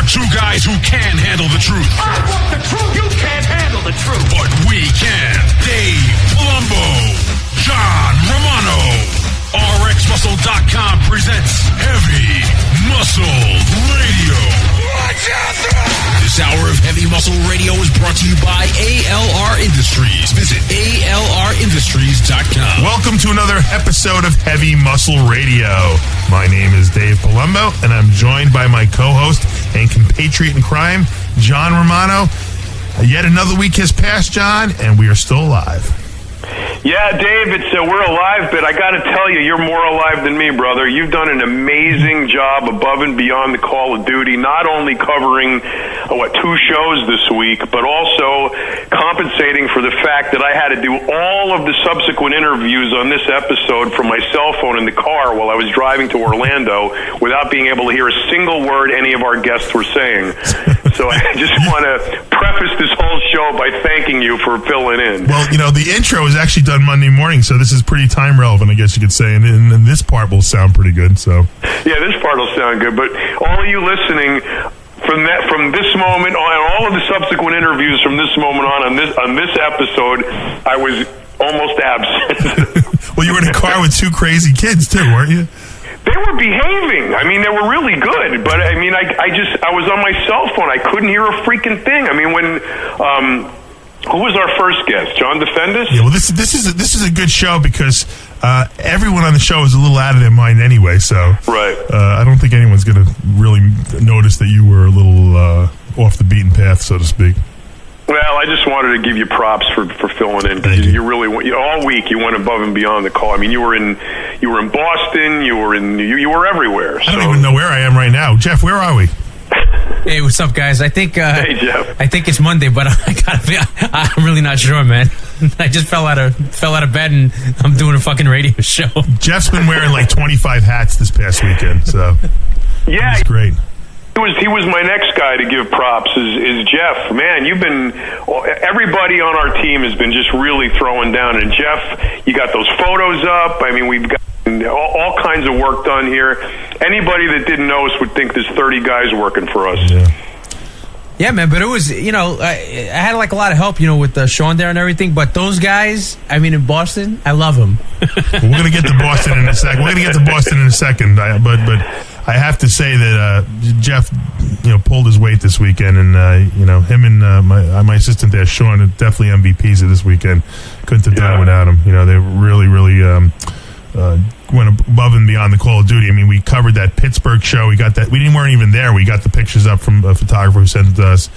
for two guys who can handle the truth. I want the truth. You can't handle the truth. But we can. Dave Palumbo, John Romano. RxMuscle.com presents Heavy Muscle Radio. Watch out! This hour of Heavy Muscle Radio is brought to you by ALR Industries. Visit ALRindustries.com. Welcome to another episode of Heavy Muscle Radio. My name is Dave Palumbo, and I'm joined by my co-host and compatriot in crime, John Romano. Yet another week has passed, John, and we are still alive. Yeah, Dave, we're alive, but I got to tell you, you're more alive than me, brother. You've done an amazing job above and beyond the Call of Duty, not only covering, 2 shows this week, but also compensating for the fact that I had to do all of the subsequent interviews on this episode from my cell phone in the car while I was driving to Orlando without being able to hear a single word any of our guests were saying. So I just want to preface this whole show by thanking you for filling in. Well, the intro is actually done Monday morning, so this is pretty time relevant, I guess you could say, and this part will sound pretty good. So yeah, this part will sound good, but all of you listening, from this moment on, all of the subsequent interviews from this moment on this episode, I was almost absent. Well, you were in a car with 2 crazy kids too, weren't you? They were behaving. I mean, they were really good, but I mean, I was on my cell phone. I couldn't hear a freaking thing. I mean, when who was our first guest? John Defendis? Yeah, well, this is a good show because everyone on the show is a little out of their mind anyway. So right. I don't think anyone's going to really notice that you were a little off the beaten path, so to speak. Well, I just wanted to give you props for filling in, because you really all week you went above and beyond the call. I mean, you were in Boston, you were everywhere. I don't even know where I am right now. Jeff, where are we? Hey, what's up, guys? I think hey, Jeff. I think it's Monday, but I'm really not sure, man. I just fell out of bed and I'm doing a fucking radio show. Jeff's been wearing like 25 hats this past weekend, so yeah, it's great. He was my next guy to give props. Is Jeff? Man, everybody on our team has been just really throwing down. And Jeff, you got those photos up. I mean, we've got all kinds of work done here. Anybody that didn't know us would think there's 30 guys working for us. Yeah, man, but it was, I had like a lot of help, with Sean there and everything, but those guys, I mean, in Boston, I love them. Well, we're going to get to Boston in a second. But I have to say that Jeff, pulled his weight this weekend, and him and my assistant there, Sean, are definitely MVPs of this weekend. Couldn't have done it without him. They really, really went above and beyond the Call of Duty. I mean, we covered that Pittsburgh show. We got that. We weren't even there. We got the pictures up from a photographer who sent it to us.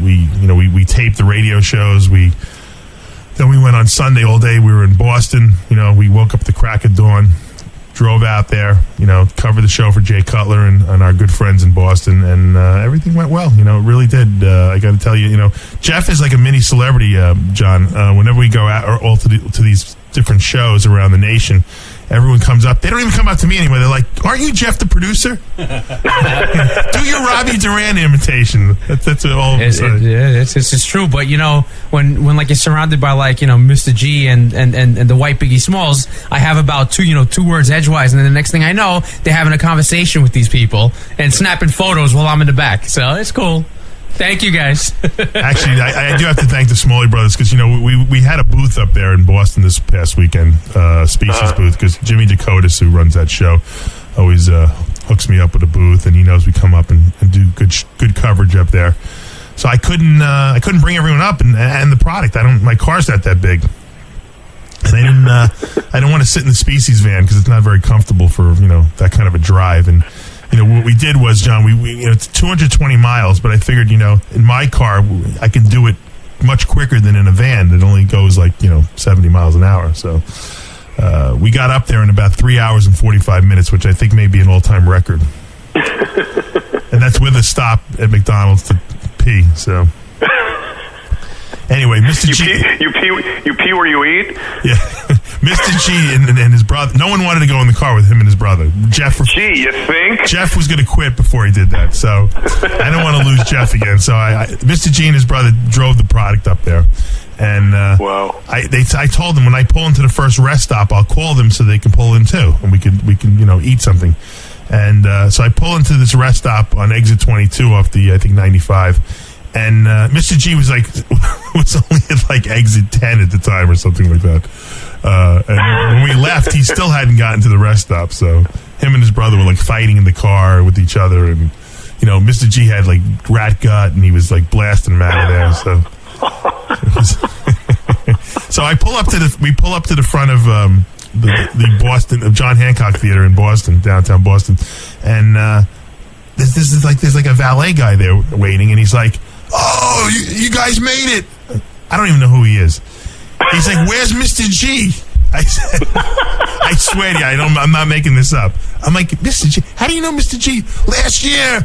We taped the radio shows. Then we went on Sunday all day. We were in Boston. We woke up at the crack of dawn, drove out there, covered the show for Jay Cutler and our good friends in Boston, and everything went well. It really did. I got to tell you, Jeff is like a mini celebrity, John. Whenever we go out or to these different shows around the nation, everyone comes up. They don't even come up to me anymore. They're like, "Aren't you Jeff the producer?" Do your Robbie Duran imitation. That's all. It's true. But when like you're surrounded by like Mr. G and the white Biggie Smalls, I have about two words edgewise, and then the next thing I know, they're having a conversation with these people and snapping photos while I'm in the back. So it's cool. Thank you, guys. Actually, I do have to thank the Smalley brothers because, we had a booth up there in Boston this past weekend, Species booth, because Jimmy Dakotas, who runs that show, always hooks me up with a booth, and he knows we come up and do good coverage up there. So I couldn't bring everyone up and the product. My car's not that big. And I didn't want to sit in the Species van because it's not very comfortable for, that kind of a drive. And what we did was, John, we it's 220 miles, but I figured, in my car, I can do it much quicker than in a van that only goes like, 70 miles an hour. So we got up there in about 3 hours and 45 minutes, which I think may be an all-time record. And that's with a stop at McDonald's to pee, so... Anyway, Mr. G... You pee where you eat? Yeah. Mr. G and his brother... No one wanted to go in the car with him and his brother. Gee, you think? Jeff was going to quit before he did that, so I don't want to lose Jeff again. So Mr. G and his brother drove the product up there. And wow. I told them, when I pull into the first rest stop, I'll call them so they can pull in too. And we can eat something. And so I pull into this rest stop on exit 22 off the, I think, 95. And Mr. G was was only at like exit 10 at the time or something like that. And when we left, he still hadn't gotten to the rest stop. So him and his brother were like fighting in the car with each other. And, Mr. G had like rat gut and he was like blasting him out of there. So we pull up to the front of the Boston, of John Hancock Theater in Boston, downtown Boston. And there's like a valet guy there waiting. And he's like, "Oh, you guys made it." I don't even know who he is. He's like, "Where's Mr. G?" I said, "I swear to you, I'm not making this up." I'm like, "Mr. G? How do you know Mr. G?" Last year,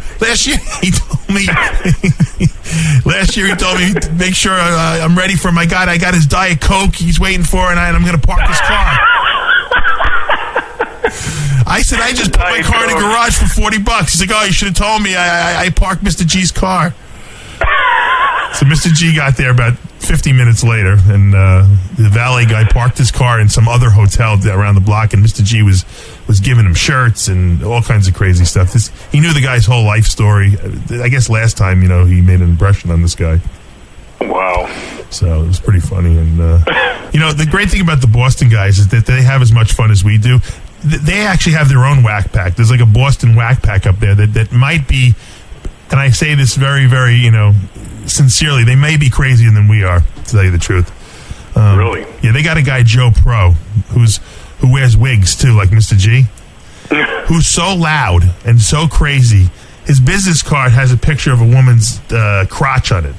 he told me. Last year, he told me, "Make sure I'm ready for my guy. I got his Diet Coke. He's waiting for, and I'm going to park his car." I said, "I just put my car in the garage for $40." He's like, "Oh, you should have told me. I parked Mr. G's car." So Mr. G got there about 50 minutes later, and the valet guy parked his car in some other hotel around the block, and Mr. G was giving him shirts and all kinds of crazy stuff. He knew the guy's whole life story. I guess last time, he made an impression on this guy. Wow. So it was pretty funny. And, the great thing about the Boston guys is that they have as much fun as we do. They actually have their own whack pack. There's like a Boston whack pack up there that might be, and I say this very, very, sincerely, they may be crazier than we are, to tell you the truth. Really? Yeah, they got a guy, Joe Pro, who wears wigs too, like Mr. G, who's so loud and so crazy. His business card has a picture of a woman's crotch on it,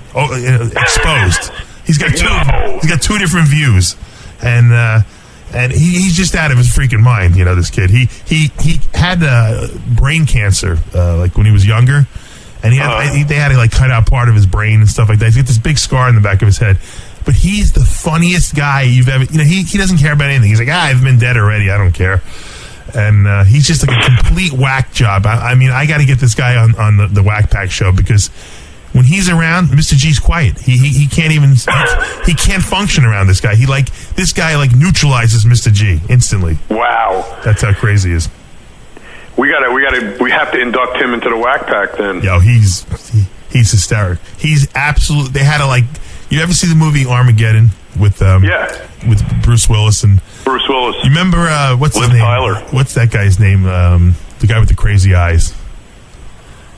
exposed. He's got two different views, and he's just out of his freaking mind. This kid. He had brain cancer like when he was younger. And they had to like cut out part of his brain and stuff like that. He's got this big scar in the back of his head. But he's the funniest guy you've ever... he doesn't care about anything. He's like, I've been dead already. I don't care. And he's just like a complete whack job. I got to get this guy on the Whack Pack show because when he's around, Mr. G's quiet. He can't even... he can't function around this guy. This guy neutralizes Mr. G instantly. Wow. That's how crazy he is. We have to induct him into the Whack Pack then. Yo, he's hysterical. He's absolute. They had to you ever see the movie Armageddon with Bruce Willis and Bruce Willis? You remember what's his name? Tyler. What's that guy's name? The guy with the crazy eyes.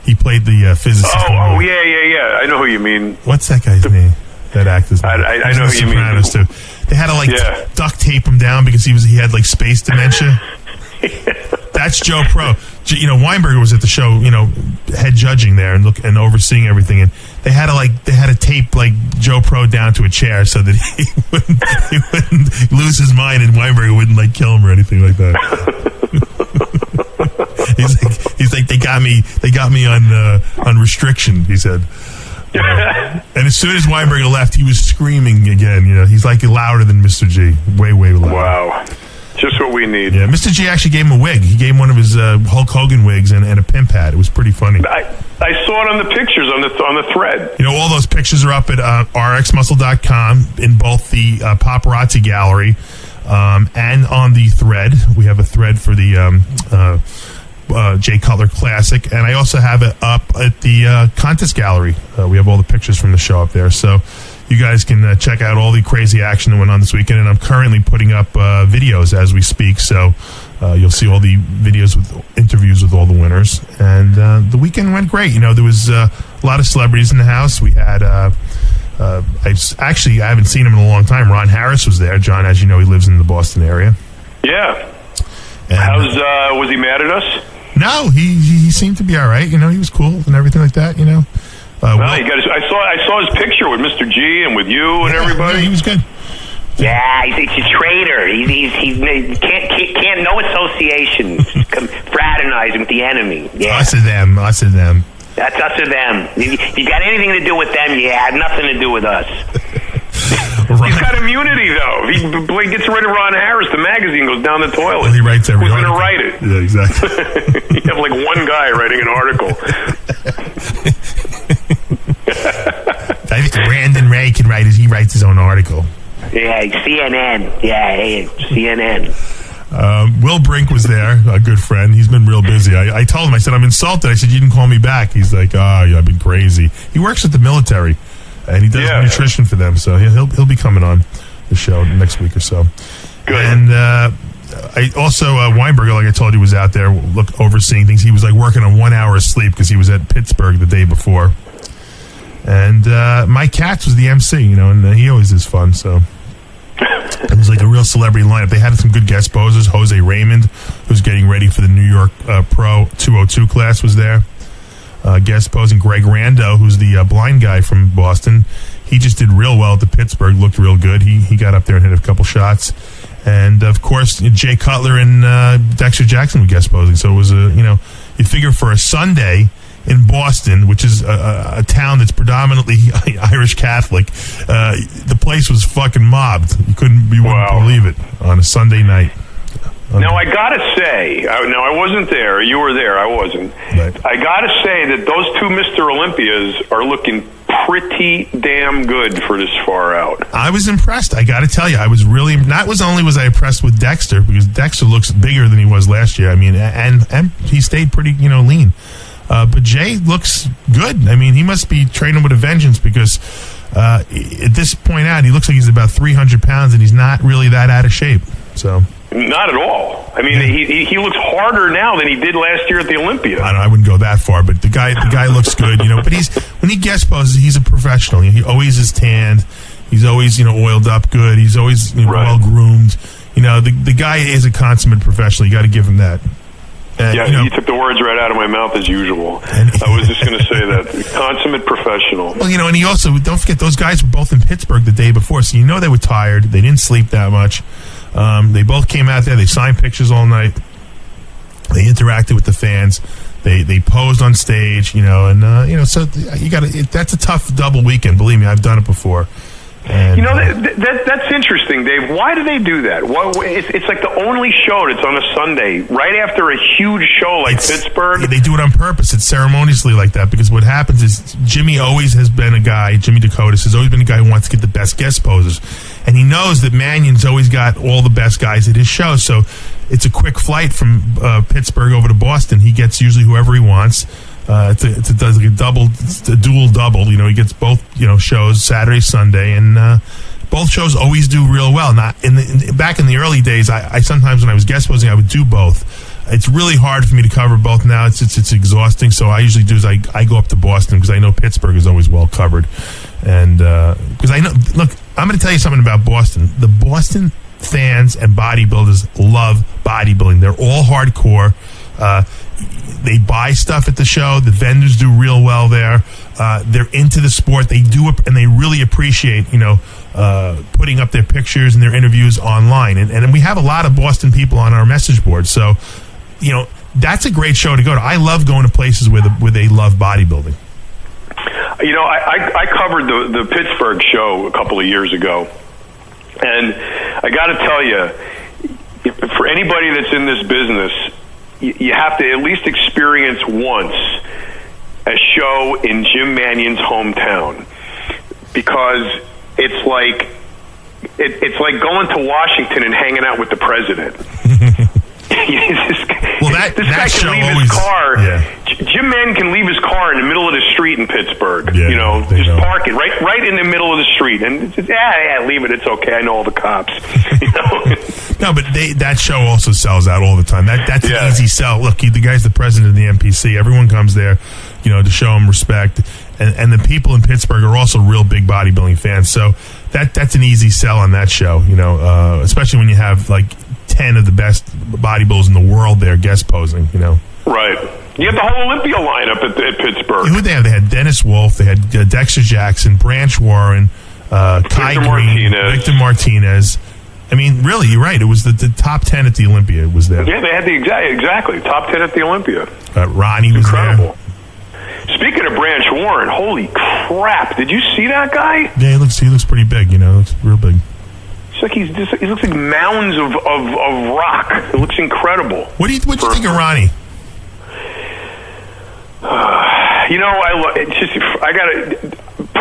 He played the physicist. Oh, yeah. I know who you mean. What's that guy's name? That actor's name. I know who you mean. Too. They had to duct tape him down because he had space dementia. That's Joe Pro. Weinberger was at the show, head judging there and overseeing everything, and they had to tape Joe Pro down to a chair so that he wouldn't lose his mind and Weinberger wouldn't kill him or anything like that. he's like they got me on restriction. He said. And as soon as Weinberger left, he was screaming again. He's louder than Mr. G, way louder. Wow. Just what we need. Yeah, Mr. G actually gave him a wig. He gave him one of his Hulk Hogan wigs and a pimp hat. It was pretty funny. I saw it on the pictures on the thread. All those pictures are up at rxmuscle.com in both the paparazzi gallery and on the thread. We have a thread for the Jay Cutler Classic, and I also have it up at the contest gallery. We have all the pictures from the show up there. So you guys can check out all the crazy action that went on this weekend, and I'm currently putting up videos as we speak, so you'll see all the videos with interviews with all the winners. And the weekend went great. There was a lot of celebrities in the house. We had, I haven't seen him in a long time. Ron Harris was there. John, as you know, he lives in the Boston area. Yeah. And, was he mad at us? No, he seemed to be all right. He was cool and everything like that, I saw his picture with Mr. G and with you and everybody. Yeah, he was good. Yeah, he's a traitor. He can't no association, fraternizing with the enemy. Yeah. Us or them. That's us or them. If you got anything to do with them, you had nothing to do with us. He's got immunity, though. If he gets rid of Ron Harris, the magazine goes down the toilet. Well, he writes every Who's going to write it? Yeah, exactly. You have one guy writing an article. I think Brandon Ray can write it. He writes his own article. Yeah, CNN. Yeah, hey, CNN. Will Brink was there, a good friend. He's been real busy. I told him, I said, I'm insulted. I said, you didn't call me back. He's like, I've been crazy. He works at the military, and he does nutrition for them, so he'll be coming on the show next week or so. Good. And I also, Weinberger, like I told you, was out there overseeing things. He was like working on 1 hour of sleep because he was at Pittsburgh the day before. And Mike Katz was the MC, and he always is fun, so... It was like a real celebrity lineup. They had some good guest posers. Jose Raymond, who's getting ready for the New York Pro 202 class, was there. Guest posing. Greg Rando, who's the blind guy from Boston. He just did real well at the Pittsburgh. Looked real good. He got up there and hit a couple shots. And, of course, Jay Cutler and Dexter Jackson were guest posing. So it was you figure for a Sunday in Boston, which is a town that's predominantly Irish Catholic, the place was fucking mobbed. You wouldn't believe it on a Sunday night. Now, I got to say, I wasn't there. You were there. I wasn't. Right. I got to say that those two Mr. Olympias are looking pretty damn good for this far out. I was impressed. I got to tell you, I was really was I impressed with Dexter, because Dexter looks bigger than he was last year. I mean, and he stayed pretty, lean. But Jay looks good. I mean, he must be training with a vengeance, because at this point out, he looks like he's about 300 pounds, and he's not really that out of shape. So not at all. I mean, he looks harder now than he did last year at the Olympia. I wouldn't go that far, but the guy looks good. But when he guest poses, he's a professional. He always is tanned. He's always oiled up good. He's always well groomed. The guy is a consummate professional. You got to give him that. And, you took the words right out of my mouth as usual. I was just going to say that. Consummate professional. Well, and he also, don't forget, those guys were both in Pittsburgh the day before, so they were tired. They didn't sleep that much. They both came out there. They signed pictures all night. They interacted with the fans. They posed on stage, so you got to. That's a tough double weekend. Believe me, I've done it before. And, that's interesting, Dave. Why do they do that? It's like the only show that's on a Sunday, right after a huge show like Pittsburgh. They do it on purpose. It's ceremoniously like that, because what happens is Jimmy always has been a guy, Jimmy Dakotas has always been a guy who wants to get the best guest posers. And he knows that Mannion's always got all the best guys at his show. So it's a quick flight from Pittsburgh over to Boston. He gets usually whoever he wants. It's a dual double. He gets both shows, Saturday, Sunday, and both shows always do real well. Back in the early days, I sometimes when I was guest posing, I would do both. It's really hard for me to cover both now. It's exhausting. So I usually do is I go up to Boston, because I know Pittsburgh is always well covered, and because I know. Look, I'm going to tell you something about Boston. The Boston fans and bodybuilders love bodybuilding. They're all hardcore. They buy stuff at the show. The vendors do real well there. They're into the sport. They do it, and they really appreciate, putting up their pictures and their interviews online. And we have a lot of Boston people on our message board. So, that's a great show to go to. I love going to places where they love bodybuilding. I covered the Pittsburgh show a couple of years ago, and I got to tell you, for anybody that's in this business, you have to at least experience once a show in Jim Mannion's hometown, because it's like going to Washington and hanging out with the president. This guy can leave his car. Yeah. Jim Mannion can leave his car in the middle of the street in Pittsburgh. Yeah, just park it right in the middle of the street, and just, leave it. It's okay. I know all the cops. No, but that show also sells out all the time. That's an easy sell. Look, the guy's the president of the NPC. Everyone comes there, to show him respect, and the people in Pittsburgh are also real big bodybuilding fans. So that's an easy sell on that show. Especially when you have like 10 of the best bodybuilders in the world there guest posing. Right. You have the whole Olympia lineup at Pittsburgh. Who they have? They had Dennis Wolf. They had Dexter Jackson, Branch Warren, Kai Green, Victor Martinez. I mean, really, you're right. It was the top 10 at the Olympia was there. Yeah, they had the exactly top 10 at the Olympia. Ronnie was incredible. There. Speaking of Branch Warren, holy crap! Did you see that guy? Yeah, he looks pretty big. He looks real big. It's like he looks like mounds of rock. It looks incredible. What do you think of Ronnie?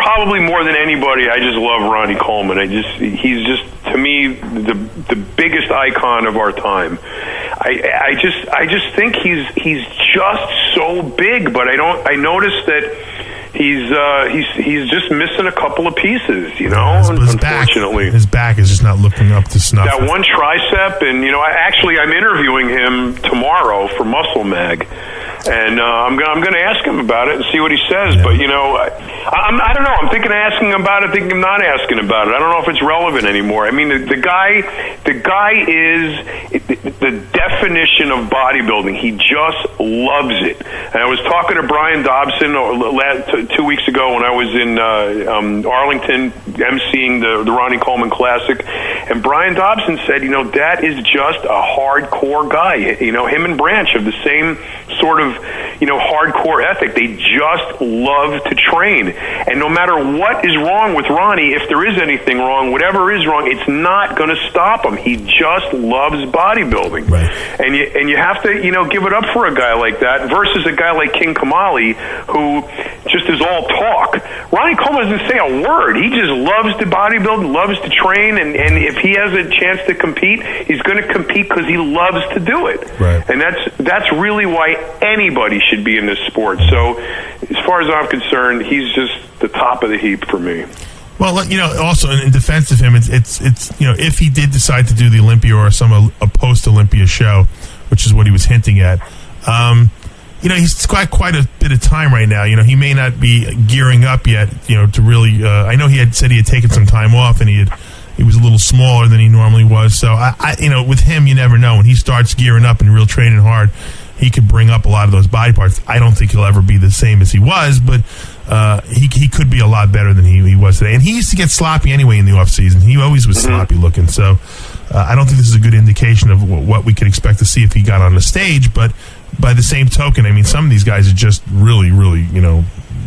probably more than anybody, I just love Ronnie Coleman. He's just to me the biggest icon of our time. I just think he's just so big, but I noticed that he's just missing a couple of pieces, you know. Unfortunately, his back is just not looking up to snuff. That one tricep, and I'm interviewing him tomorrow for Muscle Mag, and I'm going to ask him about it and see what he says. Yeah. But I don't know. I'm thinking of asking him about it, thinking of not asking about it. I don't know if it's relevant anymore. I mean, the guy is the definition of bodybuilding. He just loves it. And I was talking to Brian Dobson 2 weeks ago when I was in Arlington emceeing the Ronnie Coleman Classic, and Brian Dobson said, that is just a hardcore guy. Him and Branch have the same sort of hardcore ethic. They just love to train, and no matter what is wrong with Ronnie, if there is anything wrong, whatever is wrong, it's not going to stop him. He just loves bodybuilding, right. And you have to give it up for a guy like that versus a guy like King Kamali who just is all talk. Ronnie Coleman doesn't say a word. He just loves to bodybuild, loves to train, and if he has a chance to compete, he's going to compete because he loves to do it. Right. And that's really why anybody should be in this sport. So as far as I'm concerned, he's just the top of the heap for me. Well, also in defense of him, it's if he did decide to do the Olympia or a post-Olympia show, which is what he was hinting at, he's got quite a bit of time right now. He may not be gearing up yet, to really. I know he had said he had taken some time off, and he was a little smaller than he normally was. So I with him, you never know. When he starts gearing up and real training hard, he could bring up a lot of those body parts. I don't think he'll ever be the same as he was, but he could be a lot better than he was today. And he used to get sloppy anyway in the off season. He always was sloppy looking. So I don't think this is a good indication of what we could expect to see if he got on the stage. But by the same token, I mean, some of these guys are just really, really,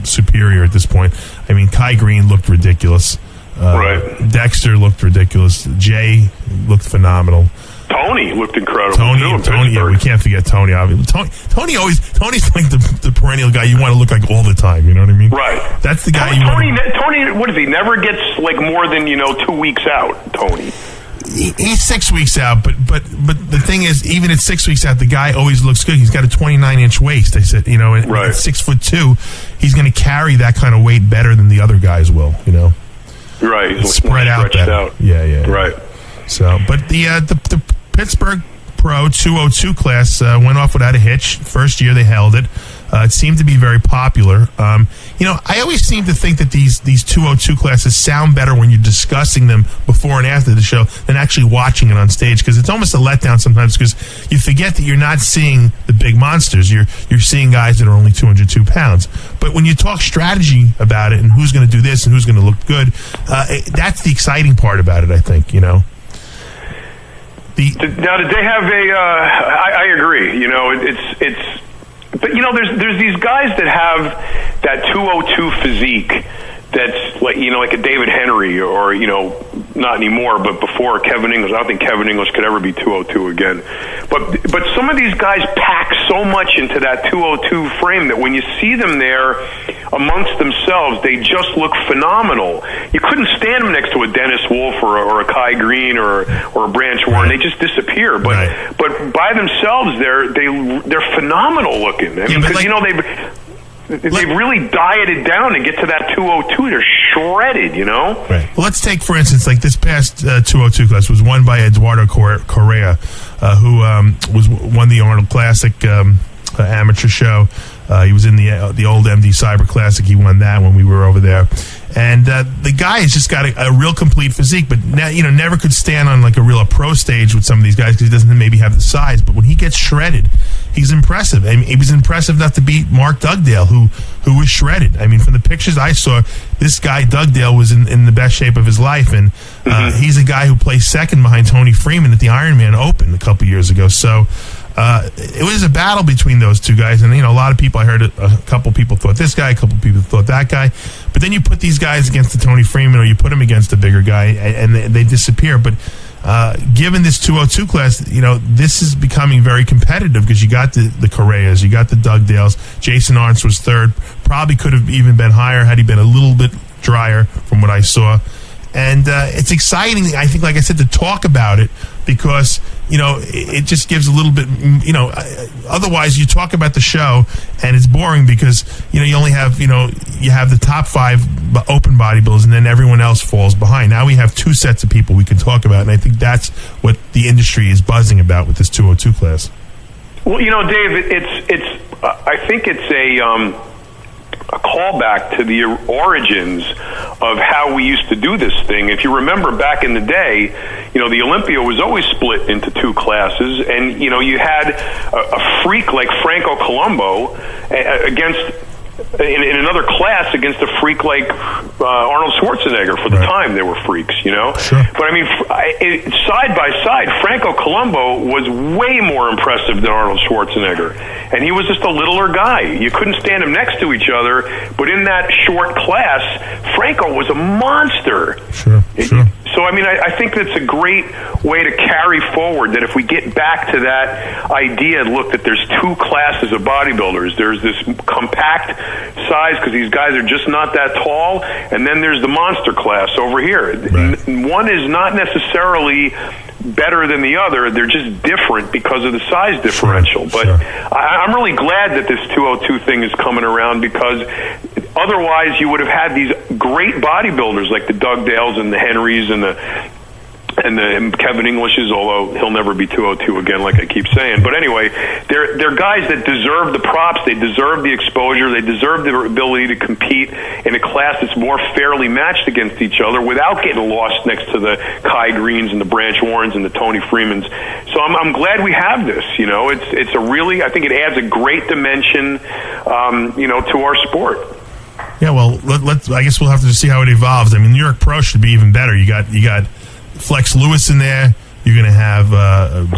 superior at this point. I mean, Kai Green looked ridiculous. Right. Dexter looked ridiculous. Jay looked phenomenal. Tony looked incredible. Tony, yeah, we can't forget Tony. Obviously, Tony's like the perennial guy you want to look like all the time. You know what I mean? Right. That's the guy Tony, what is he? Never gets like more than 2 weeks out. Tony. He's 6 weeks out, but the thing is, even at 6 weeks out, the guy always looks good. He's got a 29-inch waist. I said, and right. At 6'2", he's going to carry that kind of weight better than the other guys will. Right. He's spread out better. Out. Yeah. Right. So, but the Pittsburgh Pro 202 class went off without a hitch. First year they held it. It seemed to be very popular. I always seem to think that these 202 classes sound better when you're discussing them before and after the show than actually watching it on stage, because it's almost a letdown sometimes because you forget that you're not seeing the big monsters. You're seeing guys that are only 202 pounds. But when you talk strategy about it and who's going to do this and who's going to look good, that's the exciting part about it, I think, Now, did they have I agree. It's but there's these guys that have that 202 physique that's like a David Henry or not anymore, but before Kevin English. I don't think Kevin English could ever be 202 again. But some of these guys pack so much into that 202 frame that when you see them there amongst themselves, they just look phenomenal. You couldn't stand them next to a Dennis Wolf or a Kai Green or a Branch Warren. They just disappear. But by themselves, they're phenomenal looking. I mean, because they've really dieted down to get to that 202. They're shredded, Right. Well, let's take, for instance, like this past 202 class was won by Eduardo Correa, who won the Arnold Classic amateur show. He was in the old MD Cyber Classic. He won that when we were over there. And the guy has just got a real complete physique, but never could stand on like a pro stage with some of these guys because he doesn't maybe have the size. But when he gets shredded, he's impressive. I mean, he was impressive enough to beat Mark Dugdale, who was shredded. I mean, from the pictures I saw, this guy Dugdale was in the best shape of his life, and he's a guy who placed second behind Tony Freeman at the Ironman Open a couple years ago. So it was a battle between those two guys, and a lot of people, I heard a couple people thought this guy, a couple people thought that guy, but then you put these guys against the Tony Freeman or you put them against a bigger guy and they disappear. But given this 202 class, this is becoming very competitive because you got the Correas, you got the Dugdales. Jason Arntz was third, probably could have even been higher had he been a little bit drier from what I saw. And it's exciting, I think, like I said, to talk about it because, it just gives a little bit, otherwise you talk about the show and it's boring because, you only have, you have the top 5 open bodybuilders and then everyone else falls behind. Now we have 2 sets of people we can talk about, and I think that's what the industry is buzzing about with this 202 class. Well, Dave, I think it's a callback to the origins of how we used to do this thing. If you remember back in the day, the Olympia was always split into 2 classes, and you had a freak like Franco Columbo against in another class against a freak like Arnold Schwarzenegger. For the time, they were freaks, Sure. But I mean, side by side, Franco Columbo was way more impressive than Arnold Schwarzenegger, and he was just a littler guy. You couldn't stand him next to each other, but in that short class, Franco was a monster. Sure. So, I mean, I think that's a great way to carry forward that if we get back to that idea, look, that there's 2 classes of bodybuilders. There's this compact size because these guys are just not that tall, and then there's the monster class over here. Right. One is not necessarily better than the other. They're just different because of the size differential. But I'm really glad that this 202 thing is coming around because otherwise you would have had these great bodybuilders like the Doug Dales and the Henrys and the Kevin Englishes, although he'll never be 202 again, like I keep saying. But anyway, they're guys that deserve the props. They deserve the exposure. They deserve the ability to compete in a class that's more fairly matched against each other without getting lost next to the Kai Greens and the Branch Warrens and the Tony Freemans. So I'm glad we have this. It's a really, I think it adds a great dimension, to our sport. Yeah, well, I guess we'll have to see how it evolves. I mean, New York Pro should be even better. You got Flex Lewis in there. You're going to have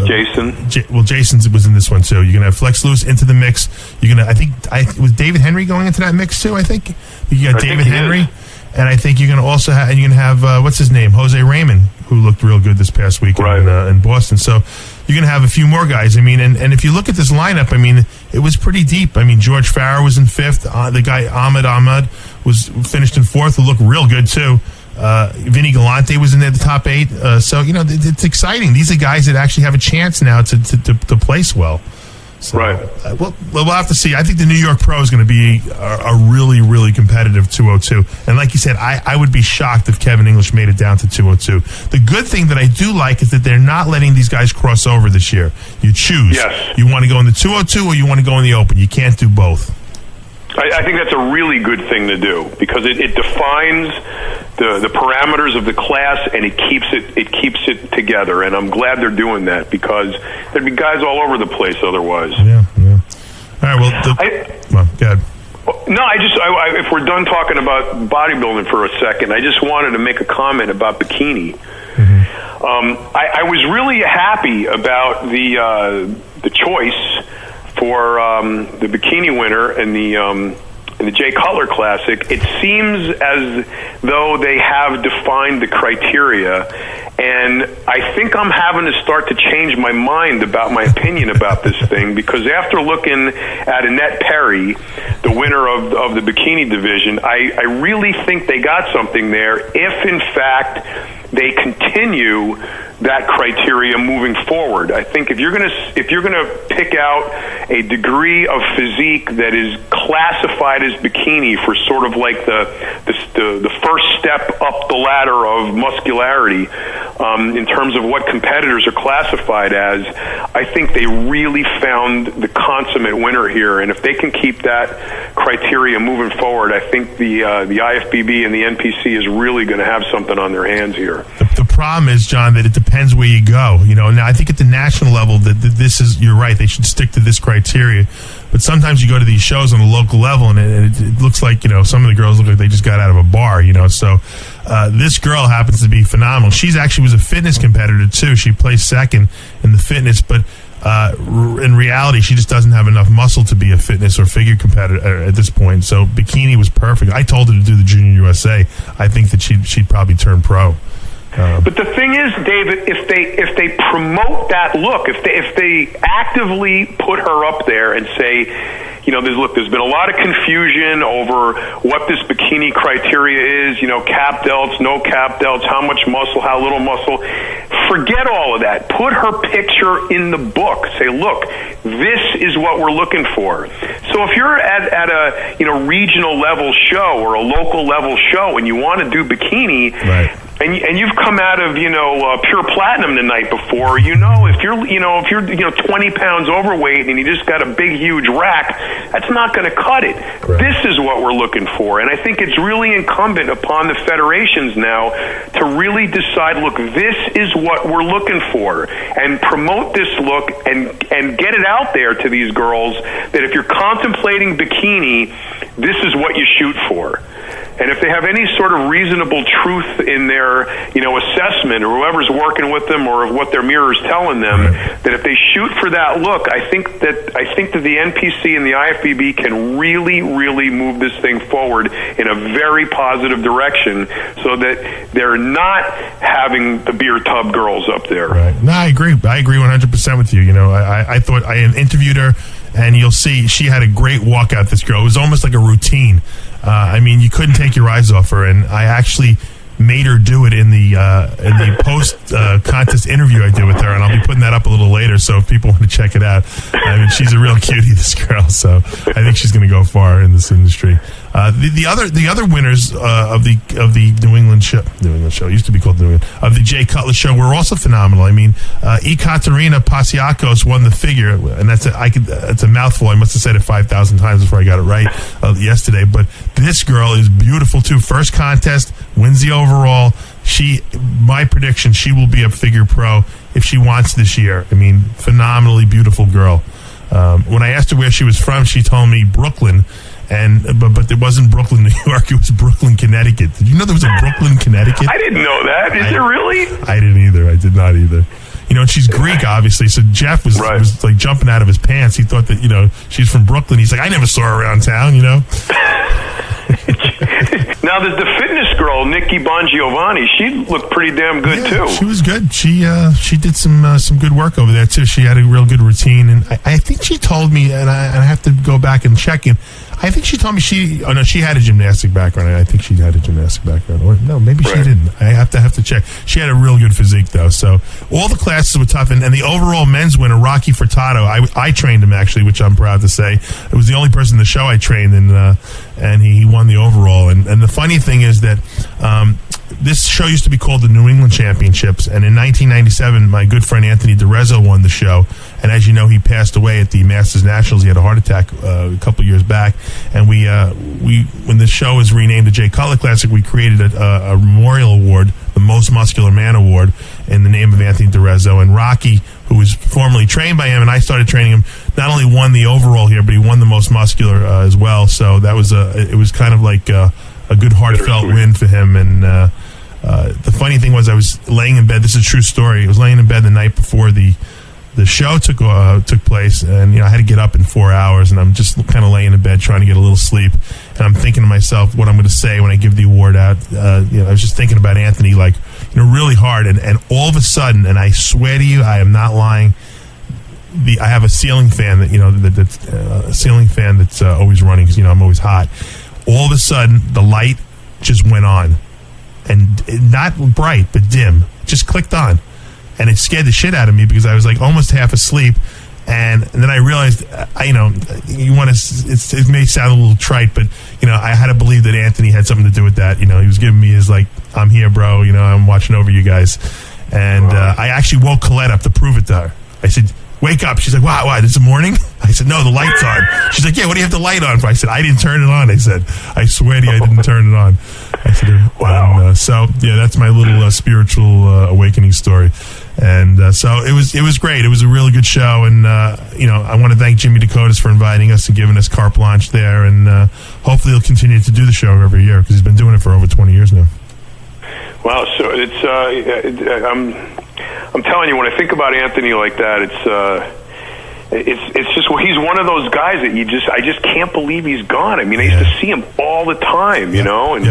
Jason. Jason was in this one too. You're going to have Flex Lewis into the mix. You're going to. Was David Henry going into that mix too? I think you got David Henry, and I think you're going to also have. And you're going to have what's his name, Jose Raymond, who looked real good this past week in Boston. So you're going to have a few more guys. I mean, and if you look at this lineup, I mean, it was pretty deep. I mean, George Farrer was in 5th. The guy Ahmed was finished in 4th, who looked real good too. Vinny Galante was in there, the top 8. So, it's exciting. These are guys that actually have a chance now to place well. So, right. We'll have to see. I think the New York Pro is going to be a really, really competitive 202. And like you said, I would be shocked if Kevin English made it down to 202. The good thing that I do like is that they're not letting these guys cross over this year. You choose. Yes. You want to go in the 202 or you want to go in the open. You can't do both. I think that's a really good thing to do because it defines the parameters of the class and it keeps it together. And I'm glad they're doing that because there'd be guys all over the place otherwise. Yeah. All right. Well, go ahead. No, if we're done talking about bodybuilding for a second, I just wanted to make a comment about bikini. Mm-hmm. I was really happy about the choice for the bikini winner in the Jay Cutler Classic. It seems as though they have defined the criteria, and I think I'm having to start to change my mind about my opinion about this thing because after looking at Annette Perry, the winner of the bikini division, I really think they got something there if, in fact, they continue that criteria moving forward. I think if you're gonna pick out a degree of physique that is classified as bikini for sort of like the first step up the ladder of muscularity in terms of what competitors are classified as, I think they really found the consummate winner here. And if they can keep that criteria moving forward, I think the IFBB and the NPC is really going to have something on their hands here. The problem is, John, that it depends where you go. Now I think at the national level that you're right. They should stick to this criteria. But sometimes you go to these shows on a local level, and it looks like some of the girls look like they just got out of a bar. So this girl happens to be phenomenal. She's actually was a fitness competitor too. She placed second in the fitness, but in reality, she just doesn't have enough muscle to be a fitness or figure competitor at this point. So bikini was perfect. I told her to do the Junior USA. I think that she'd probably turn pro. But the thing is, David, if they promote that look, if they actively put her up there and say, there's been a lot of confusion over what this bikini criteria is, cap delts, no cap delts, how much muscle, how little muscle. Forget all of that. Put her picture in the book. Say, look, this is what we're looking for. So if you're at a regional level show or a local level show and you want to do bikini, right, and you've come out of pure platinum the night before, if you're 20 pounds overweight and you just got a big huge rack, that's not going to cut it. Right. This is what we're looking for, and I think it's really incumbent upon the federations now to really decide, look, this is what we're looking for, and promote this look and get it out there to these girls that if you're contemplating bikini, this is what you shoot for. And if they have any sort of reasonable truth in their, assessment, or whoever's working with them, or what their mirror's telling them, right, that if they shoot for that look, I think that the NPC and the IFBB can really, really move this thing forward in a very positive direction, so that they're not having the beer tub girls up there. Right. No, I agree 100% with you. I thought I interviewed her, and you'll see she had a great walkout. This girl, it was almost like a routine. You couldn't take your eyes off her, and I actually made her do it in the post contest interview I did with her, and I'll be putting that up a little later. So if people want to check it out, she's a real cutie, this girl. So I think she's going to go far in this industry. The other winners of the New England show used to be called New England, of the Jay Cutler show, were also phenomenal. Ekaterina Pasiakos won the figure, and that's a mouthful. I must have said it 5,000 times before I got it right yesterday. But this girl is beautiful too. First contest, wins the overall. My prediction, she will be a figure pro if she wants this year. Phenomenally beautiful girl. When I asked her where she was from, she told me Brooklyn. But it wasn't Brooklyn, New York. It was Brooklyn, Connecticut. Did you know there was a Brooklyn, Connecticut? I didn't know that. Is there really? I didn't either. I did not either. And she's Greek, obviously. So Jeff was like jumping out of his pants. He thought that she's from Brooklyn. He's like, I never saw her around town. Now there's the fitness girl, Nikki Bongiovanni. She looked pretty damn good too. She was good. She did some good work over there too. She had a real good routine, and I think she told me, and I have to go back and check in. I think she told me she had a gymnastic background. I think she had a gymnastic background. Or no, maybe she didn't. I have to check. She had a real good physique though. So all the classes were tough, and the overall men's winner, Rocky Furtado, I trained him actually, which I'm proud to say. It was the only person in the show I trained, and he won the overall. And the funny thing is that this show used to be called the New England Championships, and in 1997, my good friend Anthony DeRezzo won the show. And as you know, he passed away at the Masters Nationals. He had a heart attack a couple years back. And we when the show was renamed the Jay Cutler Classic, we created a memorial award, the Most Muscular Man Award, in the name of Anthony DeRezzo. And Rocky, who was formerly trained by him, and I started training him, not only won the overall here, but he won the Most Muscular as well. So that was it was kind of like a good heartfelt win for him. And the funny thing was, I was laying in bed. This is a true story. I was laying in bed the night before the show took place, and I had to get up in 4 hours, and I'm just kind of laying in bed trying to get a little sleep, and I'm thinking to myself what I'm going to say when I give the award out. I was just thinking about Anthony, really hard, and all of a sudden, and I swear to you, I am not lying. I have a ceiling fan a ceiling fan that's always running because I'm always hot. All of a sudden, the light just went on, and not bright but dim, just clicked on. And it scared the shit out of me because I was like almost half asleep, and then I realized, it may sound a little trite, but I had to believe that Anthony had something to do with that. He was giving me his I'm here, bro. I'm watching over you guys, and I actually woke Colette up to prove it to her. I said, wake up. She's like, why? It's the morning? I said, no, the light's on. She's like, yeah, what do you have the light on for? I said, I didn't turn it on. I said, I swear to you, I didn't turn it on. I said, wow. So, yeah, that's my little spiritual awakening story. And so it was great. It was a really good show. And, I want to thank Jimmy Dakotas for inviting us and giving us carte blanche there. And hopefully he'll continue to do the show every year because he's been doing it for over 20 years now. Wow, so it's I'm telling you, when I think about Anthony like that, it's just he's one of those guys that I just can't believe he's gone. I mean, I used to see him all the time, and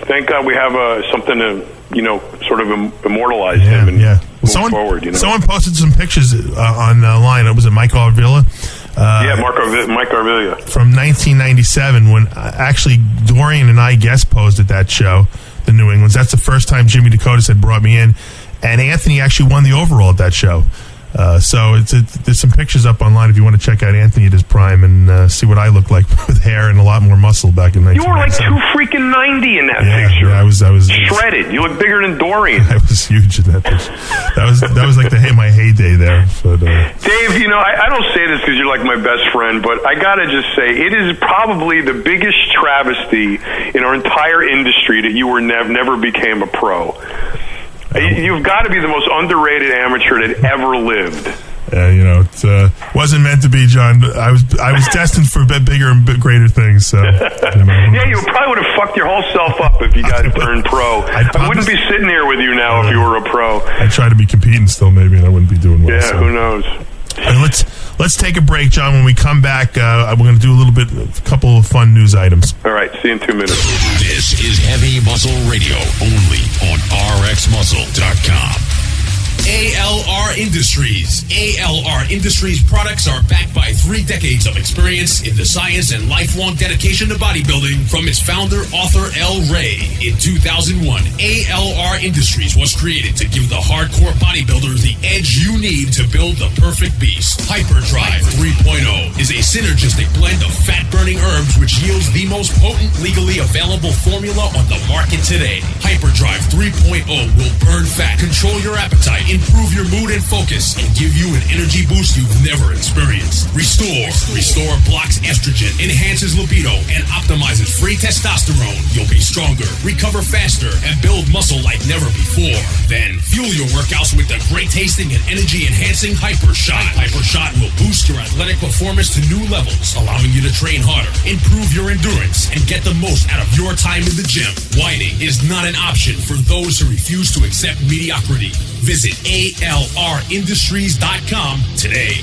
thank God we have something to sort of immortalize him. And move forward. Someone posted some pictures online. Was it Mike Arvilla? Mike Arvilla. From 1997, when actually Dorian and I guest posed at that show, the New Englands. That's the first time Jimmy Dakotas had brought me in. And Anthony actually won the overall at that show. So there's some pictures up online if you want to check out Anthony at his prime and see what I look like with hair and a lot more muscle back in 1997. You were like 290 in that picture. Yeah, I was shredded. You look bigger than Dorian. I was huge in that picture. That was like my heyday there. But, Dave, I don't say this because you're like my best friend, but I gotta just say it is probably the biggest travesty in our entire industry that you never became a pro. You've got to be the most underrated amateur that ever lived. It wasn't meant to be, John. But I was destined for bigger and greater things. So, you probably would have fucked your whole self up if you got turned pro. I wouldn't be sitting here with you now if you were a pro. I'd try to be competing still, maybe, and I wouldn't be doing well. Yeah, so. Who knows? And let's take a break, John. When we come back, we're going to do a couple of fun news items. All right, see you in 2 minutes. This is Heavy Muscle Radio, only on RxMuscle.com. ALR Industries. ALR Industries products are backed by 3 decades of experience in the science and lifelong dedication to bodybuilding from its founder, author L. Ray. In 2001, ALR Industries was created to give the hardcore bodybuilder the edge you need to build the perfect beast. Hyperdrive 3.0 is a synergistic blend of fat-burning herbs which yields the most potent legally available formula on the market today. Hyperdrive 3.0 will burn fat, control your appetite, improve your mood and focus, and give you an energy boost you've never experienced. Restore blocks estrogen, enhances libido, and optimizes free testosterone. You'll be stronger, recover faster, and build muscle like never before. Then fuel your workouts with the great tasting and energy enhancing Hyper Shot. Hyper Shot will boost your athletic performance to new levels, allowing you to train harder, improve your endurance, and get the most out of your time in the gym. Whining is not an option for those who refuse to accept mediocrity. Visit ALRindustries.com today.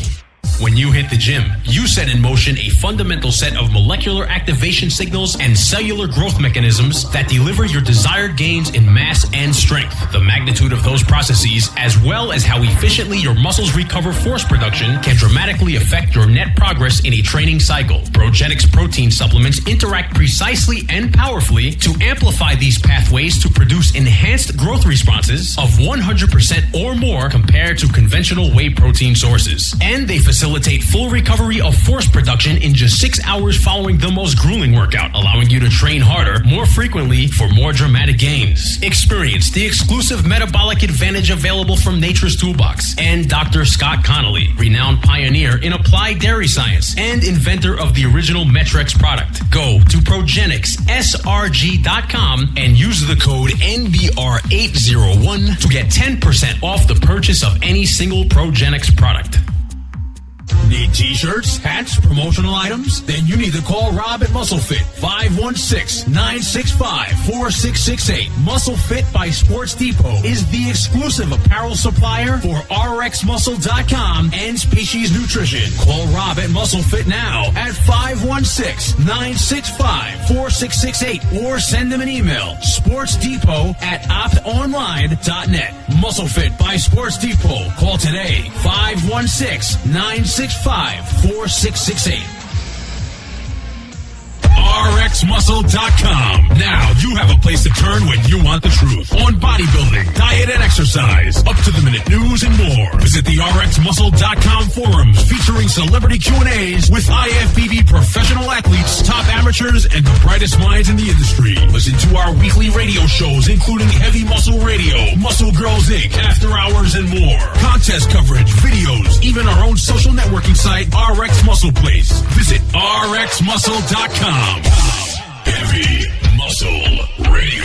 When you hit the gym, you set in motion a fundamental set of molecular activation signals and cellular growth mechanisms that deliver your desired gains in mass and strength. The magnitude of those processes, as well as how efficiently your muscles recover force production, can dramatically affect your net progress in a training cycle. Progenics protein supplements interact precisely and powerfully to amplify these pathways to produce enhanced growth responses of 100% or more compared to conventional whey protein sources. And they facilitate full recovery of force production in just 6 hours following the most grueling workout, allowing you to train harder, more frequently, for more dramatic gains. Experience the exclusive metabolic advantage available from Nature's Toolbox and Dr. Scott Connolly, renowned pioneer in applied dairy science and inventor of the original Metrex product. Go to ProgenicsSRG.com and use the code NBR801 to get 10% off the purchase of any single Progenics product. Need t-shirts, hats, promotional items? Then you need to call Rob at MuscleFit, 516-965-4668. MuscleFit by Sports Depot is the exclusive apparel supplier for RxMuscle.com and Species Nutrition. Call Rob at MuscleFit now at 516-965-4668 or send them an email, sportsdepot@optonline.net. MuscleFit by Sports Depot. Call today, 516-965-4668. RxMuscle.com. Now you have a place to turn when you want the truth on bodybuilding, diet, and exercise, up-to-the-minute news, and more. Visit the RxMuscle.com forums featuring celebrity Q&As with IFBB professional athletes, top amateurs, and the brightest minds in the industry. Listen to our weekly radio shows, including Heavy Muscle Radio, Muscle Girls Inc., After Hours, and more. Contest coverage, videos, even our own social networking site, RX Muscle Place. Visit RxMuscle.com. Heavy Muscle Radio.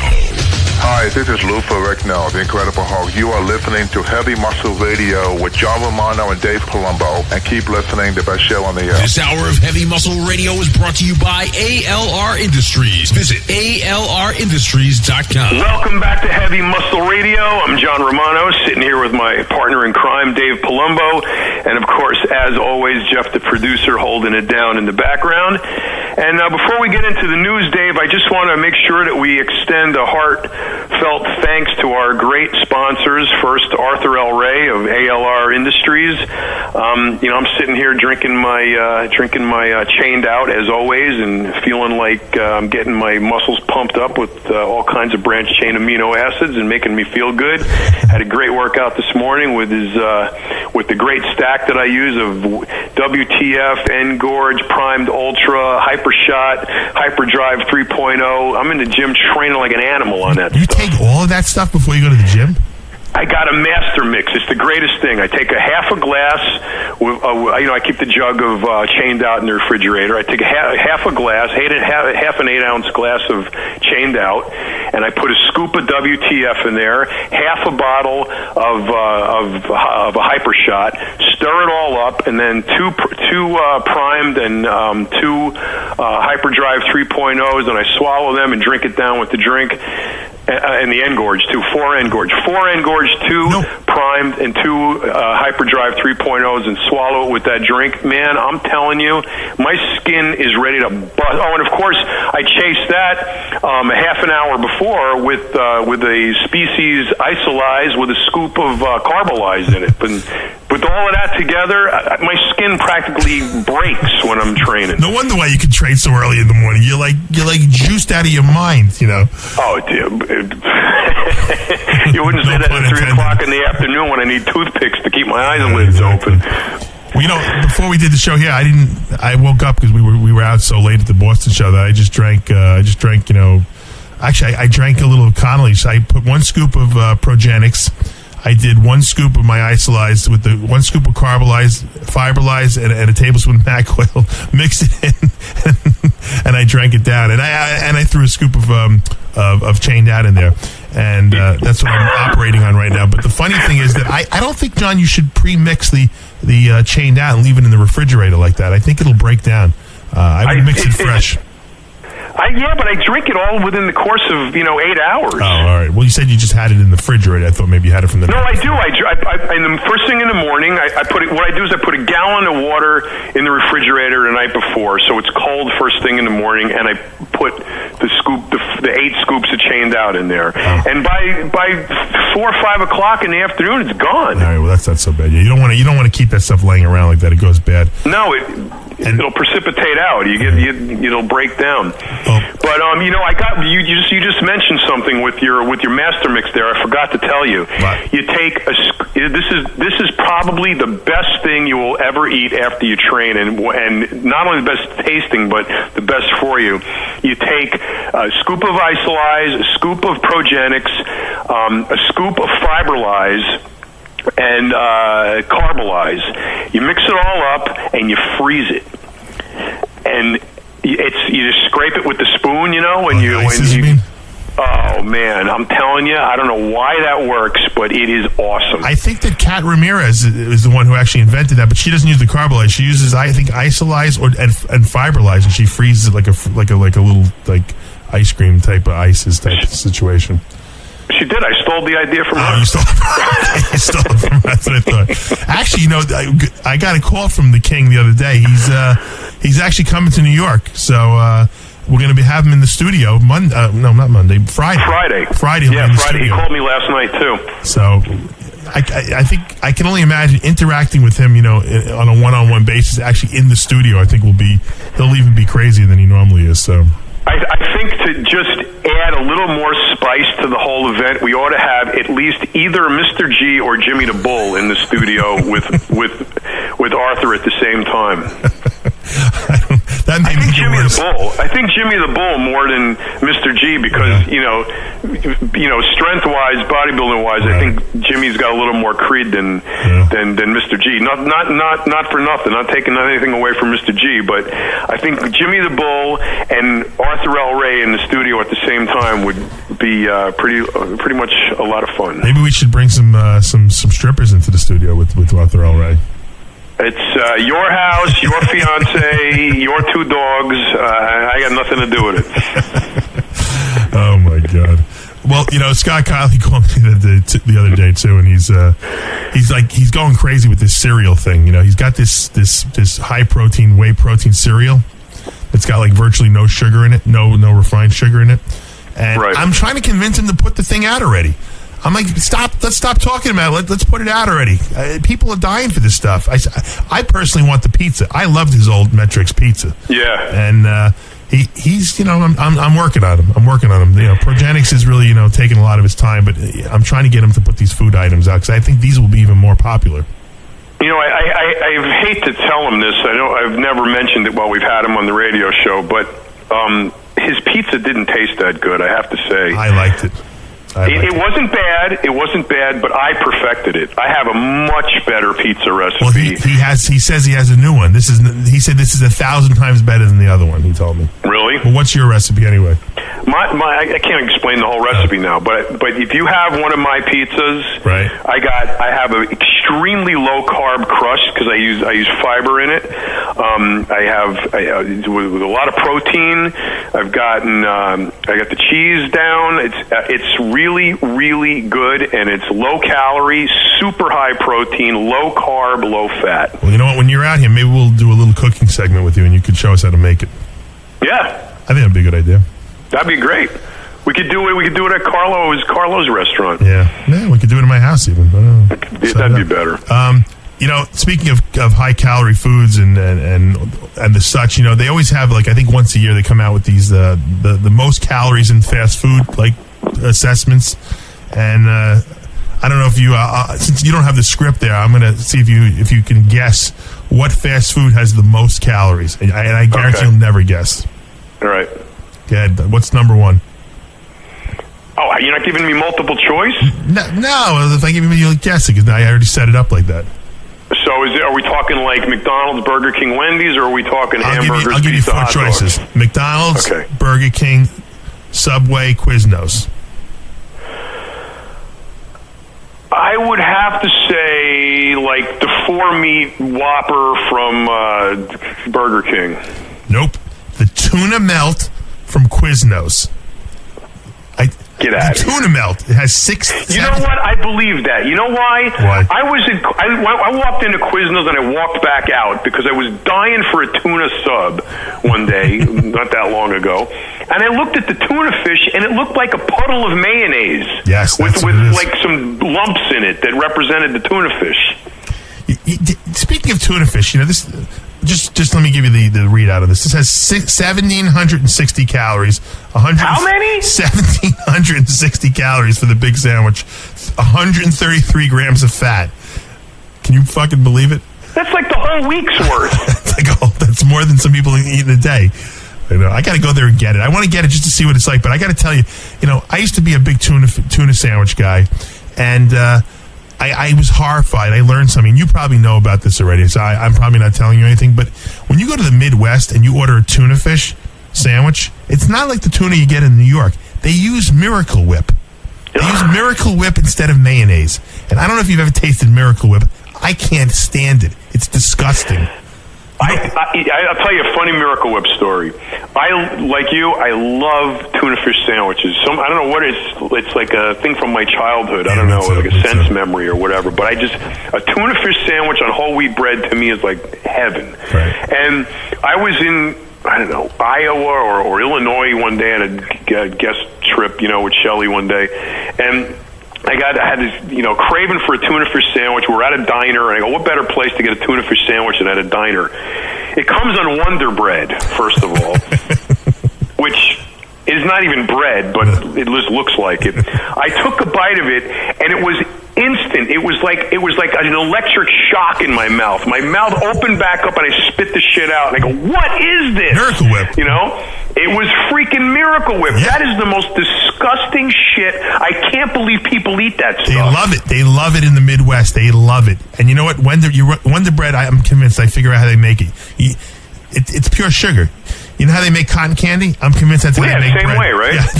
Hi, this is Lou Ferrigno, the Incredible Hulk. You are listening to Heavy Muscle Radio with John Romano and Dave Palumbo. And keep listening, the best show on the air. This hour of Heavy Muscle Radio is brought to you by ALR Industries. Visit ALRindustries.com. Welcome back to Heavy Muscle Radio. I'm John Romano, sitting here with my partner in crime, Dave Palumbo. And of course, as always, Jeff, the producer, holding it down in the background. And before we get into the news, Dave, I just want to make sure that we extend a heartfelt thanks to our great sponsors. First, Arthur L. Ray of ALR Industries. I'm sitting here drinking my Chained Out as always, and feeling like I'm getting my muscles pumped up with all kinds of branched chain amino acids and making me feel good. Had a great workout this morning with the great stack that I use of WTF, Engorge, Primed Ultra, Hypershot, Hyperdrive 3.0. I'm in the gym training like an animal on that stuff. You take all of that stuff before you go to the gym? I got a master mix. It's the greatest thing. I take a half a glass. I keep the jug of Chained Out in the refrigerator. I take half a glass, half an 8-ounce glass of Chained Out, and I put a scoop of WTF in there, half a bottle of a Hypershot. Stir it all up, and then two primed and two Hyperdrive 3.0s, and I swallow them and drink it down with the drink. And the Engorge, too. 4 Engorge, 2 primed, and 2 Hyperdrive 3.0s, and swallow it with that drink. Man, I'm telling you, my skin is ready to bust. Oh, and of course, I chase that a half an hour before with a Species Isolyze with a scoop of Carbolize in it. But with all of that together, my skin practically breaks when I'm training. No wonder why you can train so early in the morning. You're like juiced out of your mind, you know. Oh, dude. You wouldn't say that at 3 o'clock in the afternoon when I need toothpicks to keep my eyelids open. Well, before we did the show here, I woke up because we were out so late at the Boston show that I just drank, actually I drank a little Connolly's. I put 1 scoop of Progenics. I did 1 scoop of my Isolyze with 1 scoop of Carbolize, Fiberlize, and a tablespoon of Mac oil. Mixed it in, and I drank it down. And I threw a scoop of Chained Out in there, and that's what I'm operating on right now. But the funny thing is that I don't think, John, you should pre-mix the Chained Out and leave it in the refrigerator like that. I think it'll break down. I would mix it fresh. Yeah, but I drink it all within the course of 8 hours. Oh, all right. Well, you said you just had it in the refrigerator. I thought maybe you had it from the. No, I do. And the first thing in the morning, I put it. What I do is I put a gallon of water in the refrigerator the night before, so it's cold first thing in the morning, and I put the 8 scoops of Chained Out in there, and by 4 or 5 o'clock in the afternoon, it's gone. All right. Well, that's not so bad. Yeah, you don't want to keep that stuff laying around like that. It goes bad. No, it'll precipitate out. It'll break down. Oh. But I got you just mentioned something with your master mix there. I forgot to tell you. What? You take this is probably the best thing you will ever eat after you train, and not only the best tasting but the best for you. You take a scoop of Isolyze, a scoop of Progenics, a scoop of Fiberlize, and Carbolize. You mix it all up and you freeze it, and you just scrape it with the spoon, Oh man, I'm telling you, I don't know why that works, but it is awesome. I think that Kat Ramirez is the one who actually invented that, but she doesn't use the Carbolize. She uses, I think, Isolyze and Fiberlize, and she freezes it like a little ice cream type of ices type of situation. She did. I stole the idea from her. Oh, you stole it from her. You stole it from her. That's what I thought. Actually, I got a call from the King the other day. He's actually coming to New York, so we're going to have him in the studio Friday. Friday. Yeah, Friday. He called me last night too. So I think I can only imagine interacting with him, on a one-on-one basis, actually in the studio. I think he'll even be crazier than he normally is. So. I think to just add a little more spice to the whole event, we ought to have at least either Mr. G or Jimmy the Bull in the studio with Arthur at the same time. I think Jimmy the Bull. I think Jimmy the Bull more than Mr. G because strength-wise, bodybuilding-wise, right. I think Jimmy's got a little more creed than Mr. G. Not for nothing. Not taking anything away from Mr. G, but I think Jimmy the Bull and Arthur L. Ray in the studio at the same time would be pretty much a lot of fun. Maybe we should bring some strippers into the studio with Arthur L. Ray. It's your house, your fiance, your 2 dogs. I got nothing to do with it. Oh my God! Well, Scott Kiley called me the other day too, and he's going crazy with this cereal thing. He's got this high protein, whey protein cereal It's got like virtually no sugar in it, no refined sugar in it. And Right. I'm trying to convince him to put the thing out already. I'm like, let's stop talking about it. Let's put it out already. People are dying for this stuff. I personally want the pizza. I loved his old Metrix pizza. Yeah. And he's, I'm working on him. Progenics is really, taking a lot of his time, but I'm trying to get him to put these food items out because I think these will be even more popular. I hate to tell him this. I've never mentioned it while we've had him on the radio show, but his pizza didn't taste that good, I have to say. I liked it. It wasn't bad. It wasn't bad, but I perfected it. I have a much better pizza recipe. Well, he says he has a new one. He said this is 1,000 times better than the other one. He told me. Really? Well, what's your recipe anyway? I can't explain the whole recipe now, but if you have one of my pizzas, right? I have an extremely low carb crust because I use fiber in it. I have with a lot of protein. I got the cheese down. It's really, really good, and it's low calorie, super high protein, low carb, low fat. Well, you know what? When you're out here, maybe we'll do a little cooking segment with you, and you could show us how to make it. Yeah, I think that'd be a good idea. That'd be great. We could do it at Carlo's restaurant. Yeah, we could do it in my house even. That'd be better. Speaking of high calorie foods and the such, they always have, like, I think once a year they come out with these the most calories in fast food like assessments, and I don't know if you since you don't have the script there, I'm gonna see if you can guess what fast food has the most calories, and I guarantee you'll never guess. All right. Go ahead. What's number one? Oh, you're not giving me multiple choice? No. If I give you a guess, because I already set it up like that. So are we talking like McDonald's, Burger King, Wendy's, or are we talking hamburgers, I'll give you pizza, 4 hot choices. dogs? McDonald's, Okay. Burger King, Subway, Quiznos. I would have to say like the 4-meat Whopper from Burger King. Nope. The tuna melt from Quiznos. Get out of here. Tuna melt. It has 6. You know what? I believe that. You know why? Why? I walked into Quiznos and I walked back out because I was dying for a tuna sub one day, not that long ago, and I looked at the tuna fish and it looked like a puddle of mayonnaise. Yes, with what it is. like some lumps in it that represented the tuna fish. Speaking of tuna fish, this. Just let me give you the readout of this. This has 1,760 calories. How many? 1,760 calories for the big sandwich. 133 grams of fat. Can you fucking believe it? That's like the whole week's worth. That's more than some people eat in a day. I got to go there and get it. I want to get it just to see what it's like. But I got to tell you, I used to be a big tuna sandwich guy, and I was horrified. I learned something. You probably know about this already, so I'm probably not telling you anything. But when you go to the Midwest and you order a tuna fish sandwich, it's not like the tuna you get in New York. They use Miracle Whip. They use Miracle Whip instead of mayonnaise. And I don't know if you've ever tasted Miracle Whip. I can't stand it. It's disgusting. I'll tell you a funny Miracle Whip story. I love tuna fish sandwiches. I don't know what it's like a thing from my childhood. I don't know, like a sense memory or whatever. But a tuna fish sandwich on whole wheat bread to me is like heaven. Right. And I was in, I don't know, Iowa or Illinois one day on a guest trip, with Shelley one day, and I had this, craving for a tuna fish sandwich. We're at a diner, and I go, what better place to get a tuna fish sandwich than at a diner? It comes on Wonder Bread, first of all, which is not even bread, but it just looks like it. I took a bite of it, and it was instant. It was like an electric shock in my mouth. My mouth opened back up, and I spit the shit out. And I go, what is this? Miracle Whip. It was freaking Miracle Whip. Yeah. That is the most disgusting shit. I can't believe people eat that stuff. They love it. They love it in the Midwest. They love it. And you know what? Wonder Bread, I'm convinced I figure out how they make it. It's pure sugar. You know how they make cotton candy? I'm convinced that's how they make bread. Same way, right? Yeah,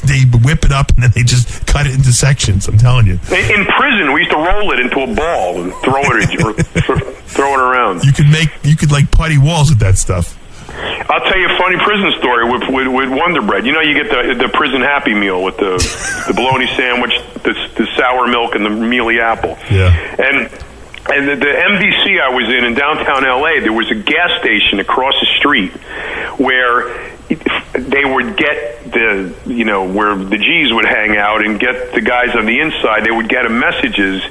they whip it up and then they just cut it into sections. I'm telling you. In prison, we used to roll it into a ball and throw it around. You could like putty walls with that stuff. I'll tell you a funny prison story with Wonder Bread. You get the prison Happy Meal with the bologna sandwich, the sour milk, and the mealy apple. Yeah. And And the MDC I was in downtown LA, there was a gas station across the street where they would get where the G's would hang out and get the guys on the inside. They would get messages.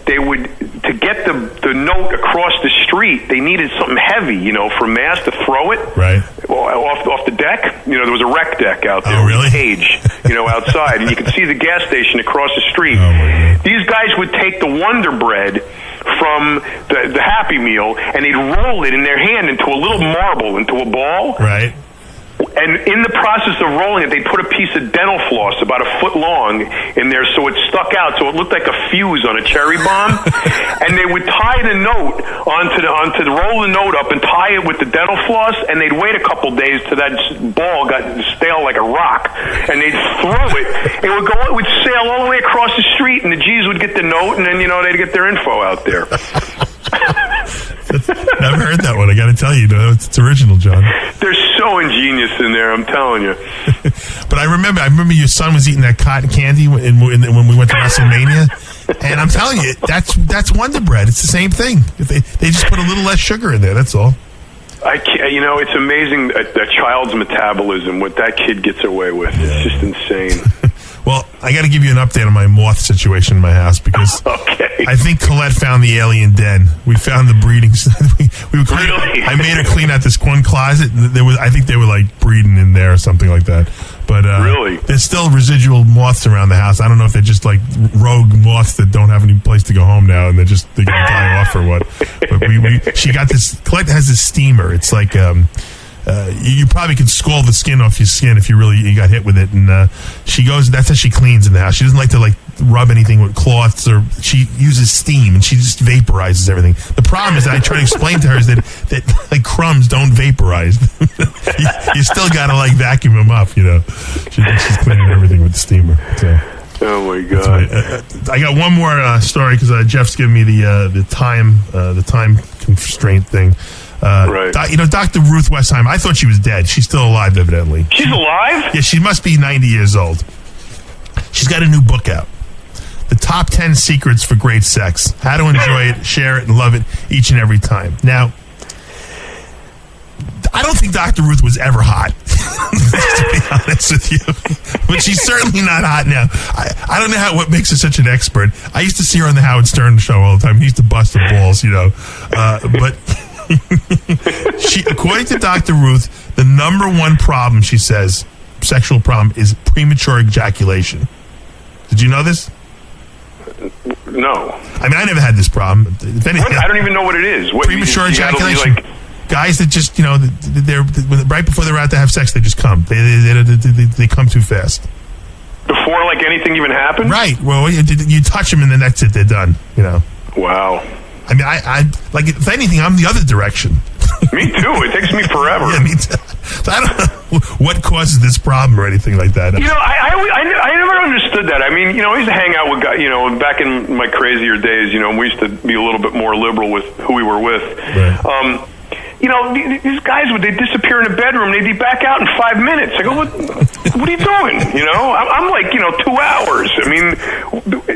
To get the note across the street, they needed something heavy, for Mass to throw it off the deck. There was a rec deck out there, really? Cage, outside, and you could see the gas station across the street. These guys would take the Wonder Bread from the Happy Meal, and they'd roll it in their hand into a little marble, into a ball. Right. And in the process of rolling it, they put a piece of dental floss about a foot long in there so it stuck out, so it looked like a fuse on a cherry bomb. And they would tie the note roll the note up and tie it with the dental floss, and they'd wait a couple days till that ball got stale like a rock, and they'd throw it. It would sail all the way across the street, and the G's would get the note, and then they'd get their info out there. Never heard that one. I got to tell you, it's original, John. They're so ingenious in there, I'm telling you. But I remember your son was eating that cotton candy when we went to WrestleMania, and I'm telling you, that's Wonder Bread. It's the same thing. They just put a little less sugar in there. That's all. It's amazing a child's metabolism, what that kid gets away with. It's just insane. Well, I got to give you an update on my moth situation in my house because I think Colette found the alien den. We found the breeding. Really? I made her clean out this one closet. I think they were like breeding in there or something like that. But really, there's still residual moths around the house. I don't know if they're just like rogue moths that don't have any place to go home now, and they're gonna die off or what. But she got this. Colette has this steamer. It's like. You probably could scald the skin off your skin if you got hit with it. And she goes, that's how she cleans in the house. She doesn't like to rub anything with cloths, or she uses steam and she just vaporizes everything. The problem is that I try to explain to her is that like crumbs don't vaporize. you still got to vacuum them up, She's cleaning everything with the steamer. So. Oh my God! I got one more story because Jeff's giving me the time constraint thing. Right. Dr. Ruth Westheim, I thought she was dead. She's still alive, evidently. She's alive? Yeah, she must be 90 years old. She's got a new book out. The Top 10 Secrets for Great Sex. How to enjoy it, share it, and love it each and every time. Now, I don't think Dr. Ruth was ever hot, to be honest with you. But she's certainly not hot now. I don't know what makes her such an expert. I used to see her on the Howard Stern show all the time. He used to bust her balls, but... according to Dr. Ruth, the number one problem, she says, sexual problem, is premature ejaculation. Did you know this? No. I mean, I never had this problem. If anything, I don't even know what it is. Premature ejaculation. Guys that just, they're right before they're out to have sex, they just come. They come too fast. Before anything even happens? Right. Well, you touch them and then that's it. They're done. Wow. I mean, I if anything, I'm the other direction. Me too. It takes me forever. Yeah, me too. So I don't know what causes this problem or anything like that. I never understood that. I mean, I used to hang out with guys, back in my crazier days, we used to be a little bit more liberal with who we were with. Right. These guys, they disappear in the bedroom, they'd be back out in 5 minutes. I go, what are you doing? I'm like, 2 hours. I mean,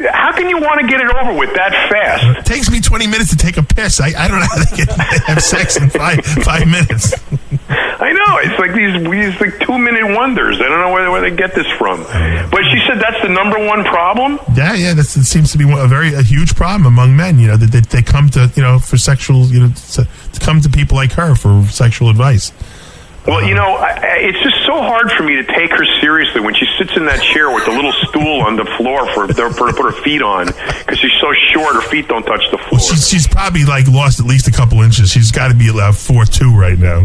how can you want to get it over with that fast? It takes me 20 minutes to take a piss. I don't know how they can have sex in 5 minutes. I know. It's like these 2-minute wonders. I don't know where they get this from. But she said that's the number one problem? Yeah, it seems to be a huge problem among men, that they come to, for sexual, to come to people like her for sexual advice. Well, it's just so hard for me to take her seriously when she sits in that chair with the little stool on the floor for her to put her feet on, because she's so short, her feet don't touch the floor. Well, she's probably lost at least a couple inches. She's got to be 4'2" right now,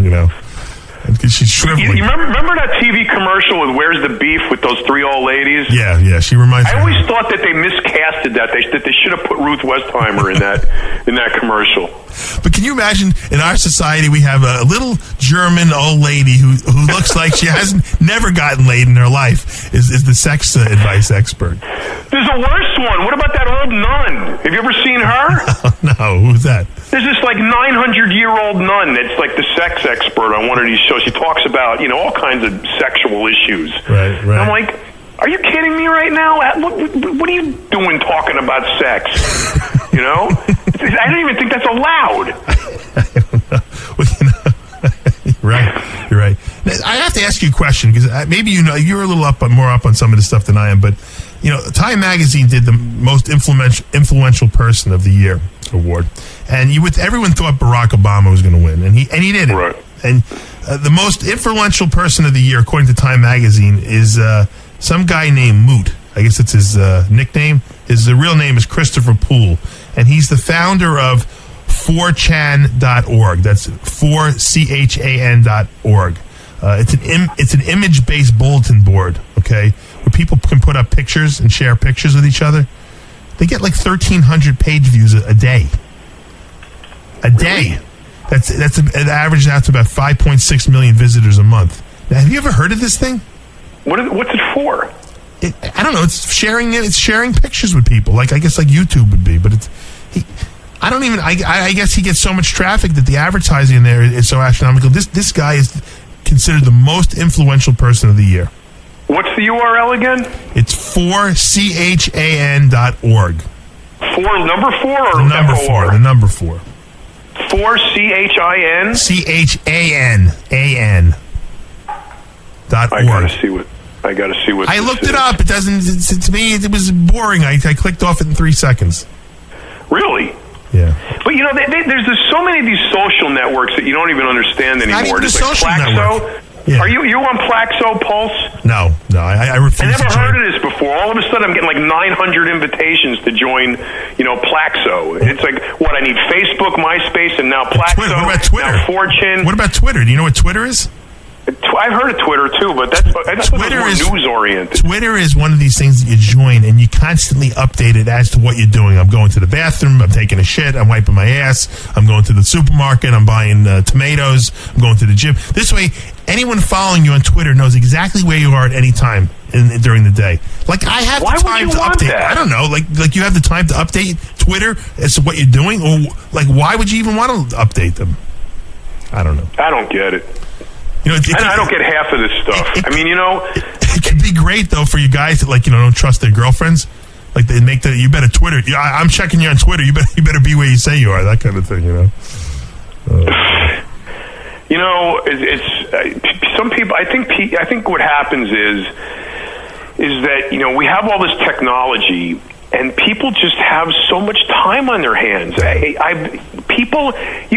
because she's shriveling. You remember that TV commercial with Where's the Beef with those 3 old ladies? Yeah, she reminds me. I always thought that they miscasted that. That they should have put Ruth Westheimer in that commercial. But can you imagine, in our society, we have a little German old lady who looks like she never gotten laid in her life, is the sex advice expert. There's a worse one. What about that old nun? Have you ever seen her? No, who's that? There's this 900-year-old nun that's the sex expert on one of these shows. She talks about, all kinds of sexual issues. Right. And I'm like, are you kidding me right now? What are you doing talking about sex? You know? I don't even think that's allowed. I don't know. Well, You're right. I have to ask you a question because maybe you're a little more up on some of the stuff than I am, but Time Magazine did the most influential person of the year award, and everyone thought Barack Obama was going to win, and he didn't. Right. And the most influential person of the year, according to Time Magazine, is some guy named Moot. I guess it's his nickname. His real name is Christopher Poole, and he's the founder of 4chan.org. That's 4chan.org. It's an image-based bulletin board, okay, where people can put up pictures and share pictures with each other. They get like 1,300 page views a day. A day. That's it averages out to about 5.6 million visitors a month. Now, have you ever heard of this thing? What's it for? I don't know. It's sharing pictures with people. I guess like YouTube would be, but I guess he gets so much traffic that the advertising in there is so astronomical. This guy is considered the most influential person of the year. What's the URL again? It's 4chan.org. Number 4 or the number F-O-R? 4? The number 4. 4CHIN? CHAN. .org. I gotta see what. I looked it up. It doesn't. To me, it was boring. I clicked off it in 3 seconds. Really? Yeah. But there's so many of these social networks that you don't even understand anymore. Not even a Just social like Plaxo. network. Yeah. Are you on Plaxo, Pulse? No. I refuse. I never to heard of this before. All of a sudden, I'm getting like 900 invitations to join, Plaxo. It's like, what, I need Facebook, MySpace, and now Plaxo. What about Twitter? Now 4chan. What about Twitter? Do you know what Twitter is? I've heard of Twitter too, but that's Twitter more is news oriented. Twitter is one of these things that you join and you constantly update it as to what you're doing. I'm going to the bathroom. I'm taking a shit. I'm wiping my ass. I'm going to the supermarket. I'm buying tomatoes. I'm going to the gym. This way, anyone following you on Twitter knows exactly where you are at any time during the day. Like I have Why the time would you to want update. that? I don't know. Like you have the time to update Twitter as to what you're doing, or like why would you even want to update them? I don't know. I don't get it. I don't get half of this stuff. It could be great though for you guys that don't trust their girlfriends. Like they make you better Twitter. I'm checking you on Twitter. You better be where you say you are. That kind of thing. It's some people. I think what happens is that we have all this technology. And people just have so much time on their hands. You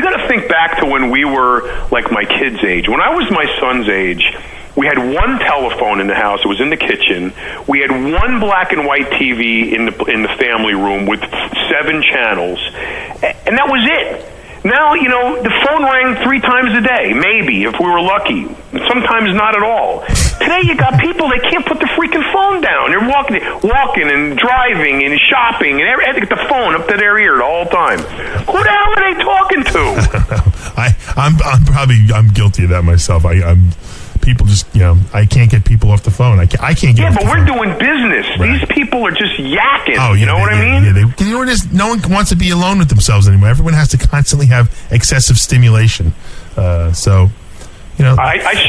got to think back to when we were like my kids' age. When I was my son's age, we had one telephone in the house. It was in the kitchen. We had one black and white TV in the family room with 7 channels, and that was it. Now, the phone rang 3 times a day, maybe, if we were lucky. Sometimes not at all. Today, you got people that can't put the freaking phone down. They're walking and driving and shopping, and they get the phone up to their ear the whole time. Who the hell are they talking to? I'm guilty of that myself. People just, I can't get people off the phone. I can't get. Yeah, but we're doing business. Right. These people are just yakking. Oh, you know what I mean? Yeah, no one wants to be alone with themselves anymore. Everyone has to constantly have excessive stimulation. I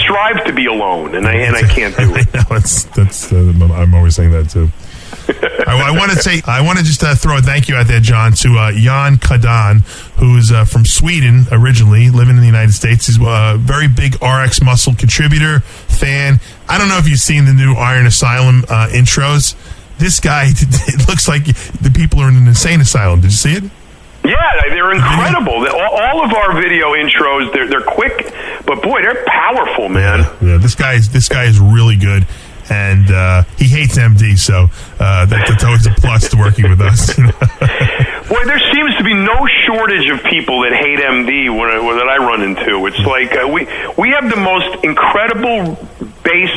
strive to be alone, and I can't do it. I'm always saying that too. I want to just throw a thank you out there, John, to Jan Kadan, who's from Sweden originally, living in the United States. He's a very big RX Muscle contributor, fan. I don't know if you've seen the new Iron Asylum intros. This guy, it looks like the people are in an insane asylum. Did you see it? Yeah, they're incredible. All of our video intros, they're quick, but boy, they're powerful, man. Yeah, this guy is really good. And he hates MD, so that's always a plus to working with us. Boy, there seems to be no shortage of people that hate MD that I run into. It's like we have the most incredible base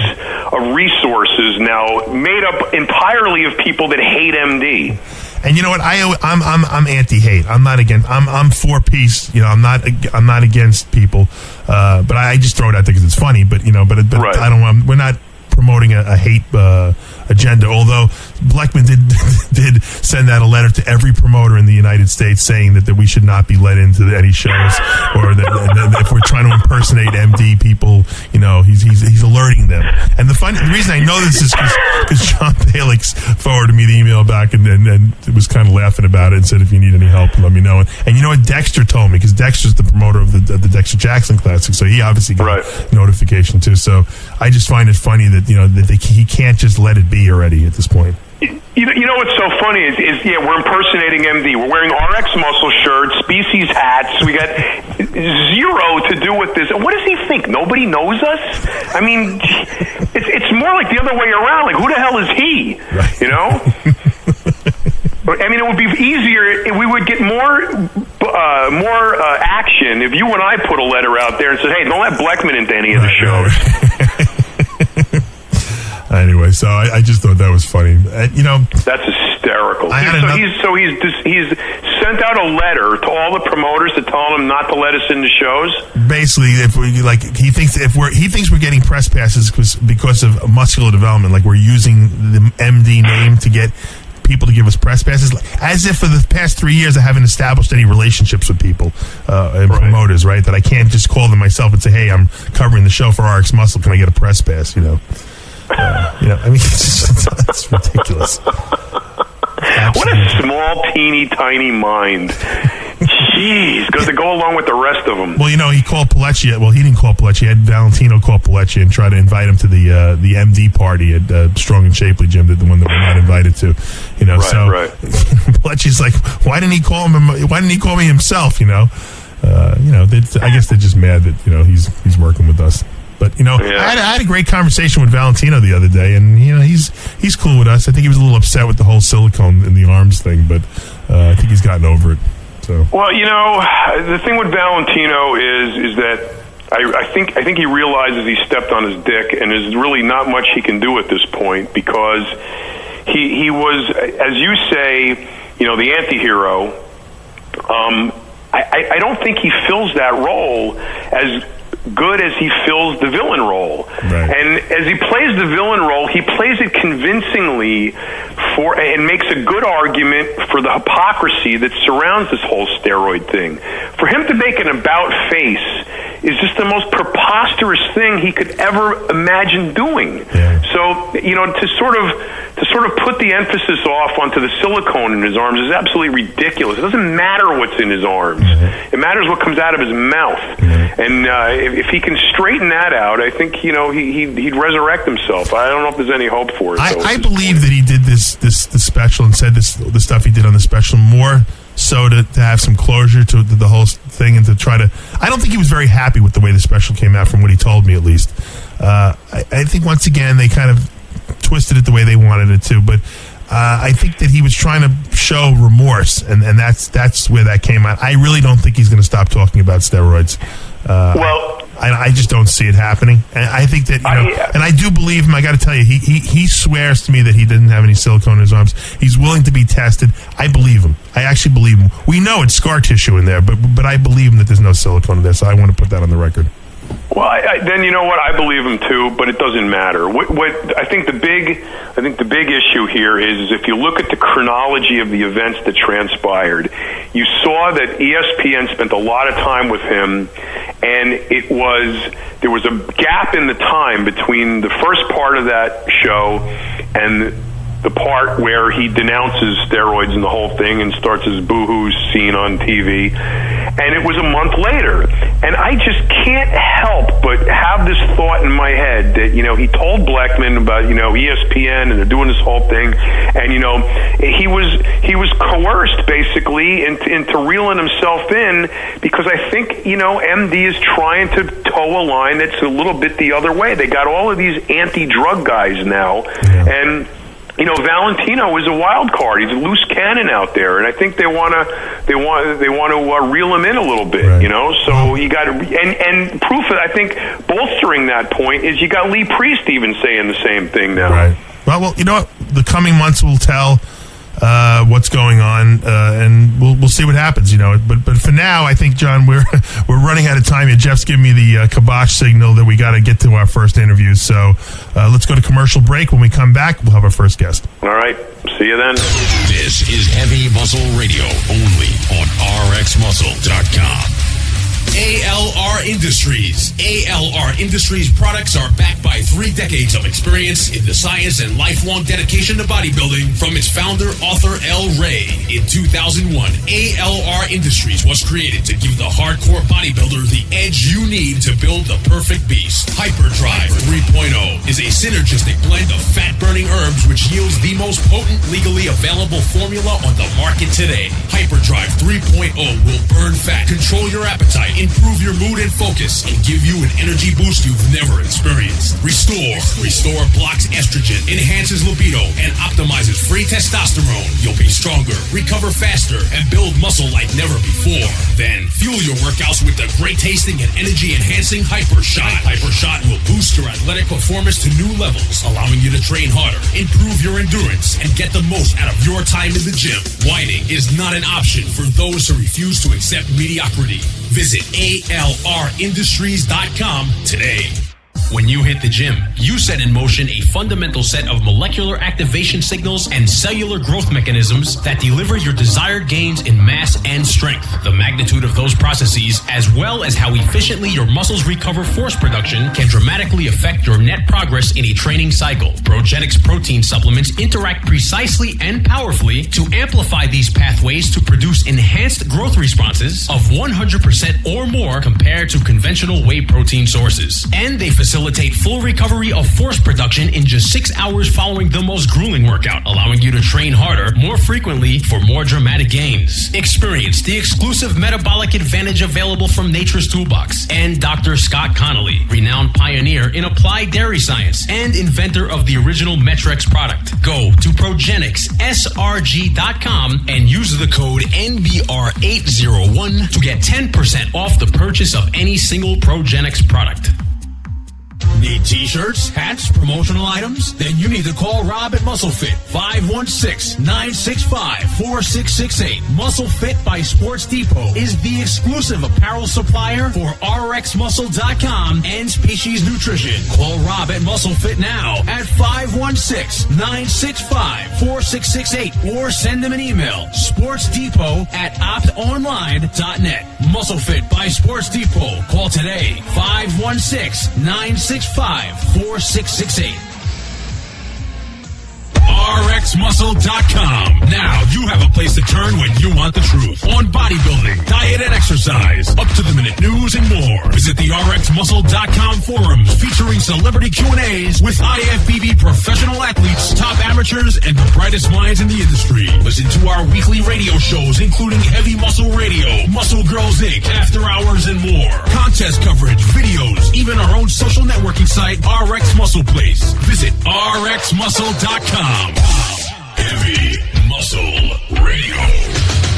of resources now, made up entirely of people that hate MD. And you know what? I'm anti-hate. I'm not against. I'm for peace. I'm not against people. But I just throw it out there because it's funny. But right. I don't. We're not promoting a hate agenda, although Bleckman did send out a letter to every promoter in the United States saying that we should not be let into any shows, or that if we're trying to impersonate MD people, he's alerting them. And the funny? The reason I know this is because John Palix forwarded me the email back and was kind of laughing about it and said, if you need any help, let me know. And you know what Dexter told me, because Dexter's the promoter of the Dexter Jackson Classic, so he obviously got notification too. So I just find it funny that he can't just let it be already at this point. You know what's so funny is we're impersonating MD. We're wearing RX Muscle shirts, Species hats. We got zero to do with this. What does he think? Nobody knows us? I mean, it's more like the other way around. Like, who the hell is he? Right. You know? I mean, it would be easier. We would get more action if you and I put a letter out there and said, "Hey, don't let Bleckman into any of the shows." Anyway, so I just thought that was funny. That's hysterical. He's sent out a letter to all the promoters to tell them not to let us into shows. Basically, he thinks we're getting press passes because of muscular development, like we're using the MD name to get people to give us press passes, as if for the past 3 years I haven't established any relationships with people and promoters, right? That I can't just call them myself and say, "Hey, I'm covering the show for RX Muscle. Can I get a press pass?" I mean, it's ridiculous. What a small, teeny, tiny mind. Jeez, because to go along with the rest of them. Well, he called Palecci. Well, he didn't call Palecci. He had Valentino call Palecci and try to invite him to the MD party at Strong and Shapely Gym, the one that we're not invited to. Palecci's like, why didn't he call him? Why didn't he call me himself? I guess they're just mad that he's working with us. But I had a great conversation with Valentino the other day, and he's cool with us. I think he was a little upset with the whole silicone in the arms thing, but I think he's gotten over it. So, well, the thing with Valentino is that I think he realizes he stepped on his dick, and there's really not much he can do at this point, because he was, as you say, the anti-hero. I don't think he fills that role as good as he fills the villain role. Right. And as he plays the villain role, he plays it convincingly and makes a good argument for the hypocrisy that surrounds this whole steroid thing. For him to make an about face is just the most preposterous thing he could ever imagine doing. Yeah. So, to sort of put the emphasis off onto the silicone in his arms is absolutely ridiculous. It doesn't matter what's in his arms. Mm-hmm. It matters what comes out of his mouth. Mm-hmm. And if he can straighten that out, I think he'd resurrect himself. I don't know if there's any hope for it. I believe that he did the special and said the stuff he did on the special more so to have some closure to the whole thing, and to try to. I don't think he was very happy with the way the special came out, from what he told me at least. I think once again they kind of twisted it the way they wanted it to, but I think that he was trying to show remorse, and that's where that came out. I really don't think he's going to stop talking about steroids. I just don't see it happening, and I think that and I do believe him. I got to tell you, he swears to me that he didn't have any silicone in his arms. He's willing to be tested. I believe him. I actually believe him. We know it's scar tissue in there, but I believe him that there's no silicone in there. So I want to put that on the record. Well, then you know what? I believe him too, but it doesn't matter. What I think the big issue here is if you look at the chronology of the events that transpired, you saw that ESPN spent a lot of time with him, and there was a gap in the time between the first part of that show and the part where he denounces steroids and the whole thing and starts his boohoo scene on TV. And it was a month later. And I just can't help but have this thought in my head that, he told Bleckman about, ESPN, and they're doing this whole thing. And, he was coerced basically into reeling himself in, because I think, MD is trying to toe a line that's a little bit the other way. They got all of these anti-drug guys now. Yeah. And Valentino is a wild card. He's a loose cannon out there, and I think they want to reel him in a little bit. Right. So you got and proof of, I think, bolstering that point is you got Lee Priest even saying the same thing now. Right. Well, you know what? The coming months will tell what's going on, and we'll see what happens. But for now, I think, John, we're running out of time here. Jeff's giving me the kibosh signal that we got to get to our first interview. So let's go to commercial break. When we come back, we'll have our first guest. All right. See you then. This is Heavy Muscle Radio, only on RxMuscle.com. ALR Industries. ALR Industries products are backed by 3 decades of experience in the science and lifelong dedication to bodybuilding from its founder, author L. Ray. In 2001, ALR Industries was created to give the hardcore bodybuilder the edge you need to build the perfect beast. Hyperdrive 3.0 is a synergistic blend of fat-burning herbs which yields the most potent legally available formula on the market today. Hyperdrive 3.0 will burn fat, control your appetite, improve your mood and focus, and give you an energy boost you've never experienced. Restore blocks estrogen, enhances libido, and optimizes free testosterone. You'll be stronger, recover faster, and build muscle like never before. Then fuel your workouts with the great tasting and energy enhancing Hypershot. Hypershot will boost your athletic performance to new levels, allowing you to train harder, improve your endurance, and get the most out of your time in the gym. Whining is not an option for those who refuse to accept mediocrity. Visit ALRindustries.com today. When you hit the gym, you set in motion a fundamental set of molecular activation signals and cellular growth mechanisms that deliver your desired gains in mass and strength. The magnitude of those processes, as well as how efficiently your muscles recover force production, can dramatically affect your net progress in a training cycle. Progenics protein supplements interact precisely and powerfully to amplify these pathways to produce enhanced growth responses of 100% or more compared to conventional whey protein sources. And they facilitate full recovery of force production in just 6 hours following the most grueling workout, allowing you to train harder, more frequently, for more dramatic gains. Experience the exclusive metabolic advantage available from Nature's Toolbox and Dr. Scott Connolly, renowned pioneer in applied dairy science and inventor of the original Metrex product. Go to progenixsrg.com and use the code NBR801 to get 10% off the purchase of any single Progenix product. Need t-shirts, hats, promotional items? Then you need to call Rob at MuscleFit, 516-965-4668. MuscleFit by Sports Depot is the exclusive apparel supplier for RxMuscle.com and Species Nutrition. Call Rob at MuscleFit now at 516-965-4668 or send them an email, sportsdepot@optonline.net. MuscleFit by Sports Depot. Call today, 516-965-4668. RxMuscle.com. Now you have a place to turn when you want the truth on bodybuilding, diet and exercise, up-to-the-minute news and more. Visit the RxMuscle.com forums featuring celebrity Q&As with IFBB professional athletes, top amateurs, and the brightest minds in the industry. Listen to our weekly radio shows including Heavy Muscle Radio, Muscle Girls Inc., After Hours, and more. Contest coverage, videos, even our own social networking site, RX Muscle Place. Visit RxMuscle.com. Heavy Muscle Radio.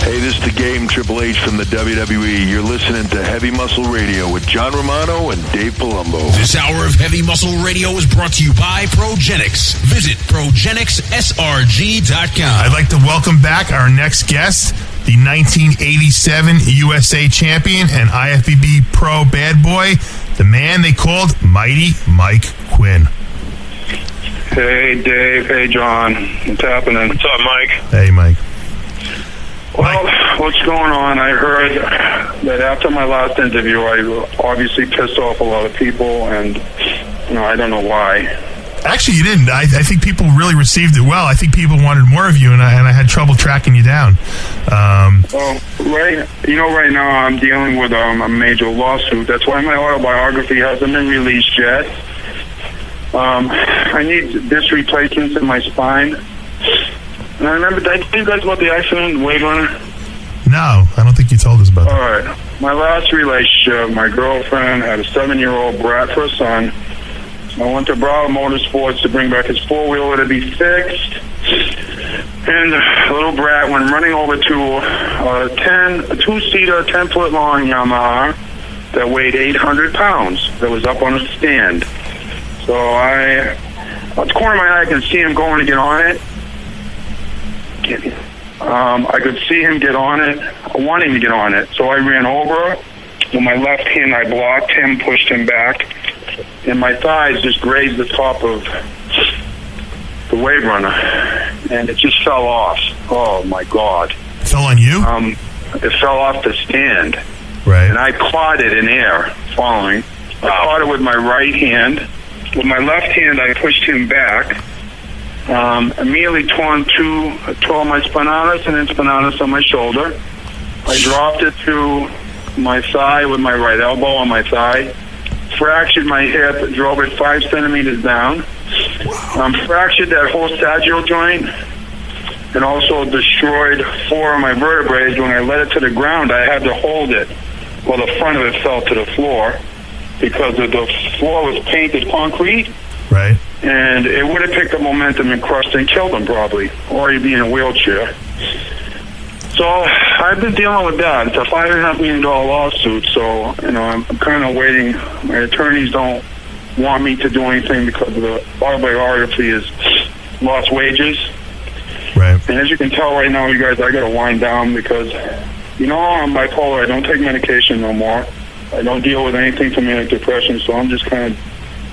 Hey, this is the Game Triple H from the WWE. You're listening to Heavy Muscle Radio with John Romano and Dave Palumbo. This hour of Heavy Muscle Radio is brought to you by Progenics. Visit ProgenixSRG.com. I'd like to welcome back our next guest, the 1987 USA Champion and IFBB Pro Bad Boy, the man they called Mighty Mike Quinn. Hey, Dave. Hey, John. What's happening? What's up, Mike? Hey, Mike. Well, what's going on? I heard that after my last interview, I obviously pissed off a lot of people, and, I don't know why. Actually, you didn't. I think people really received it well. I think people wanted more of you, and I had trouble tracking you down. Right now I'm dealing with a major lawsuit. That's why my autobiography hasn't been released yet. I need disc replacements in my spine. And I remember, did I tell you guys about the accident in Wade Runner? No, I don't think you told us about that. All right. My last relationship, my girlfriend had a 7-year-old brat for a son. I went to Bravo Motorsports to bring back his four-wheeler to be fixed. And the little brat went running over to a two-seater, 10-foot-long Yamaha that weighed 800 pounds that was up on a stand. So at the corner of my eye, I can see him going to get on it. I could see him get on it, wanting to get on it. So I ran over. With my left hand, I blocked him, pushed him back, and my thighs just grazed the top of the Wave Runner, and it just fell off. Oh, my God. It fell on you? It fell off the stand. Right. And I caught it in air, falling. I caught it with my right hand. With my left hand, I pushed him back. Immediately tore my spinatus and infinatus on my shoulder. I dropped it to my thigh with my right elbow on my thigh. Fractured my hip, drove it 5 centimeters down. Fractured that whole sagittal joint, and also destroyed 4 of my vertebrae. When I let it to the ground, I had to hold it while the front of it fell to the floor, because the floor was painted concrete. Right. And it would have picked up momentum and crushed and killed him probably, or he'd be in a wheelchair. So I've been dealing with that. It's a $5.5 million lawsuit, so I'm kind of waiting. My attorneys don't want me to do anything because of the autobiography is lost wages. Right. And as you can tell right now, you guys, I got to wind down because, I'm bipolar. I don't take medication no more. I don't deal with anything for manic depression, so I'm just kind of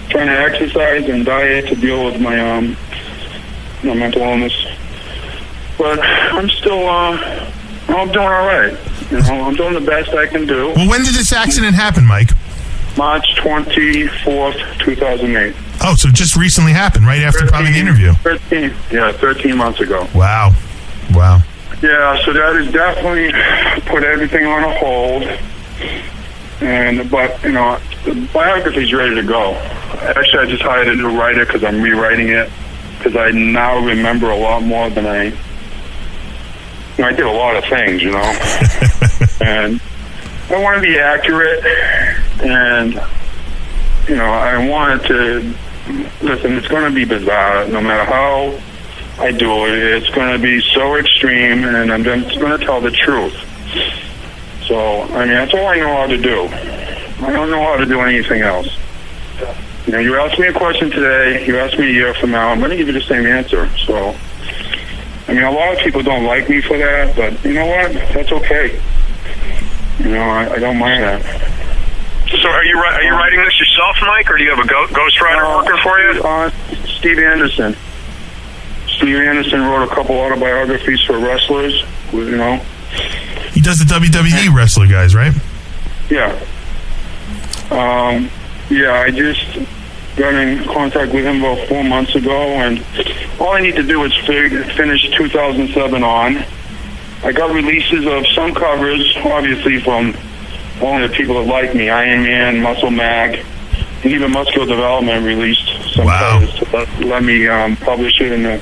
trying to exercise and diet to deal with my mental illness. But I'm still, I'm doing all right. I'm doing the best I can do. Well, when did this accident happen, Mike? March 24th, 2008. Oh, so just recently happened, right after probably the interview. 13 months ago. Wow. Yeah, so that has definitely put everything on a hold. But the biography's ready to go. Actually, I just hired a new writer because I'm rewriting it, because I now remember a lot more than I did a lot of things, and I want to be accurate, and I want it to listen. It's going to be bizarre, no matter how I do it. It's going to be so extreme, and I'm just going to tell the truth. So, that's all I know how to do. I don't know how to do anything else. You asked me a question today, you asked me a year from now, I'm going to give you the same answer. So, a lot of people don't like me for that, but you know what? That's okay. I don't mind that. So are you writing this yourself, Mike, or do you have a ghostwriter working for you? Steve Anderson. Steve Anderson wrote a couple autobiographies for wrestlers, He does the WWE wrestler guys, right? Yeah. I just got in contact with him about 4 months ago, and all I need to do is finish 2007 on. I got releases of some covers, obviously, from only the people that like me, Iron Man, Muscle Mag, and even Muscular Development released some covers to let me publish it in the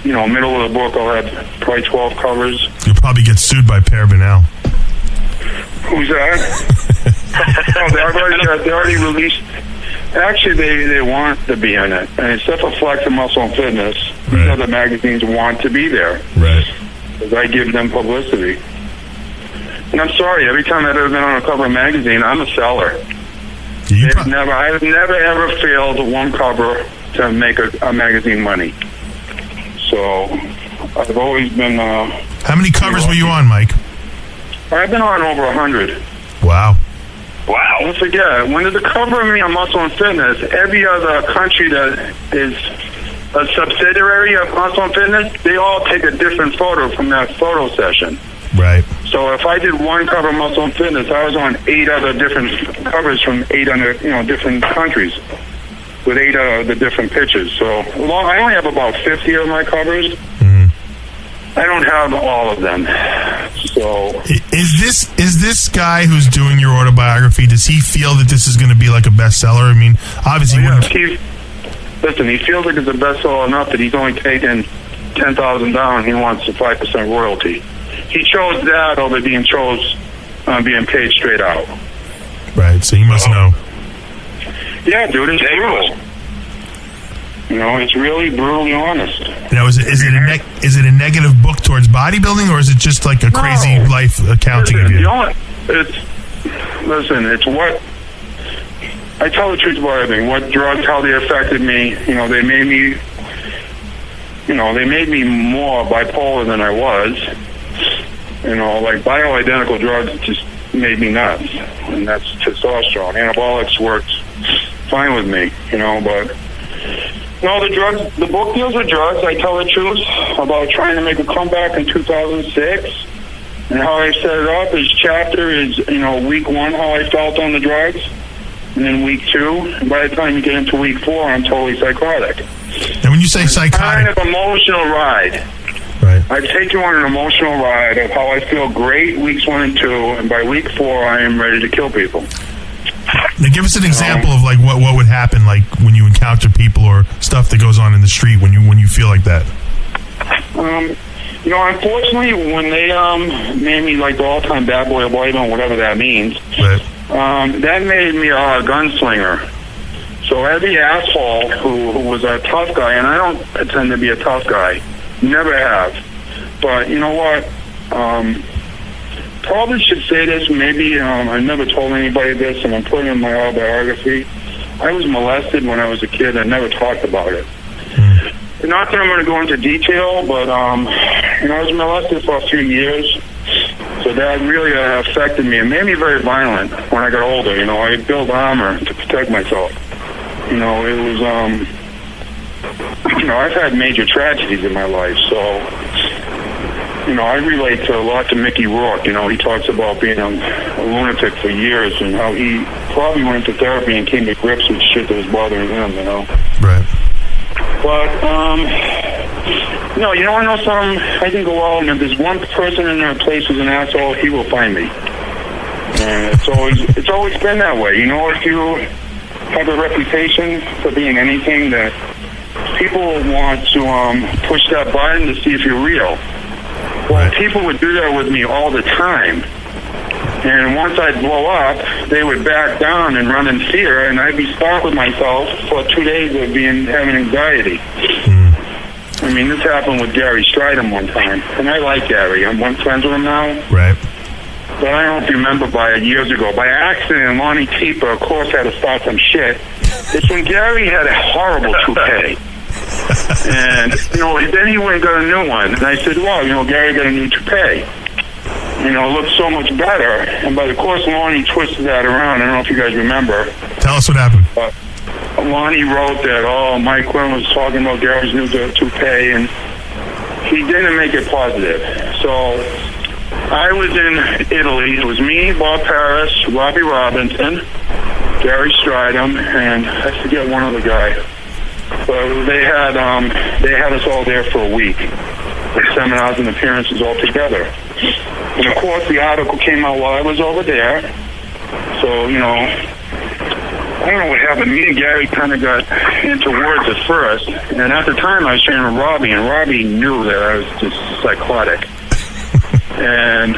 middle of the book. I'll have probably 12 covers. You'll probably get sued by Per Bernal. Who's that? They already released. Actually, they want to be in it. And except for Flex and Muscle and Fitness, these other magazines want to be there. Right. Because I give them publicity. And I'm sorry, every time I've ever been on a cover of a magazine, I'm a seller. I've never ever failed one cover to make a magazine money. So I've always been. How many covers were you on, Mike? I've been on over 100. Wow. Don't forget, when there's a cover of me on Muscle and Fitness, every other country that is a subsidiary of Muscle and Fitness, they all take a different photo from that photo session. Right. So if I did one cover of Muscle and Fitness, I was on 8 other different covers from 8 other, different countries with 8 of the different pictures. So I only have about 50 of my covers. Mm-hmm. I don't have all of them. So is this guy who's doing your autobiography, does he feel that this is going to be like a bestseller? Obviously, he feels like it's a bestseller enough that he's only taken $10,000 down. He wants a 5% royalty. He chose that over being being paid straight out. Right. So you must know. Yeah, dude, it's brutal. It's really brutally honest. Now, is it a negative book towards bodybuilding, or is it just like a crazy life accounting of you? It's what I tell the truth about everything. What drugs, how they affected me. They made me more bipolar than I was. Like bioidentical drugs just made me nuts, and that's testosterone. Anabolics worked fine with me, but. No, the book deals with drugs. I tell the truth about trying to make a comeback in 2006. And how I set it up is chapter is, week 1, how I felt on the drugs, and then week 2. And by the time you get into week 4, I'm totally psychotic. And when you say psychotic, kind of emotional ride. Right. I take you on an emotional ride of how I feel great weeks 1 and 2, and by week 4, I am ready to kill people. Now give us an example of like what would happen, like when you encounter people or stuff that goes on in the street when you feel like that. Unfortunately, when they made me like the all-time bad boy or boyfriend, whatever that means, Right. That made me a gunslinger. So every asshole who was a tough guy, and I don't pretend to be a tough guy, never have. But you know what? Probably should say this. Maybe I never told anybody this, and I'm putting it in my autobiography. I was molested when I was a kid. I never talked about it. Not that I'm going to go into detail, but I was molested for a few years. So that really affected me. It made me very violent when I got older. I built armor to protect myself. It was, I've had major tragedies in my life, so, I relate to a lot to Mickey Rourke. He talks about being a lunatic for years and how he probably went to therapy and came to grips with shit that was bothering him, Right. But, I know something, I can go out, and if there's one person in that place who's an asshole, he will find me. And it's always been that way. If you have a reputation for being anything, that people want to push that button to see if you're real. Well, people would do that with me all the time. And once I'd blow up, they would back down and run in fear, and I'd be stuck with myself for 2 days of having anxiety. I mean, this happened with Gary Stridham one time, and I like Gary. I'm friends with him now. Right. But I don't know if you remember years ago, by accident, Lonnie Keeper, of course, had to start some shit. It's when Gary had a horrible toupee. And, then he went and got a new one. And I said, well, Gary got a new toupee. It looked so much better. And by the course, Lonnie twisted that around. I don't know if you guys remember. Tell us what happened. Lonnie wrote that, Mike Quinn was talking about Gary's new toupee, and he didn't make it positive. So I was in Italy. It was me, Bob Paris, Robbie Robinson, Gary Stridham, and I forget one other guy. But they had us all there for a week, with seminars and appearances all together. And of course, the article came out while I was over there. So I don't know what happened. Me and Gary kind of got into words at first, and at the time I was training with Robbie, and Robbie knew that I was just psychotic. And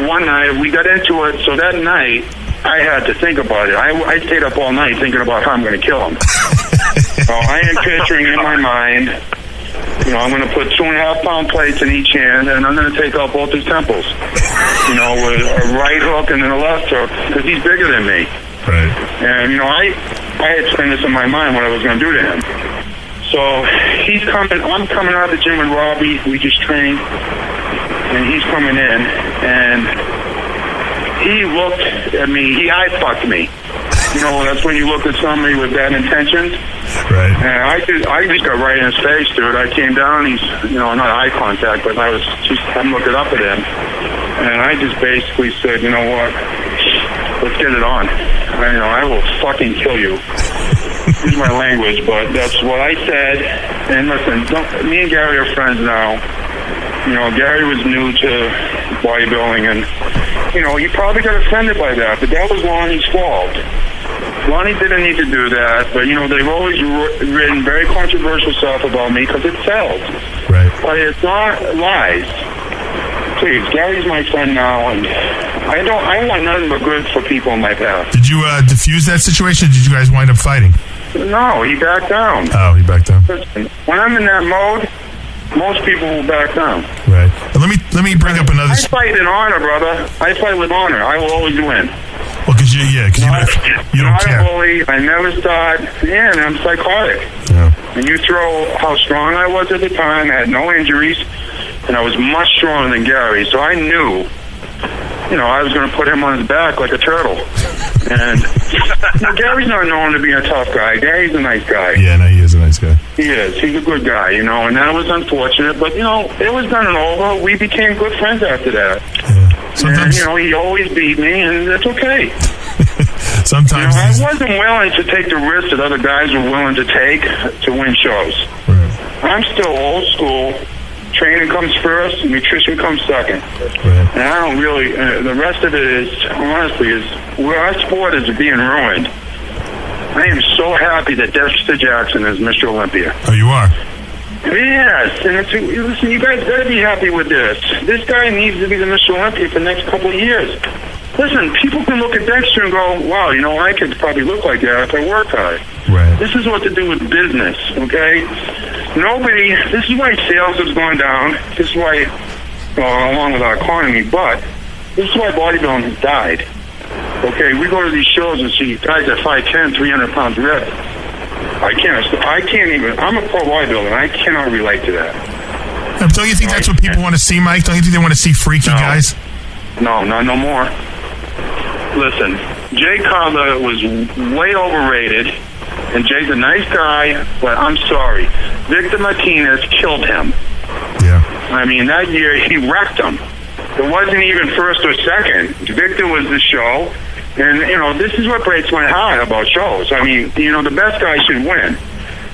one night we got into it. So that night I had to think about it. I stayed up all night thinking about how I'm going to kill him. So I am picturing in my mind, I'm going to put 2.5-pound plates in each hand, and I'm going to take out both his temples. With a right hook and then a left hook, because he's bigger than me. Right. And I had spent this in my mind what I was going to do to him. So he's coming. I'm coming out of the gym with Robbie. We just trained, and he's coming in, and he looked at me. He eye-fucked me. That's when you look at somebody with bad intentions. Right. And I just got right in his face, dude. I came down. He's, not eye contact, but I'm looking up at him, and I just basically said, you know what? Let's get it on. I will fucking kill you. Use my language, but that's what I said. And listen, me and Gary are friends now. Gary was new to bodybuilding, and he probably got offended by that, but that was Lonnie's fault. Lonnie didn't need to do that, but they've always written very controversial stuff about me because it sells. Right. But it's not lies. Please, Gary's my friend now, and I want nothing but good for people in my path. Did you diffuse that situation? Or did you guys wind up fighting? No, he backed down. Oh, he backed down. Listen, when I'm in that mode, most people will back down. Right. Let me bring up another. I fight in honor, brother. I fight with honor. I will always win. Well, because you don't care. Not a bully. I never start. And I'm psychotic. Yeah. And you throw how strong I was at the time. I had no injuries, and I was much stronger than Gary. So I knew, I was going to put him on his back like a turtle. And Gary's not known to be a tough guy. Gary's a nice guy. Yeah, no, he is a nice guy. He is. He's a good guy, you know, and that was unfortunate. But, you know, it was done and over. We became good friends after that. Yeah. Sometimes, and, you know, he always beat me, and that's okay. Sometimes you know, I wasn't willing to take the risk that other guys were willing to take to win shows. Right. I'm still old school. Training comes first, nutrition comes second. Right. And I don't really, the rest of it is, honestly, where our sport is being ruined. I am so happy that Dexter Jackson is Mr. Olympia. Oh, you are? Yes, and listen, you guys better be happy with this. This guy needs to be the Mr. Olympia for the next couple of years. Listen, people can look at Dexter and go, wow, you know, I could probably look like that if I work hard. Right. This is what to do with business, okay? This is why sales has gone down. This is why, along with our economy, but this is why bodybuilding has died. Okay, we go to these shows and see guys at 5'10", 300 pounds ripped. I can't even, I'm a pro bodybuilder, and I cannot relate to that. Don't you think that's what people want to see, Mike? Don't you think they want to see freaky guys? No, not no more. Listen, Jay Cutler was way overrated, and Jay's a nice guy, but I'm sorry. Victor Martinez killed him. Yeah. I mean, that year he wrecked him. It wasn't even first or second. Victor was the show, and, you know, this is what breaks my heart about shows. I mean, you know, the best guy should win.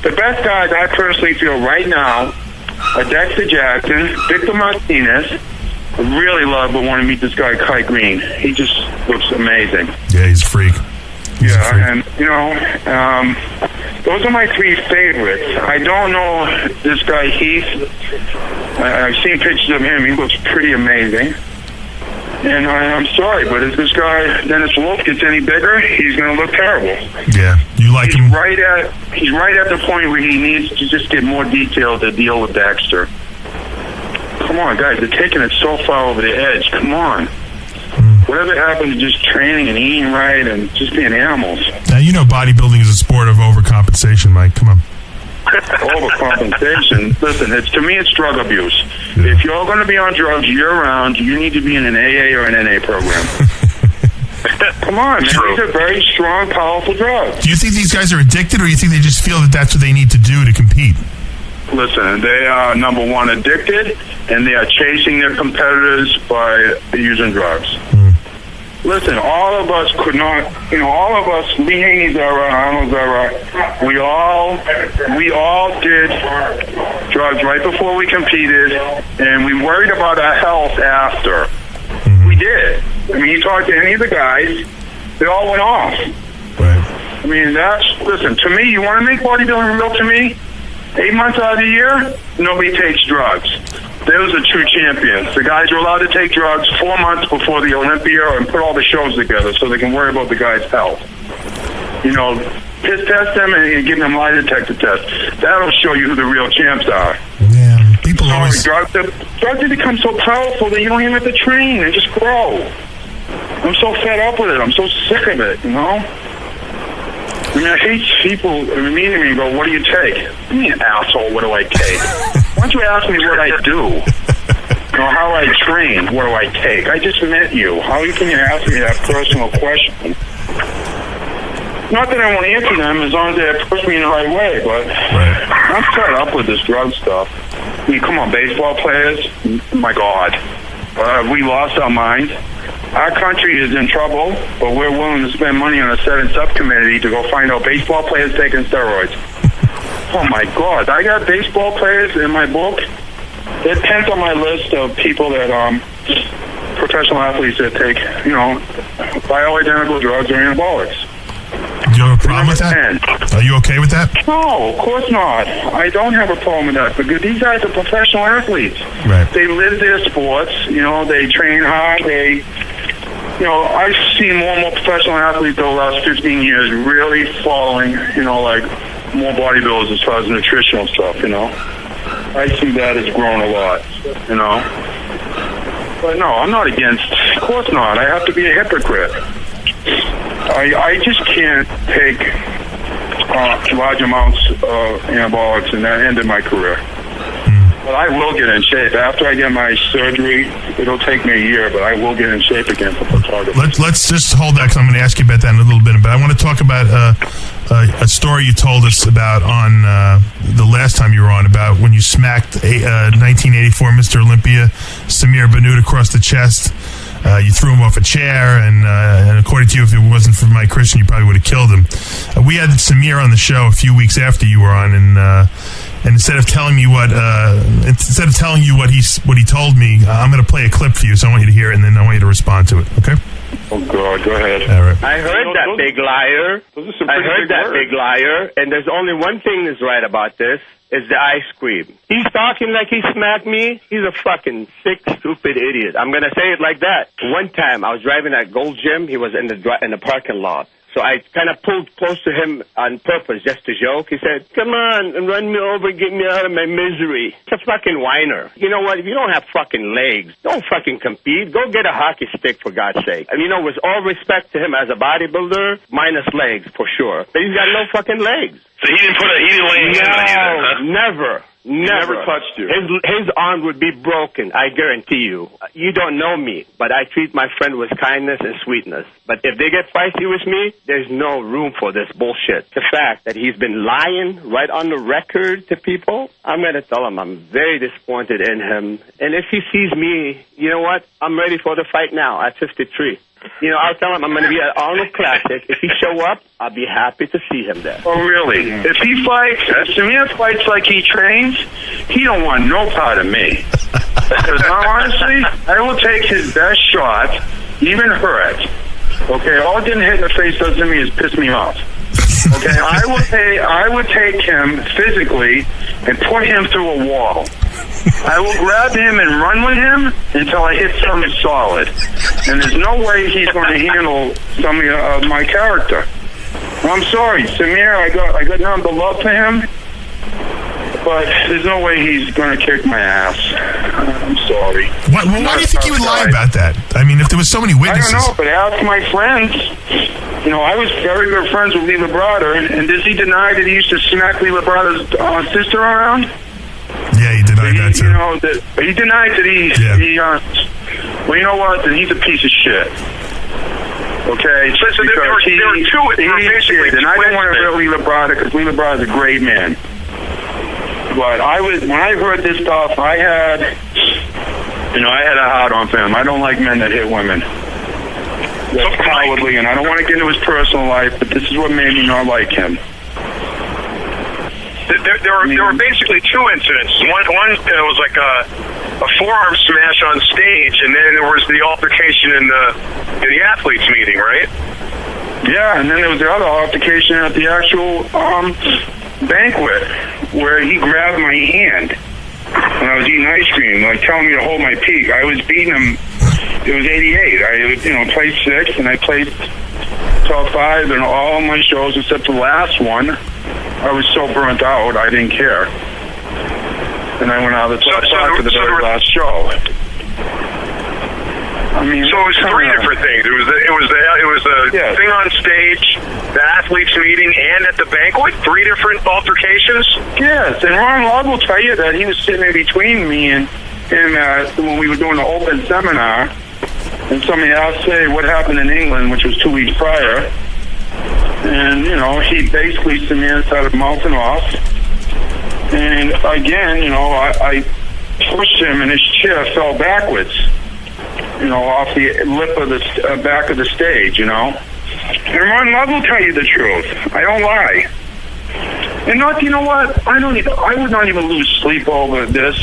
The best guys, I personally feel right now, are Dexter Jackson, Victor Martinez. I really love but want to meet this guy, Kai Green. He just looks amazing. Yeah, he's a freak. And, you know, those are my three favorites. I don't know this guy, Heath. I've seen pictures of him. He looks pretty amazing. And I'm sorry, but if this guy, Dennis Wolf, gets any bigger, he's going to look terrible. Yeah, you like him? He's right at the point where he needs to just get more detail to deal with Dexter. Come on, guys, they're taking it so far over the edge. Come on. Whatever happened to just training and eating right and just being animals? Now, you know bodybuilding is a sport of overcompensation, Mike. Come on. Overcompensation. Listen, to me, it's drug abuse. Yeah. If you're going to be on drugs year-round, you need to be in an AA or an NA program. Come on, man. These are very strong, powerful drugs. Do you think these guys are addicted, or do you think they just feel that that's what they need to do to compete? Listen, they are, number one, addicted, and they are chasing their competitors by using drugs. Listen, all of us could not, you know, all of us, Lee Haney's era, Arnold's era, we all did drugs right before we competed, and we worried about our health after. We did. I mean, you talk to any of the guys, they all went off. Right. I mean, listen, to me, you want to make bodybuilding real to me? 8 months out of the year, nobody takes drugs. Those are true champions. The guys are allowed to take drugs 4 months before the Olympia and put all the shows together so they can worry about the guy's health. You know, piss test them and give them lie detector tests. That'll show you who the real champs are. Yeah, people always... Drugs have become so powerful that you don't even have to train. They just grow. I'm so fed up with it. I'm so sick of it, you know? I mean, I hate people meeting me and go, what do you take? You mean, asshole, what do I take? Why don't you ask me what I do? You know, how I train, what do I take? I just met you. How can you ask me that personal question? Not that I won't answer them as long as they approach me in the right way, but I'm fed up with this drug stuff. I mean, come on, baseball players, my God. We lost our minds. Our country is in trouble, but we're willing to spend money on a Senate subcommittee to go find out baseball players taking steroids. Oh, my God. I got baseball players in my book. There's 10th on my list of people that, professional athletes that take, you know, bioidentical drugs or anabolics. Do you have a problem with that? Are you okay with that? No, of course not. I don't have a problem with that because these guys are professional athletes. Right. They live their sports. You know, they train hard. You know, I've seen more and more professional athletes over the last 15 years really following, you know, like more bodybuilders as far as nutritional stuff, you know. I see that has grown a lot, you know. But no, I'm not against, of course not. I have to be a hypocrite. I just can't take large amounts of anabolics, and that ended my career. But I will get in shape. After I get my surgery, it'll take me a year, but I will get in shape again for photography. Let's just hold that, because I'm going to ask you about that in a little bit. But I want to talk about a story you told us about on the last time you were on, about when you smacked 1984 Mr. Olympia Samir Bannout across the chest. You threw him off a chair, and according to you, if it wasn't for Mike Christian, you probably would have killed him. We had Samir on the show a few weeks after you were on, and instead of telling you what he told me, I'm going to play a clip for you. So I want you to hear it, and then I want you to respond to it. Okay? Oh God, go ahead. All right. I heard that big liar. Big liar, and there's only one thing that's right about this. Is the ice cream. He's talking like he smacked me. He's a fucking sick, stupid idiot. I'm going to say it like that. One time, I was driving at Gold Gym. He was in the parking lot. So I kind of pulled close to him on purpose just to joke. He said, come on, and run me over, get me out of my misery. It's a fucking whiner. You know what? If you don't have fucking legs, don't fucking compete. Go get a hockey stick, for God's sake. And, with all respect to him as a bodybuilder, minus legs, for sure. But he's got no fucking legs. So he didn't lay hands on you then, huh? Never. Never touched you. His arm would be broken, I guarantee you. You don't know me, but I treat my friend with kindness and sweetness. But if they get feisty with me, there's no room for this bullshit. The fact that he's been lying right on the record to people, I'm going to tell him I'm very disappointed in him. And if he sees me, you know what? I'm ready for the fight now at 53. I'll tell him I'm going to be at Arnold Classic. If he show up, I'll be happy to see him there. Oh, really? If he fights, Samir fights like he trains, he don't want no part of me. Because honestly, I will take his best shot, even hurt. Okay, all getting hit in the face doesn't mean is piss me off. Okay, I would take him physically and put him through a wall. I will grab him and run with him until I hit something solid. And there's no way he's going to handle some of my character. I'm sorry, Samir, I got nothing but love for him, but there's no way he's going to kick my ass. I'm sorry. Why do you think he would lie about that? I mean, if there was so many witnesses. I don't know, but ask my friends. I was very good friends with Lee Labrada, and does he deny that he used to smack Lee Labrada's sister around? Yeah, he denied that too. He denied that well, you know what? Then he's a piece of shit. Okay? So there were two. And I don't want to hurt Lee Labrada, because Lee Labrada's a great man. But when I heard this stuff, I had a hard on for him. I don't like men that hit women. That's cowardly, and I don't want to get into his personal life, but this is what made me not like him. There were basically two incidents. One was like a forearm smash on stage, and then there was the altercation in the athletes meeting, right? Yeah, and then there was the other altercation at the actual banquet where he grabbed my hand when I was eating ice cream, like telling me to hold my peak. I was beating him. It was 88. I played 6, and I played top 5 in all my shows except the last one. I was so burnt out, I didn't care. And I went out of the top 5 for the very last show. So it was 3 different things. It was the thing on stage, the athletes meeting, and at the banquet. 3 different altercations. Yes, and Ron Love will tell you that he was sitting in between me and him when we were doing the open seminar. And somebody asked, "Hey, what happened in England?" which was 2 weeks prior. And he basically Samir started mouthing off. And again, I pushed him, and his chair fell backwards. Off the lip of the back of the stage, And Ron Love will tell you the truth. I don't lie. And you know what? I would not even lose sleep over this.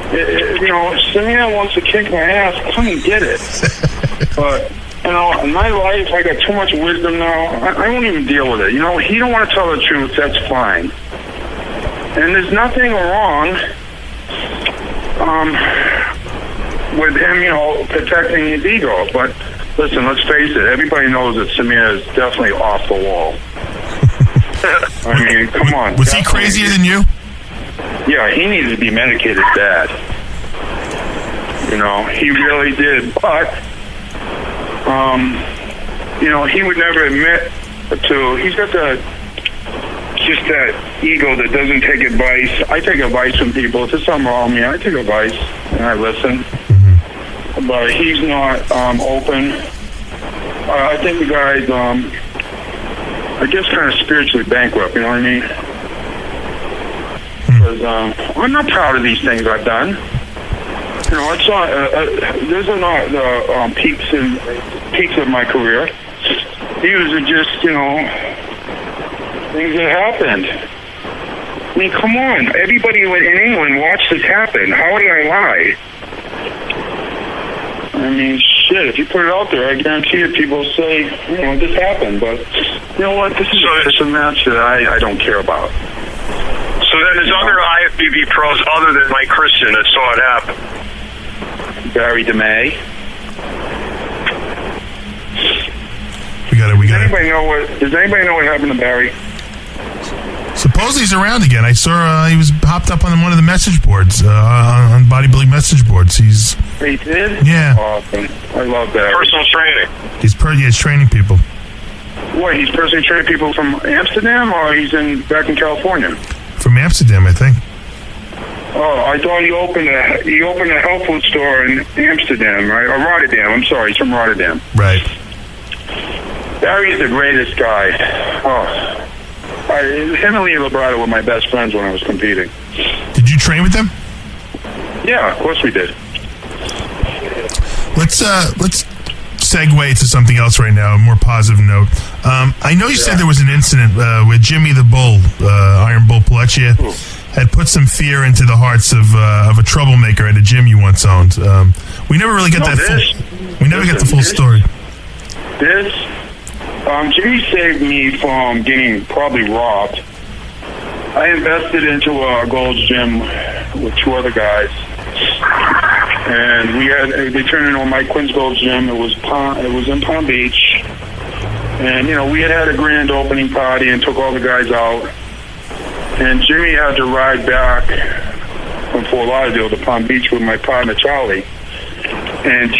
Samir wants to kick my ass. Come and get it. But in my life, I got too much wisdom now. I won't even deal with it. He don't want to tell the truth. That's fine. And there's nothing wrong with him, protecting his ego. But listen, let's face it. Everybody knows that Samir is definitely off the wall. I mean, come on. Was he crazier than you? Yeah, he needed to be medicated bad. He really did. But, he would never admit to. He's got the just that ego that doesn't take advice. I take advice from people. If there's something wrong with me, I take advice and I listen. But he's not open. I think the guy's, I guess, kind of spiritually bankrupt, you know what I mean? Because I'm not proud of these things I've done. You know, it's not, those are not the peaks of my career. These are just, you know, things that happened. I mean, come on. Everybody in England watched this happen. How did I lie? I mean, shit, if you put it out there, I guarantee you people say, you know, this happened. But you know what? This is a match that I don't care about. So then there's other IFBB pros other than Mike Christian that saw it happen. Barry DeMay. We got Does anybody know what happened to Barry? Supposedly he's around again. I saw he was popped up on one of the message boards, on bodybuilding message boards. He did? Yeah. Awesome. I love that. Personal training. He's training people. What, he's personally training people from Amsterdam, or he's back in California? From Amsterdam, I think. Oh, I thought he opened a health food store in Amsterdam, right? Or Rotterdam. I'm sorry, he's from Rotterdam. Right. Barry's the greatest guy. Him and Leo Labrado were my best friends when I was competing. Did you train with them? Yeah, of course we did. Let's segue to something else right now, a more positive note. I know you said there was an incident with Jimmy the Bull, Iron Bull Pelletier, had put some fear into the hearts of a troublemaker at a gym you once owned. We never really got the full story. Jimmy saved me from getting probably robbed. I invested into a Gold's Gym with two other guys, and they turned into Mike Quinn's Gold's Gym. It was in Palm Beach, and you know, we had a grand opening party and took all the guys out. And Jimmy had to ride back from Fort Lauderdale to Palm Beach with my partner Charlie. And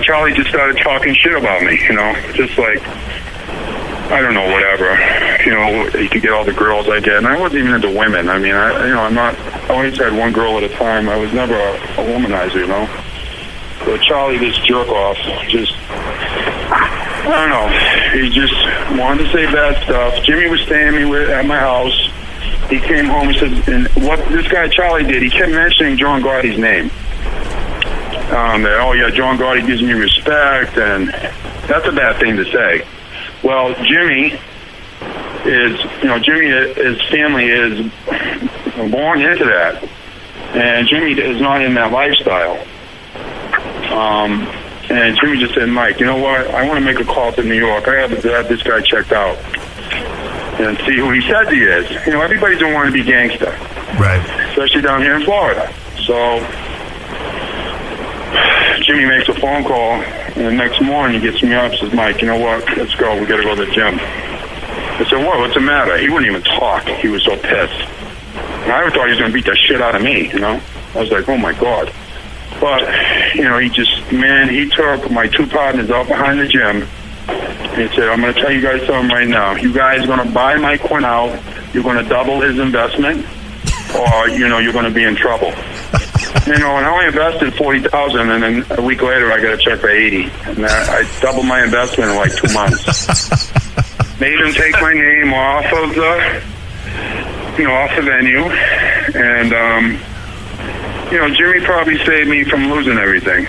Charlie just started talking shit about me. You know, just like, I don't know, whatever. You know, he could get all the girls I get, and I wasn't even into women. I mean, I always had one girl at a time. I was never a womanizer, you know. But Charlie, this jerk off, I don't know. He just wanted to say bad stuff. Jimmy was staying at my house. He came home. He said, and what this guy Charlie did, he kept mentioning John Gotti's name. That, oh yeah, John Gotti gives me respect, and that's a bad thing to say. Well, Jimmy, his family is born into that, and Jimmy is not in that lifestyle. And Jimmy just said, Mike, you know what? I want to make a call to New York. I have to have this guy checked out and see who he says he is. You know, everybody don't want to be gangster, right? Especially down here in Florida. So Jimmy makes a phone call, and the next morning he gets me up and says, Mike, you know what? Let's go. We got to go to the gym. I said, what's the matter? He wouldn't even talk. He was so pissed. And I thought he was going to beat the shit out of me, you know? I was like, oh, my God. But, you know, he took my two partners out behind the gym. And he said, I'm going to tell you guys something right now. You guys are going to buy Mike Quinn out. You're going to double his investment, or, you know, you're going to be in trouble. You know, and I only invested $40,000, and then a week later I got a check for $80,000, and I doubled my investment in like 2 months. Made him take my name off of the venue, and Jimmy probably saved me from losing everything.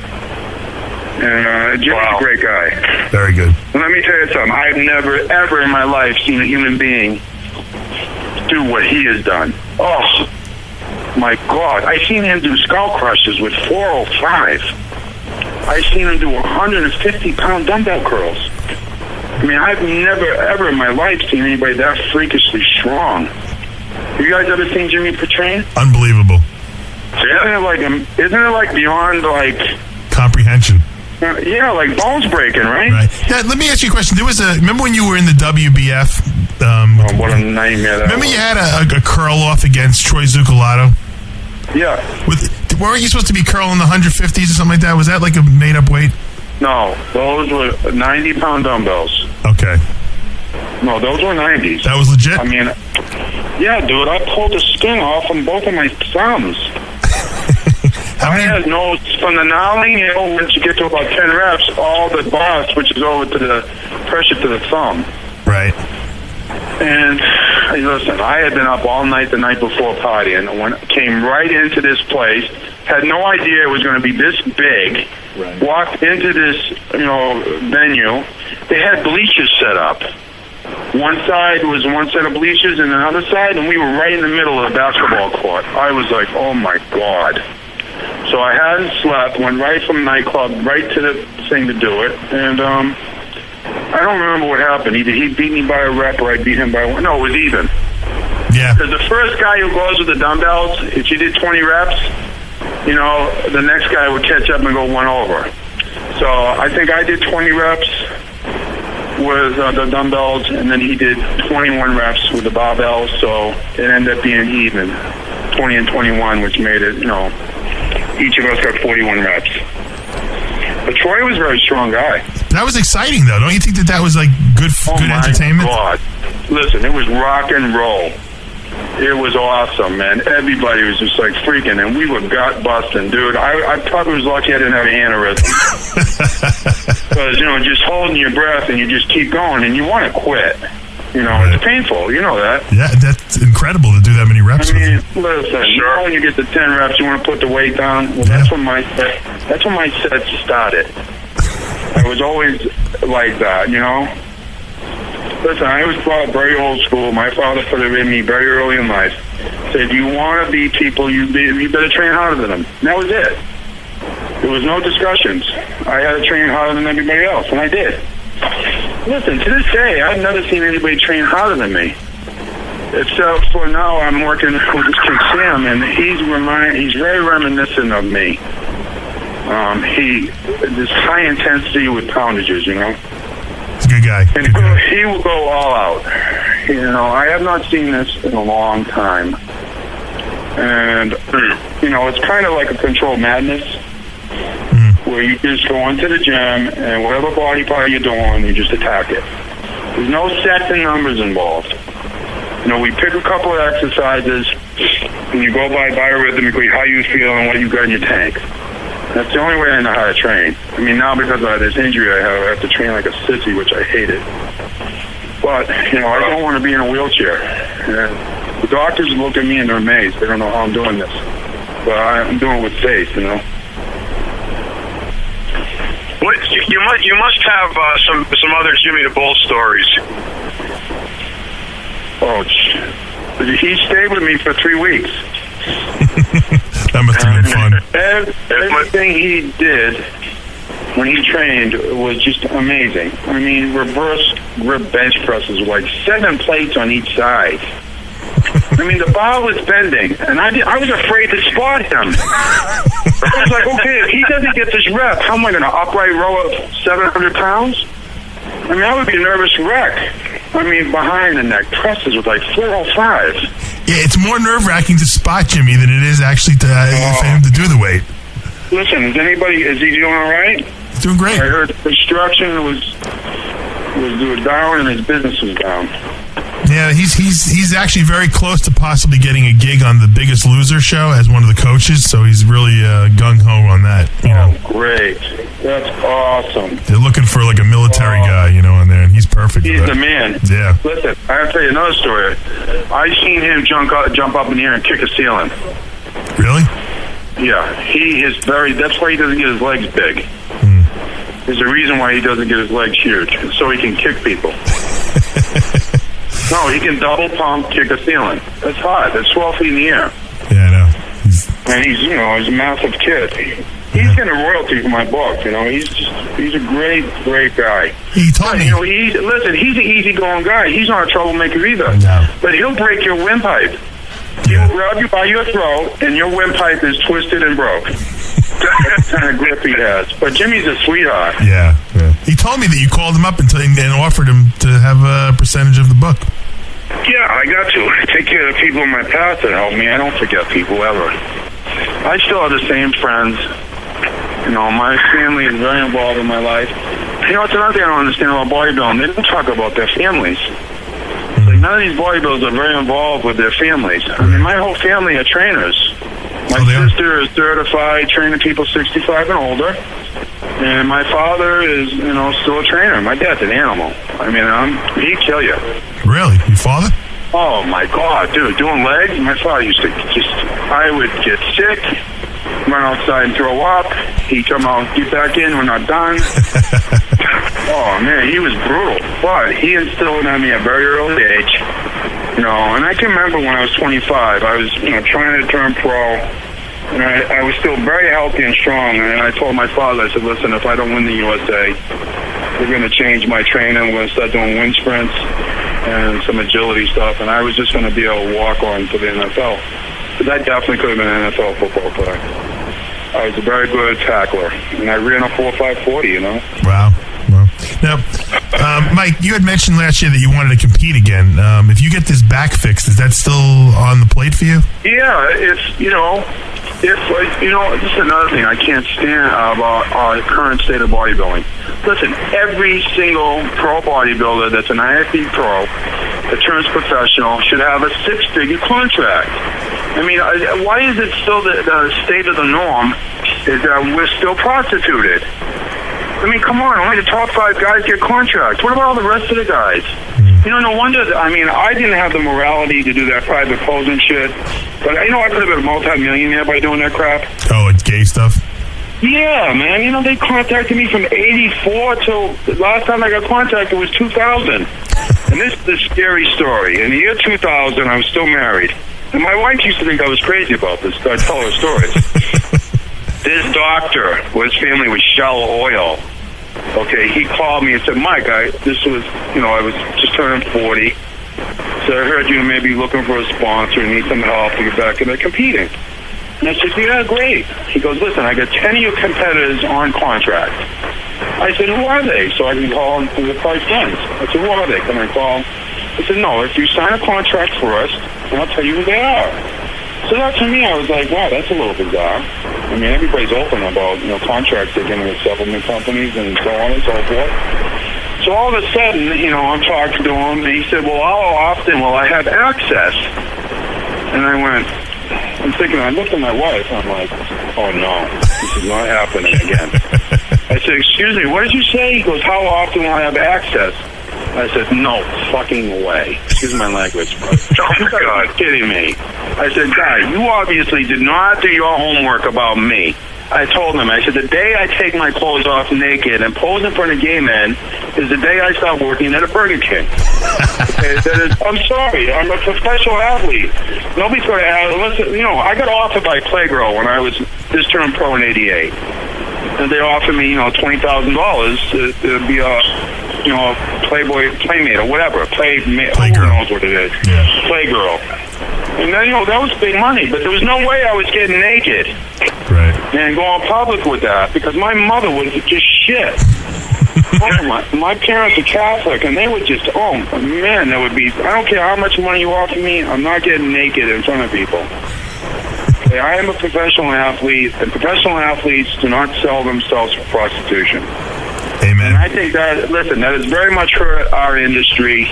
And Jimmy's a great guy. Very good. And let me tell you something. I've never, ever in my life seen a human being do what he has done. Oh, my God. I've seen him do skull crushes with 405. I've seen him do 150-pound dumbbell curls. I mean, I've never, ever in my life seen anybody that freakishly strong. Have you guys ever seen Jimmy train? Unbelievable. Isn't it like beyond, like... comprehension? Yeah, like bones breaking, right? Right. Yeah, let me ask you a question. Remember when you were in the WBF? What a nightmare that remember was. You had a curl-off against Troy Zucolato? Yeah. Weren't you supposed to be curling the 150s or something like that? Was that like a made-up weight? No, those were 90-pound dumbbells. Okay. No, those were 90s. That was legit? I mean, Yeah, dude, I pulled the skin off from both of my thumbs. I had no, from the knowing, once you get to about 10 reps, all the bar switches over to the pressure to the thumb. Right. And listen, I had been up all night the night before partying. Came right into this place, had no idea it was going to be this big. Right. Walked into this, venue. They had bleachers set up. One side was one set of bleachers, and another side, and we were right in the middle of the basketball court. I was like, oh my God. So I hadn't slept, went right from the nightclub right to the thing to do it, and I don't remember what happened. Either he beat me by a rep or I beat him by one. No, it was even. Yeah. Because the first guy who goes with the dumbbells, if you did 20 reps, the next guy would catch up and go one over. So I think I did 20 reps with the dumbbells, and then he did 21 reps with the barbells, so it ended up being even, 20 and 21, which made it, each of us got 41 reps. But Troy was a very strong guy. That was exciting, though. Don't you think that was like good entertainment? Oh, my God. Listen, it was rock and roll. It was awesome, man. Everybody was just like freaking, and we were gut busting, dude. I probably was lucky I didn't have an aneurysm. Because, just holding your breath and you just keep going, and you want to quit. It's painful. You know that. Yeah, that's incredible to do that many reps. I mean, listen, when you get to 10 reps, you want to put the weight down. Well, that's when my sets started. I was always like that, Listen, I was brought up very old school. My father put it in me very early in life. Said, you want to beat people, you better train harder than them. And that was it. There was no discussions. I had to train harder than everybody else, and I did. Listen, to this day, I've never seen anybody train harder than me. Except for now, I'm working with this kid Sam, and he's very reminiscent of me. This high intensity with poundages, He's a good guy. And he will go all out. I have not seen this in a long time. And, it's kind of like a controlled madness. Where you just go into the gym and whatever body part you're doing, you just attack it. There's no sets and numbers involved. We pick a couple of exercises and you go by biorhythmically how you feel and what you got in your tank. That's the only way I know how to train. I mean, now because of this injury I have to train like a sissy, which I hated. But, I don't want to be in a wheelchair. And the doctors look at me and they're amazed. They don't know how I'm doing this. But I'm doing it with faith, You must have some other Jimmy the Bull stories. Oh, he stayed with me for 3 weeks. That must have been fun. Everything he did when he trained was just amazing. I mean, reverse grip bench presses with like 7 plates on each side. I mean, the bar was bending, and I was afraid to spot him. I was like, okay, if he doesn't get this rep, how am I going to upright row up 700 pounds? I mean, I would be a nervous wreck. I mean, behind the neck presses with like 405. Yeah, it's more nerve-wracking to spot Jimmy than it is actually for him to do the weight. Listen, is he doing all right? He's doing great. I heard the construction was down and his business was down. Yeah, he's actually very close to possibly getting a gig on The Biggest Loser show as one of the coaches, so he's really gung-ho on that. Great. That's awesome. They're looking for like a military guy, on there, and he's perfect. He's the man. Yeah. Listen, I have to tell you another story. I seen him jump up in the air and kick a ceiling. Really? Yeah. That's why he doesn't get his legs big. There's a reason why he doesn't get his legs huge, so he can kick people. No, he can double pump, kick a ceiling. That's hot. That's 12 feet in the air. Yeah, I know. He's a massive kid. He's getting a royalty for my book. He's a great guy. He told me. He's an easygoing guy. He's not a troublemaker either. No. But he'll break your windpipe. He'll grab you by your throat, and your windpipe is twisted and broke. That's the kind of grip he has. But Jimmy's a sweetheart. Yeah. He told me that you called him up and offered him to have a percentage of the book. Yeah, I got to. I take care of the people in my past that help me. I don't forget people ever. I still have the same friends. My family is very involved in my life. It's another thing I don't understand about bodybuilding. They don't talk about their families. Like, none of these bodybuilders are very involved with their families. I mean, my whole family are trainers. My sister is certified training people 65 and older. And my father is, still a trainer. My dad's an animal. I mean, he'd kill you. Really? Your father? Oh, my God, dude. Doing legs? My father used to I would get sick, run outside and throw up. He'd come out, get back in, we're not done. Oh, man, he was brutal. But he instilled in me at a very early age. And I can remember when I was 25, I was, trying to turn pro. And I was still very healthy and strong. And I told my father, I said, listen, if I don't win the USA, we're going to change my training. We're going to start doing wind sprints and some agility stuff. And I was just going to be able to walk on to the NFL. Because I definitely could have been an NFL football player. I was a very good tackler. And I ran a 4.5 40, Wow. Now, Mike, you had mentioned last year that you wanted to compete again. If you get this back fixed, is that still on the plate for you? Yeah, this is another thing I can't stand about our current state of bodybuilding. Listen, every single pro bodybuilder that's an IFB pro that turns professional should have a 6-figure contract. I mean, why is it still the state of the norm is that we're still prostituted? I mean, come on, only the top 5 guys get contracts. What about all the rest of the guys? No wonder, I didn't have the morality to do that private posing shit. But, I could have been a multi-millionaire by doing that crap. Oh, it's gay stuff? Yeah, man. They contacted me from 84 till the last time I got contacted was 2000. And this is the scary story. In the year 2000, I was still married. And my wife used to think I was crazy about this. I tell her stories. This doctor, his family was Shell Oil. Okay, he called me and said, Mike, I was just turning 40. So I heard you may be looking for a sponsor and need some help to get back into competing. And I said, yeah, great. He goes, listen, I got 10 of your competitors on contract. I said, who are they? So I can call them the price friends. I said, who are they? Can I call them? He said, no, if you sign a contract first, I'll tell you who they are. So that to me, I was like, wow, that's a little bizarre. I mean, everybody's open about, contracts they're getting with supplement companies and so on and so forth. So all of a sudden, I'm talking to him, and he said, well, how often will I have access? And I'm thinking, I looked at my wife, and I'm like, oh, no, this is not happening again. I said, excuse me, what did you say? He goes, how often will I have access? I said, no fucking way. Excuse my language, but you gotta be kidding me. I said, guy, you obviously did not do your homework about me. I told him, I said, the day I take my clothes off naked and pose in front of gay men is the day I start working at a Burger King. Okay, I'm sorry, I'm a professional athlete. Nobody's going to ask. Listen, I got offered by Playgirl when I was just turned pro in '88. And they offered me, $20,000 to be a Playboy Playmate or whatever. Playgirl. Who knows what it is? Yeah. Playgirl. And then, that was big money, but there was no way I was getting naked. Right. And going public with that, because my mother was just shit. My parents are Catholic, and they would just, there would be, I don't care how much money you offer me, I'm not getting naked in front of people. Okay, I am a professional athlete, and professional athletes do not sell themselves for prostitution. Amen. And I think that has very much hurt our industry.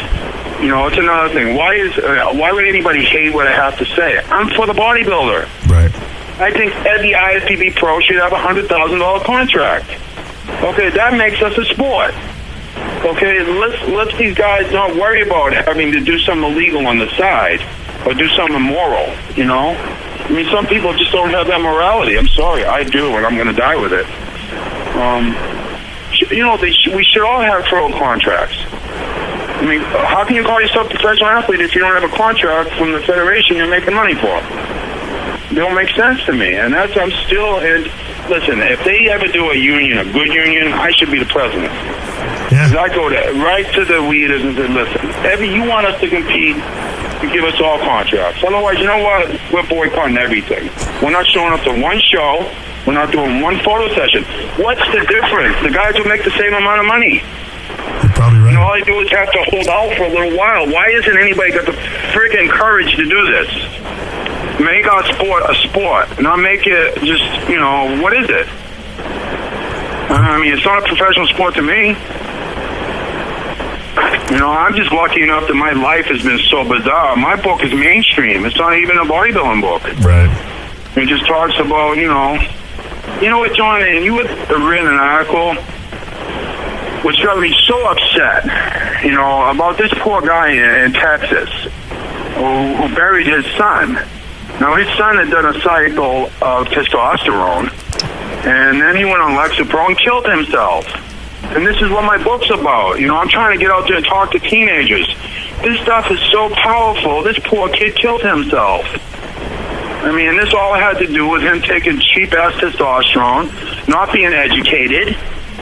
It's another thing. Why would anybody hate what I have to say? I'm for the bodybuilder. Right. I think every IFBB pro should have a $100,000 contract. Okay, that makes us a sport. Okay, let's these guys not worry about having to do something illegal on the side or do something immoral. I mean, some people just don't have that morality. I'm sorry, I do, and I'm going to die with it. We should all have pro contracts. I mean, how can you call yourself a professional athlete if you don't have a contract from the federation you're making money for? It don't make sense to me. And listen, if they ever do a union, a good union, I should be the president. Yeah. I go right to the leaders and say, listen, you want us to compete, you give us all contracts. Otherwise, you know what? We're boycotting everything. We're not showing up to one show. We're not doing one photo session. What's the difference? The guys will make the same amount of money. You're probably right. All I do is have to hold out for a little while. Why isn't anybody got the friggin' courage to do this? Make our sport a sport. Not make it just, what is it? I mean, it's not a professional sport to me. You know, I'm just lucky enough that my life has been so bizarre. My book is mainstream. It's not even a bodybuilding book. Right. It just talks about, you know what, John, and you had written an article which got me so upset, you know, about this poor guy in Texas who buried his son. Now, his son had done a cycle of testosterone, and then he went on Lexapro and killed himself. And this is what my book's about. You know, I'm trying to get out there and talk to teenagers. This stuff is so powerful. This poor kid killed himself. I mean, and this all had to do with him taking cheap-ass testosterone, not being educated,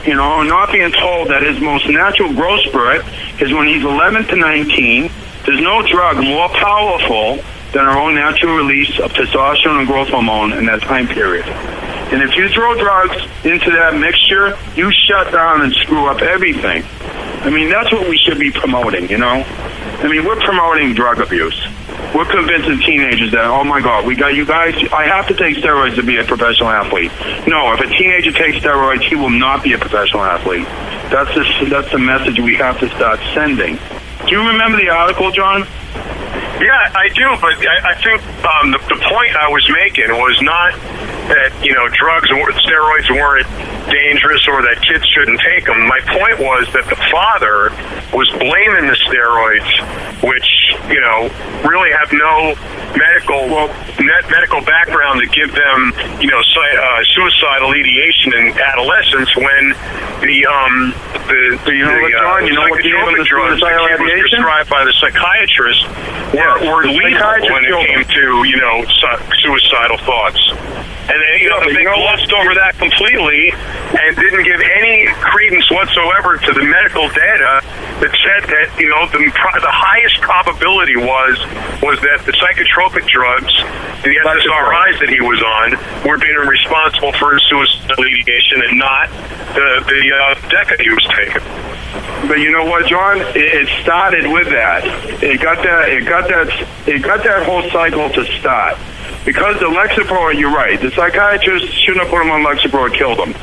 you know, not being told that his most natural growth spurt is when he's 11 to 19. There's no drug more powerful than our own natural release of testosterone and growth hormone in that time period. And if you throw drugs into that mixture, you shut down and screw up everything. I mean, that's what we should be promoting, you know? I mean, we're promoting drug abuse. We're convincing teenagers that, oh my God, we got you guys, I have to take steroids to be a professional athlete. No, if a teenager takes steroids, he will not be a professional athlete. That's the message we have to start sending. Do you remember the article, John? Yeah, I do, but I think the point I was making was not that, you know, drugs or steroids weren't dangerous or that kids shouldn't take them. My point was that the father was blaming the steroids, which, you know, really have no medical background to give them, you know, suicidal ideation in adolescence when the psychotropic drugs that was prescribed by the psychiatrist were lethal when it came to, you know, suicidal thoughts. And then, you know, they glossed over that completely and didn't give any credence whatsoever to the medical data that said that, you know, the highest probability was that the psychotropic drugs, the SSRIs that he was on, were being responsible for his suicidal ideation and not the Deca he was taking. But you know what, John? It started with that. It got that whole cycle to start. Because the Lexapro, you're right, the psychiatrist shouldn't have put him on Lexapro or killed him.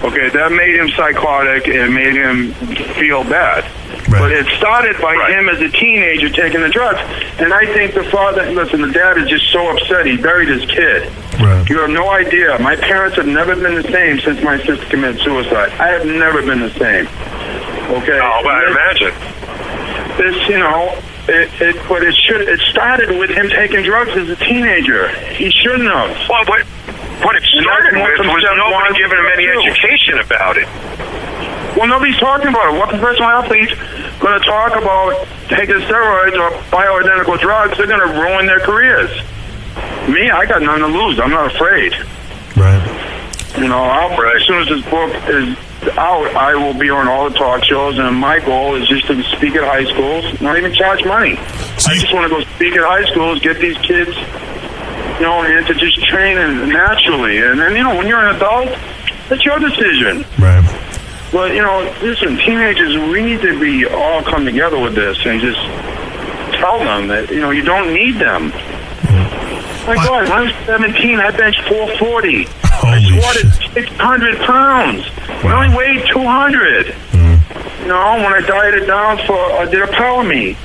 Okay, that made him psychotic and made him feel bad. Right. But it started by him as a teenager taking the drugs. And I think the father, listen, the dad is just so upset he buried his kid. Right. You have no idea. My parents have never been the same since my sister committed suicide. I have never been the same. Okay? Oh, but I imagine. This, you know... But it started with him taking drugs as a teenager. He shouldn't have. Well, what it started with was nobody giving him any education about it. Well, nobody's talking about it. What professional athlete's going to talk about taking steroids or bioidentical drugs? They're going to ruin their careers. Me, I got nothing to lose. I'm not afraid. Right. You know, as soon as this book is out, I will be on all the talk shows, and my goal is just to speak at high schools, not even charge money. I just want to go speak at high schools, get these kids, you know, and to just train naturally. And then, you know, when you're an adult, that's your decision. Right. But, you know, listen, teenagers, we need to be all come together with this and just tell them that, you know, you don't need them. My God, when I was 17, I benched 440. I squatted 600 pounds. Wow. I only weighed 200. You know, when I dieted down I did a power meet.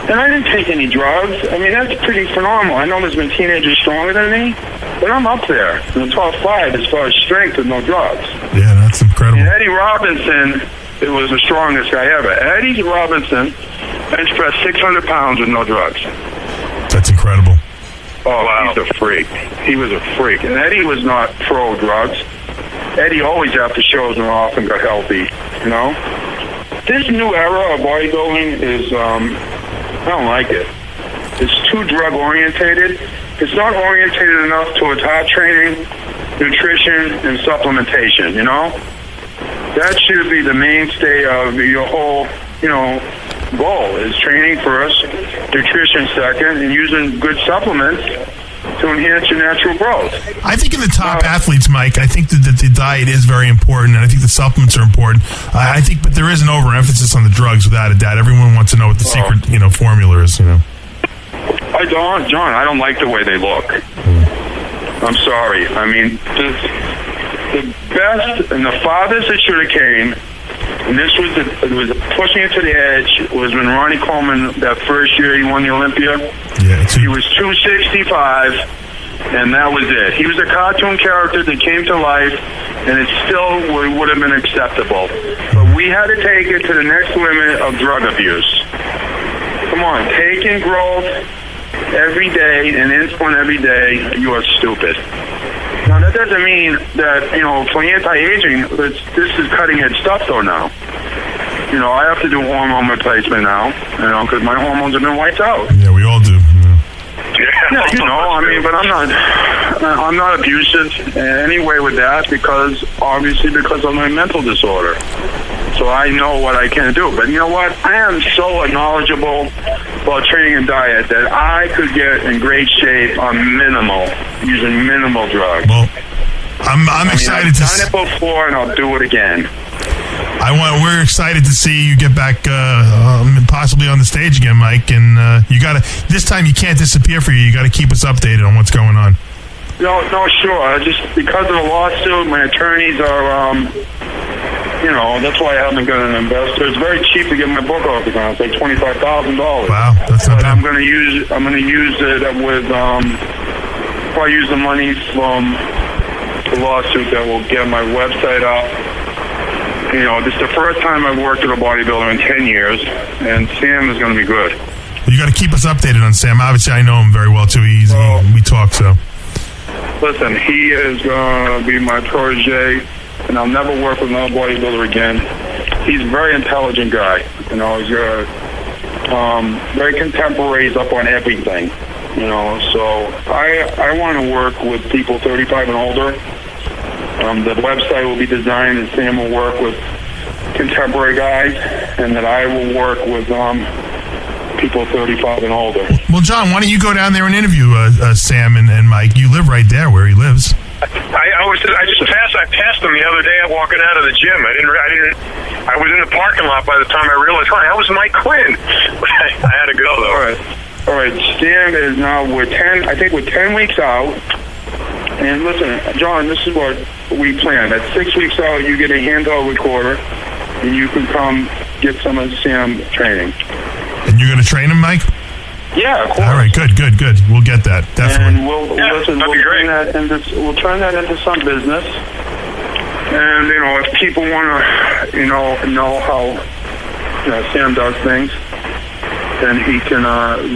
And I didn't take any drugs. I mean, that's pretty phenomenal. I know there's been teenagers stronger than me, but I'm up there in the top 5 as far as strength with no drugs. Yeah, that's incredible. And Eddie Robinson, it was the strongest guy ever. Eddie Robinson bench pressed 600 pounds with no drugs. That's incredible. Oh, wow. He's a freak. He was a freak. And Eddie was not pro drugs. Eddie always after shows and often got healthy, you know? This new era of bodybuilding is, I don't like it. It's too drug-orientated. It's not orientated enough towards heart training, nutrition, and supplementation, you know? That should be the mainstay of your whole, you know, goal is training first, nutrition second, and using good supplements to enhance your natural growth. I think in the top athletes, Mike, I think that the diet is very important, and I think the supplements are important. I think, but there is an overemphasis on the drugs without a doubt. Everyone wants to know what the secret, you know, formula is. You know, John, I don't like the way they look. I'm sorry. I mean, the best and the farthest it should have came And this was it was pushing it to the edge. Was when Ronnie Coleman, that first year he won the Olympia. Yeah, he was 265, and that was it. He was a cartoon character that came to life, and it still would have been acceptable. But we had to take it to the next limit of drug abuse. Come on, taking growth every day and insulin every day, you are stupid. Now, that doesn't mean that, for anti-aging, this is cutting-edge stuff, though, now. I have to do hormone replacement now, because my hormones have been wiped out. Yeah, we all do. Yeah, but I'm not abusive in any way with that because of my mental disorder. So I know what I can do. But you know what? I am so knowledgeable about training and diet that I could get in great shape on using minimal drugs. Well, I'm excited to I've done it before, and I'll do it again. We're excited to see you get back, possibly on the stage again, Mike. And you got to. This time, you can't disappear for you. You got to keep us updated on what's going on. No, sure. Just because of the lawsuit, my attorneys are. That's why I haven't got an investor. It's very cheap to get my book off the ground. It's like $25,000. Wow, that's not bad. I'm going to use it with. Probably use the money from the lawsuit that will get my website up. This is the first time I've worked with a bodybuilder in 10 years, and Sam is going to be good. You got to keep us updated on Sam. Obviously, I know him very well, too. We talk, so. Listen, he is going to be my protege, and I'll never work with another bodybuilder again. He's a very intelligent guy. He's very contemporary. He's up on everything. So I want to work with people 35 and older. The website will be designed, and Sam will work with contemporary guys, and that I will work with people 35 and older. Well, John, why don't you go down there and interview Sam and Mike? You live right there where he lives. I passed him the other day walking out of the gym. I was in the parking lot by the time I realized, that was Mike Quinn. I had to go though. All right. Sam is now we're 10 weeks out. And listen, John, this is what we planned. At 6 weeks out, you get a handheld recorder, and you can come get some of Sam training. And you're going to train him, Mike? Yeah, of course. All right, good. We'll get that, definitely. And we'll turn that into some business. And, if people want to, know how Sam does things, then he can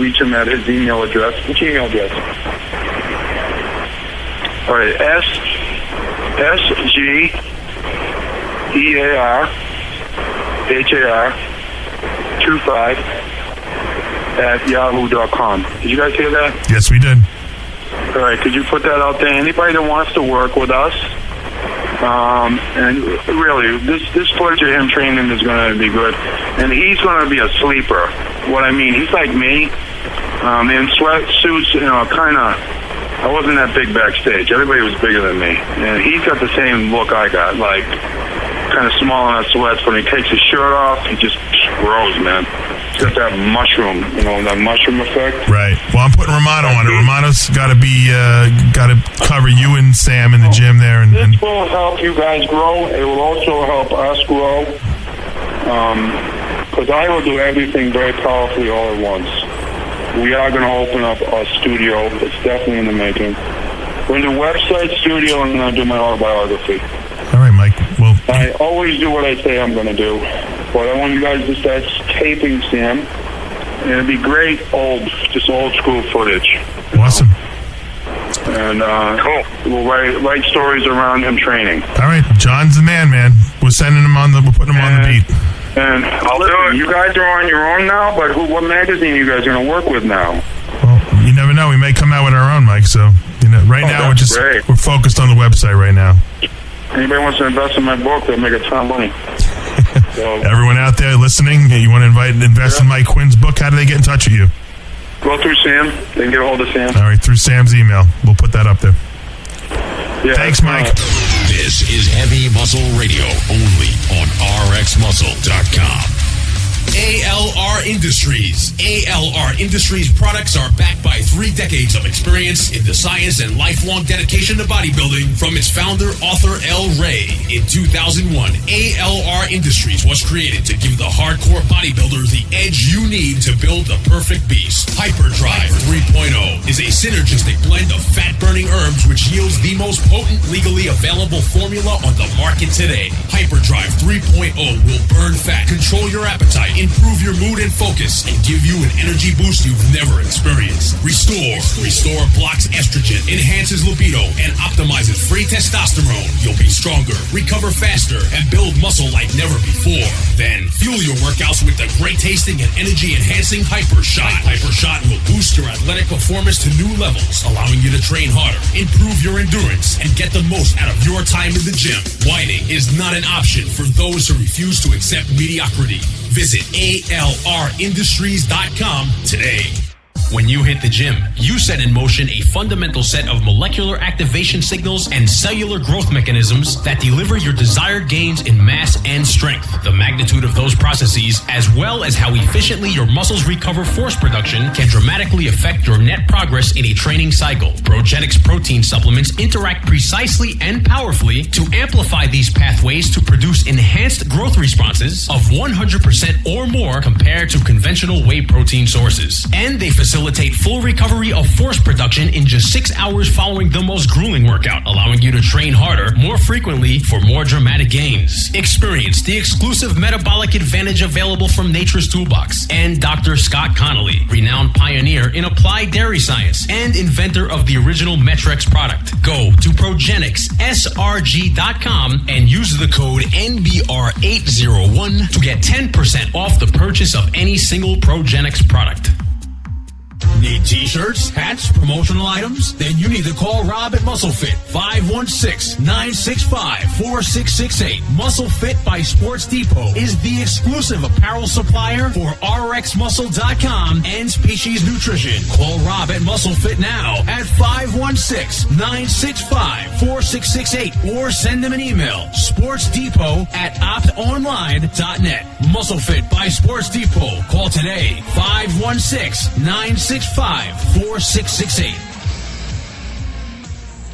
reach him at his email address. Which email address? All right, SGEARHAR25 at yahoo.com. Did you guys hear that? Yes, we did. All right, could you put that out there? Anybody that wants to work with us, and really, this footage of him training is going to be good. And he's going to be a sleeper. What I mean, he's like me, in sweatsuits, kind of. I wasn't that big backstage. Everybody was bigger than me. And he's got the same look I got, like kind of small on his sweats. When he takes his shirt off, he just grows, man. He's got that mushroom, that mushroom effect. Right. Well, I'm putting Romano on it. Romano's got to cover you and Sam in the gym there. This will help you guys grow. It will also help us grow. Because I will do everything very powerfully all at once. We are going to open up a studio. It's definitely in the making. We're in the website studio, and I'm going to do my autobiography. All right, Mike. Well, I always do what I say I'm going to do. But I want you guys to start taping Sam. And it'd be great old school footage. Awesome. And cool. We'll write stories around him training. All right. John's the man. We're sending him we're putting him on the beat. And I'll do it. You guys are on your own now, but what magazine are you guys going to work with now? Well, you never know. We may come out with our own, Mike. So, right now we're focused on the website right now. Anybody wants to invest in my book, they'll make a ton of money. So, everyone out there listening, you want to invest in Mike Quinn's book, how do they get in touch with you? Go through Sam. They can get a hold of Sam. All right, through Sam's email. We'll put that up there. Yeah, thanks, Mike. This is Heavy Muscle Radio, only on RxMuscle.com. ALR Industries. ALR Industries products are backed by 3 decades of experience in the science and lifelong dedication to bodybuilding from its founder, author L. Ray. In 2001, ALR Industries was created to give the hardcore bodybuilder the edge you need to build the perfect beast. Hyperdrive 3.0 is a synergistic blend of fat-burning herbs which yields the most potent legally available formula on the market today. Hyperdrive 3.0 will burn fat, control your appetite, improve your mood and focus, and give you an energy boost you've never experienced. Restore blocks estrogen, enhances libido, and optimizes free testosterone. You'll be stronger, recover faster, and build muscle like never before. Then fuel your workouts with the great tasting and energy enhancing Hyper Shot. Hyper Shot will boost your athletic performance to new levels, allowing you to train harder, improve your endurance, and get the most out of your time in the gym. Whining is not an option for those who refuse to accept mediocrity. Visit ALRindustries.com today. When you hit the gym, you set in motion a fundamental set of molecular activation signals and cellular growth mechanisms that deliver your desired gains in mass and strength. The magnitude of those processes, as well as how efficiently your muscles recover force production, can dramatically affect your net progress in a training cycle. Progenics protein supplements interact precisely and powerfully to amplify these pathways to produce enhanced growth responses of 100% or more compared to conventional whey protein sources. And they facilitate full recovery of force production in just 6 hours following the most grueling workout, allowing you to train harder, more frequently, for more dramatic gains. Experience the exclusive metabolic advantage available from Nature's Toolbox and Dr. Scott Connolly, renowned pioneer in applied dairy science and inventor of the original Metrex product. Go to ProgenicsSRG.com and use the code NBR801 to get 10% off the purchase of any single Progenics product. Need t-shirts, hats, promotional items? Then you need to call Rob at MuscleFit, 516-965-4668. MuscleFit by Sports Depot is the exclusive apparel supplier for RxMuscle.com and Species Nutrition. Call Rob at MuscleFit now at 516-965-4668 or send them an email, sportsdepot@optonline.net. MuscleFit by Sports Depot. Call today, 516-965-4668.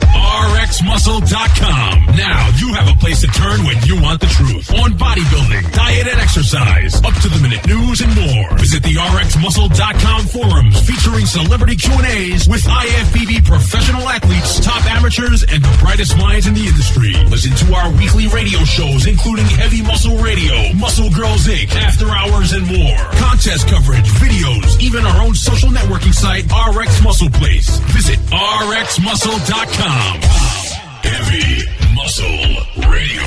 RxMuscle.com. Now you have a place to turn when you want the truth on bodybuilding, diet, and exercise, up-to-the-minute news, and more. Visit the RxMuscle.com forums featuring celebrity Q&As with IFBB professional athletes, top amateurs, and the brightest minds in the industry. Listen to our weekly radio shows, including Heavy Muscle Radio, Muscle Girls Inc., After Hours, and more. Contest coverage, videos, even our own social networking site, RX Muscle Place. Visit RxMuscle.com. Heavy Muscle Radio.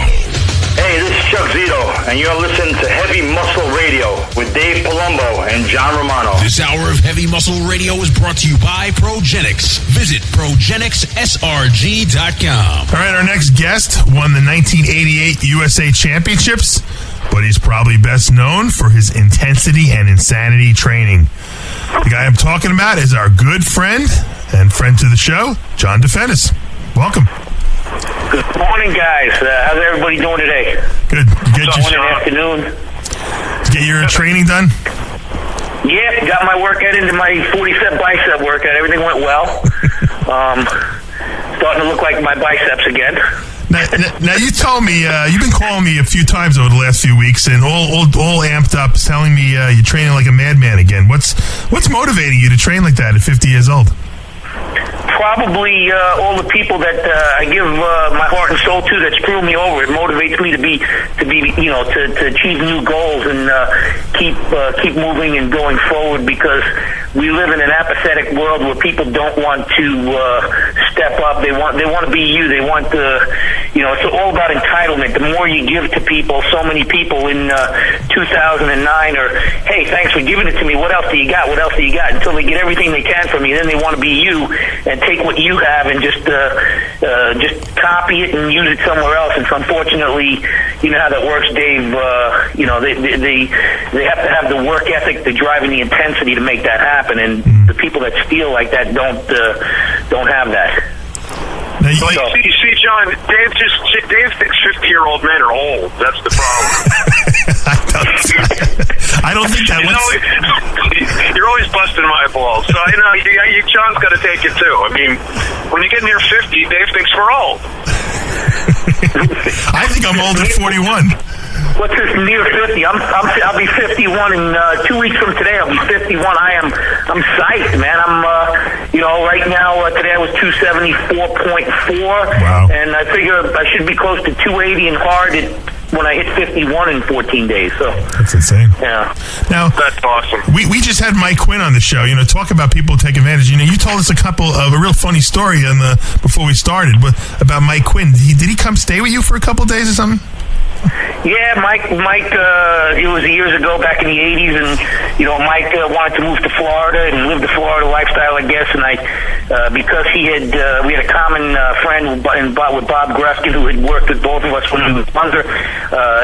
Hey, this is Chuck Zito, and you're listening to Heavy Muscle Radio with Dave Palumbo and John Romano. This hour of Heavy Muscle Radio is brought to you by Progenics. Visit ProgenicsSRG.com. All right, our next guest won the 1988 USA Championships, but he's probably best known for his intensity and insanity training. The guy I'm talking about is our good friend and friend to the show, John Defendis. Welcome. Good morning, guys. How's everybody doing today? Good. You afternoon. Get your training done? Yeah, got my workout into my 40-set bicep workout. Everything went well. Starting to look like my biceps again. Now you told me you've been calling me a few times over the last few weeks, and all amped up, telling me you're training like a madman again. What's motivating you to train like that at 50 years old? Probably all the people that I give my heart and soul to that screw me over. It motivates me to achieve new goals and keep moving and going forward, because we live in an apathetic world where people don't want to step up. They want to be you. They want it's all about entitlement. The more you give to people, so many people in 2009 are, hey, thanks for giving it to me. What else do you got? What else do you got? Until they get everything they can from you, then they want to be you and take what you have and just copy it and use it somewhere else. And so unfortunately, you know how that works, Dave. They have to have the work ethic, the drive, and the intensity to make that happen. And the people that steal like that don't have that. You see, John, Dave thinks 50-year-old men are old. That's the problem. I don't think that was. You're always busting my balls. So, John's got to take it, too. I mean, when you get near 50, Dave thinks we're old. I think I'm old at 41. What's this near 50? I'll be 51 in 2 weeks from today. I'll be 51. I'm psyched, man. I'm right now today I was 274.4. Wow. And I figure I should be close to 280 and hard when I hit 51 in 14 days. So that's insane. Yeah. Now that's awesome. We just had Mike Quinn on the show. Talk about people take advantage. You told us a real funny story before we started, about Mike Quinn. Did he come stay with you for a couple days or something? Yeah, Mike. It was years ago, back in the '80s, and Mike wanted to move to Florida and live the Florida lifestyle, I guess. And because we had a common friend with Bob Gruskin, who had worked with both of us when we were younger.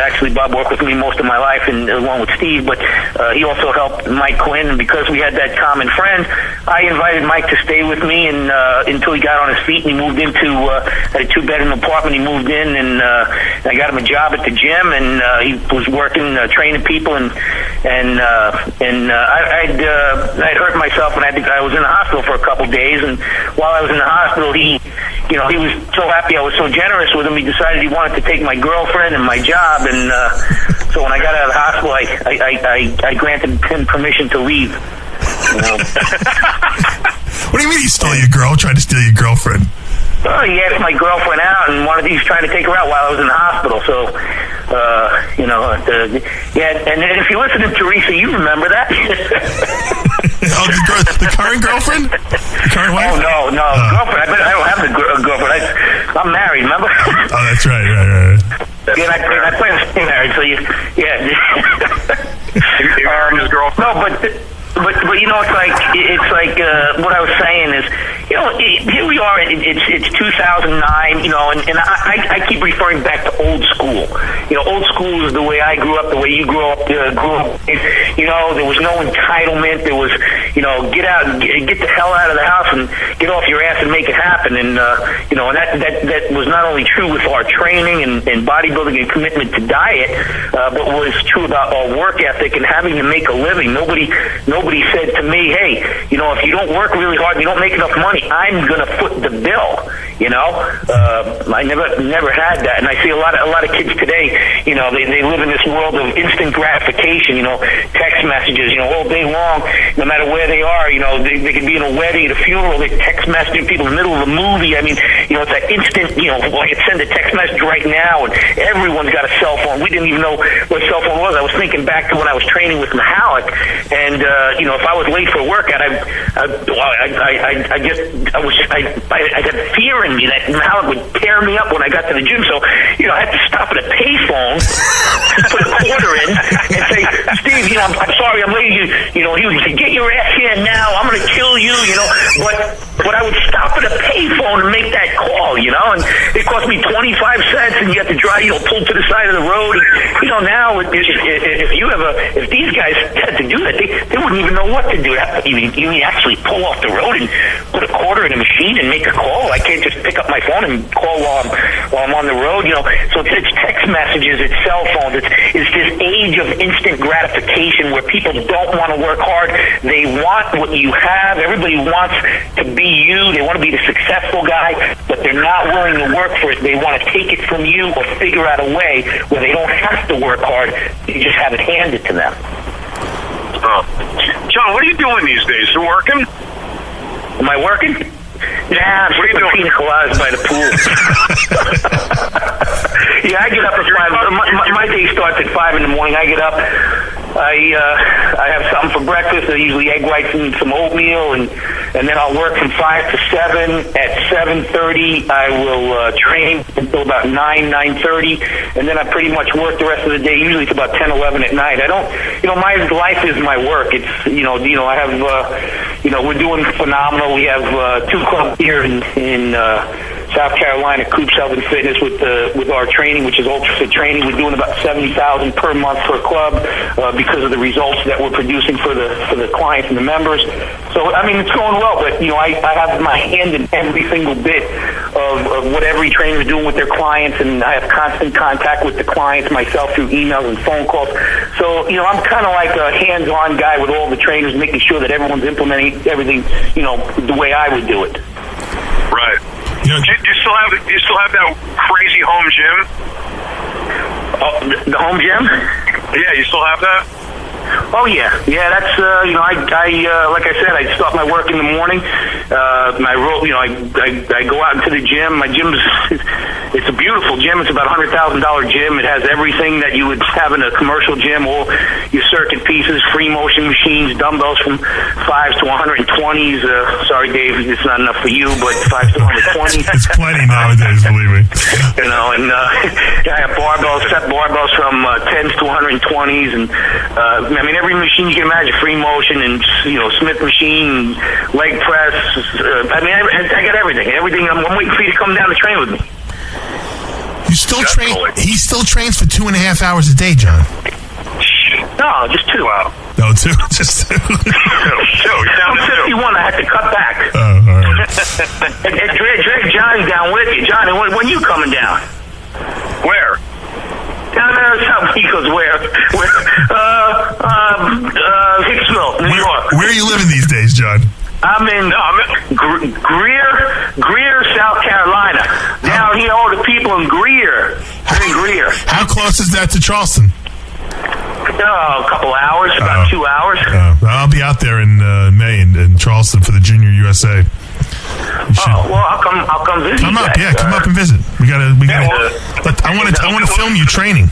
Actually, Bob worked with me most of my life, and along with Steve. But he also helped Mike Quinn, and because we had that common friend, I invited Mike to stay with me, and until he got on his feet, and he moved into a 2-bedroom apartment. He moved in, and I got him a job at the gym, and he was working training people, and I'd hurt myself, and I was in the hospital for a couple days. And while I was in the hospital, he was so happy I was so generous with him. He decided he wanted to take my girlfriend and my job, and so when I got out of the hospital, I granted him permission to leave. What do you mean he stole your girl? Tried to steal your girlfriend? Well, he asked my girlfriend out, and he was trying to take her out while I was in the hospital. So, and if you listen to Teresa, you remember that. The current girlfriend? The current wife? Oh, no, girlfriend. I don't have a girlfriend. I'm married, remember? Oh, that's right. Yeah, I plan to stay married, so you married his girlfriend? No, but it's like what I was saying is, here we are. It's 2009. And I keep referring back to old school. Old school is the way I grew up, the way you grew up. There was no entitlement. There was, get out, get the hell out of the house and get off your ass and make it happen. And and that was not only true with our training and bodybuilding and commitment to diet, but was true about our work ethic and having to make a living. Nobody said to me, hey, if you don't work really hard, you don't make enough money, I'm going to foot the bill. I never had that, and I see a lot of kids today. They live in this world of instant gratification. Text messages. All day long, no matter where they are. They could be in a wedding, at a funeral. They text messaging people in the middle of a movie. I mean, it's that instant. I could send a text message right now, and everyone's got a cell phone. We didn't even know what a cell phone was. I was thinking back to when I was training with Mahalik, and if I was late for a workout, I had fear in me that Mahalik would tear me up when I got to the gym. So, I had to stop at a payphone, put a quarter in, and say, Steve, I'm sorry, I'm late. He would say, get your ass here now. I'm going to kill you. But I would stop at a payphone and make that call. And it cost me 25 cents, and you have to drive, pull to the side of the road. And, now if these guys had to do that, they wouldn't even know what to do. You actually pull off the road and put a quarter in a machine and make a call. I can't just pick up my phone and call while I'm on the road. So it's text messages, it's cell phones, it's this age of instant gratification where people don't want to work hard. They want what you have. Everybody wants to be you. They want to be the successful guy, but they're not willing to work for it. They want to take it from you or figure out a way where they don't have to work hard. You just have it handed to them. John, what are you doing these days? You working? Am I working? Nah, I'm sipping pina coladas by the pool. Yeah, I get up at 5. My day starts at 5 in the morning. I get up. I have something for breakfast. Usually egg whites and some oatmeal, and then I'll work from 5 to 7. At 7:30, I will train until about 9:30, and then I pretty much work the rest of the day. Usually it's about 10, 11 at night. I don't, my life is my work. It's, I have, we're doing phenomenal. We have 2 clubs here in South Carolina, Coops Health and Fitness with our training, which is Ultra Fit Training. We're doing about $70,000 per month per club because of the results that we're producing for the clients and the members. So, it's going well, but, I have my hand in every single bit of what every trainer is doing with their clients, and I have constant contact with the clients myself through emails and phone calls. So, I'm kind of like a hands-on guy with all the trainers, making sure that everyone's implementing everything, the way I would do it. Right. Do you still have that crazy home gym? The home gym? Yeah, you still have that? Oh yeah. That's I like I said, I start my work in the morning. I go out into the gym. My gym's it's a beautiful gym. It's about $100,000 gym. It has everything that you would have in a commercial gym. All your circuit pieces, free motion machines, dumbbells from 5s to 120s. Sorry, Dave, it's not enough for you, but 5s to 120s. It's plenty nowadays, believe me. And I have set barbells from 10s to 120s, and every machine you can imagine, free motion and Smith machine, leg press. I got everything. I'm waiting for you to come down to train with me. You still train? He still trains for 2.5 hours a day, John. No, just 2 hours. No, 2, just 2. 2. I'm 51. I had to cut back. Oh, all right. and drag Johnny down with you. Johnny, when you coming down? Where? Down there, he goes, where? Hicksville, New York. Where are you living these days, John? I'm in Greer, South Carolina. Down here, all the people in Greer. They're in Greer. How close is that to Charleston? A couple hours, about 2 hours. I'll be out there in May in Charleston for the Junior USA. I'll come visit. Come up, come up and visit. I want to film you training.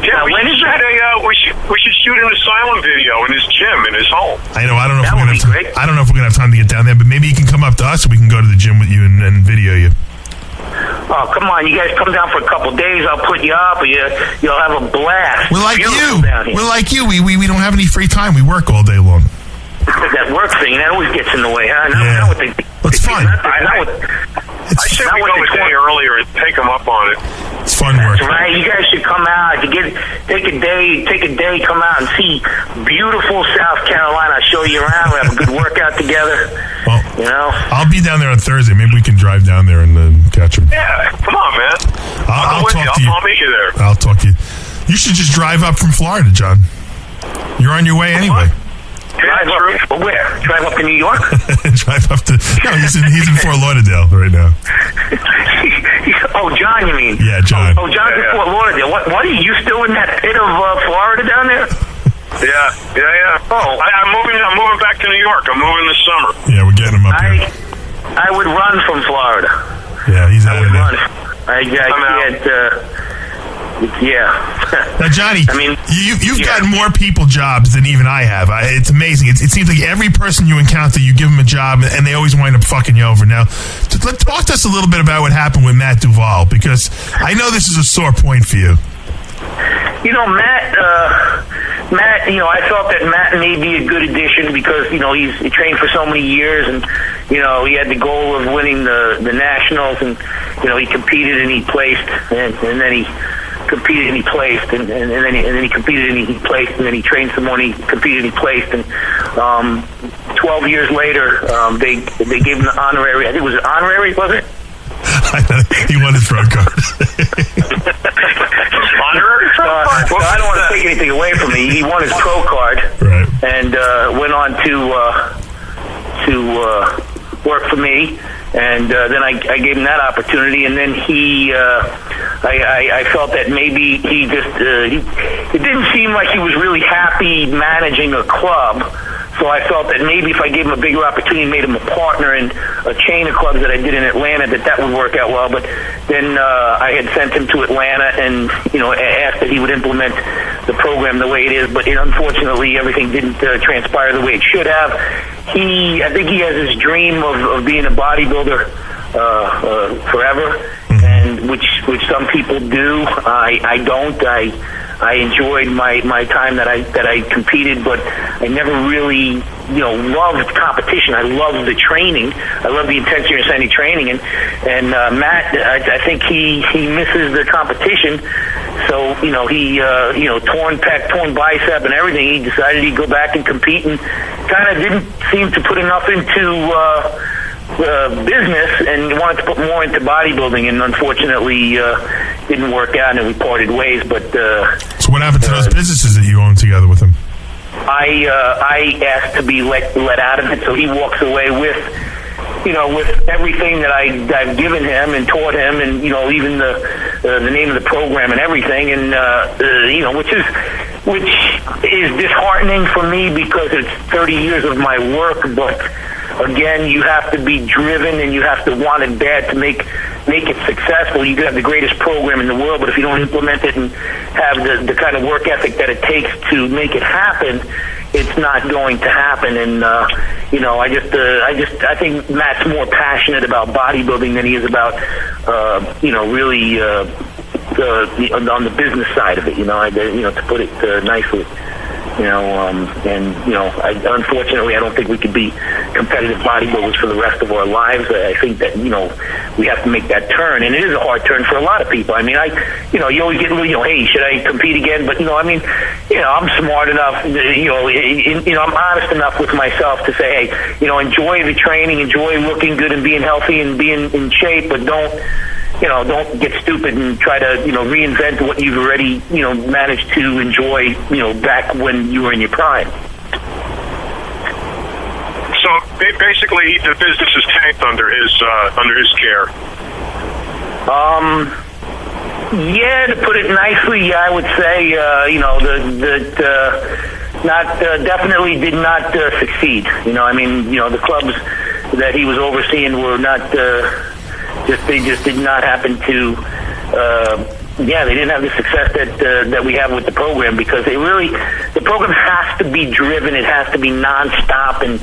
Yeah, we should shoot an asylum video in his gym, in his home. I don't know if we're gonna have time. I don't know if we're gonna have time to get down there, but maybe you can come up to us and we can go to the gym with you and video you. Oh, come on. You guys come down for a couple of days. I'll put you up. You'll have a blast. We're like you. We're like you. We don't have any free time. We work all day long. That work thing, that always gets in the way, huh? It's fun. I said we go a day earlier and take them up on it. It's fun work. That's right. You guys should come out. Take a day, come out and see beautiful South Carolina. I'll show you around. We have a good workout together. Well, I'll be down there on Thursday. Maybe we can drive down there and catch him. Yeah, come on, man. I'll talk to you. I'll meet you there. I'll talk to you. You should just drive up from Florida, John. You're on your way anyway. Drive up where? Drive up to New York? Drive up to... No, he's in Fort Lauderdale right now. Oh, John, you mean? Yeah, John. Oh, John's in Fort Lauderdale. What are you still in that pit of Florida down there? Yeah. Oh, I'm moving back to New York. I'm moving this summer. Yeah, we're getting him up here. I would run from Florida. Yeah, he's out of there. I can't... Now, Johnny, you've gotten more people jobs than even I have. It's amazing. It seems like every person you encounter, you give them a job, and they always wind up fucking you over. Now, talk to us a little bit about what happened with Matt Duval, because I know this is a sore point for you. Matt, I felt that Matt may be a good addition because, he trained for so many years and, he had the goal of winning the Nationals and, he competed and he placed and then he competed and he placed and then he competed and he placed and then he trained some more and he competed and he placed and 12 years later they gave him the honorary. I think it was an honorary, wasn't it? He won his pro card. Honorary pro card? Well, I don't want to take anything away from him. He won his pro card, right, and went on to work for me. And then I gave him that opportunity, and then I felt that maybe he just it didn't seem like he was really happy managing a club. So I felt that maybe if I gave him a bigger opportunity, made him a partner in a chain of clubs that I did in Atlanta, that would work out well. But then I had sent him to Atlanta and, asked that he would implement the program the way it is. But unfortunately, everything didn't transpire the way it should have. I think he has this dream of being a bodybuilder forever, and which some people do. I don't. I enjoyed my time that I competed, but I never really, loved competition. I loved the training. I loved the intensity and intensity training. And Matt, I think he misses the competition. So, he, torn pec, torn bicep and everything. He decided he'd go back and compete and kind of didn't seem to put enough into business and wanted to put more into bodybuilding, and unfortunately didn't work out, and we parted ways. But so what happened to those businesses that you owned together with him? I asked to be let out of it, so he walks away with everything that I've given him and taught him, and even the name of the program and everything, and which is disheartening for me because it's 30 years of my work. But again, you have to be driven and you have to want it bad to make it successful. You can have the greatest program in the world, but if you don't implement it and have the kind of work ethic that it takes to make it happen, it's not going to happen. And I think Matt's more passionate about bodybuilding than he is about really on the business side of it. To put it nicely. Unfortunately, I don't think we could be competitive bodybuilders for the rest of our lives. I think that, we have to make that turn, and it is a hard turn for a lot of people. I mean, you always get, hey, should I compete again? But, I'm smart enough, I'm honest enough with myself to say, hey, enjoy the training, enjoy looking good and being healthy and being in shape, but don't get stupid and try to, reinvent what you've already, managed to enjoy, back when you were in your prime. So basically, the business is tanked under his care. Yeah, to put it nicely, I would say, definitely did not succeed. The clubs that he was overseeing were not. They just did not happen to. They didn't have the success that we have with the program, because the program has to be driven. It has to be nonstop and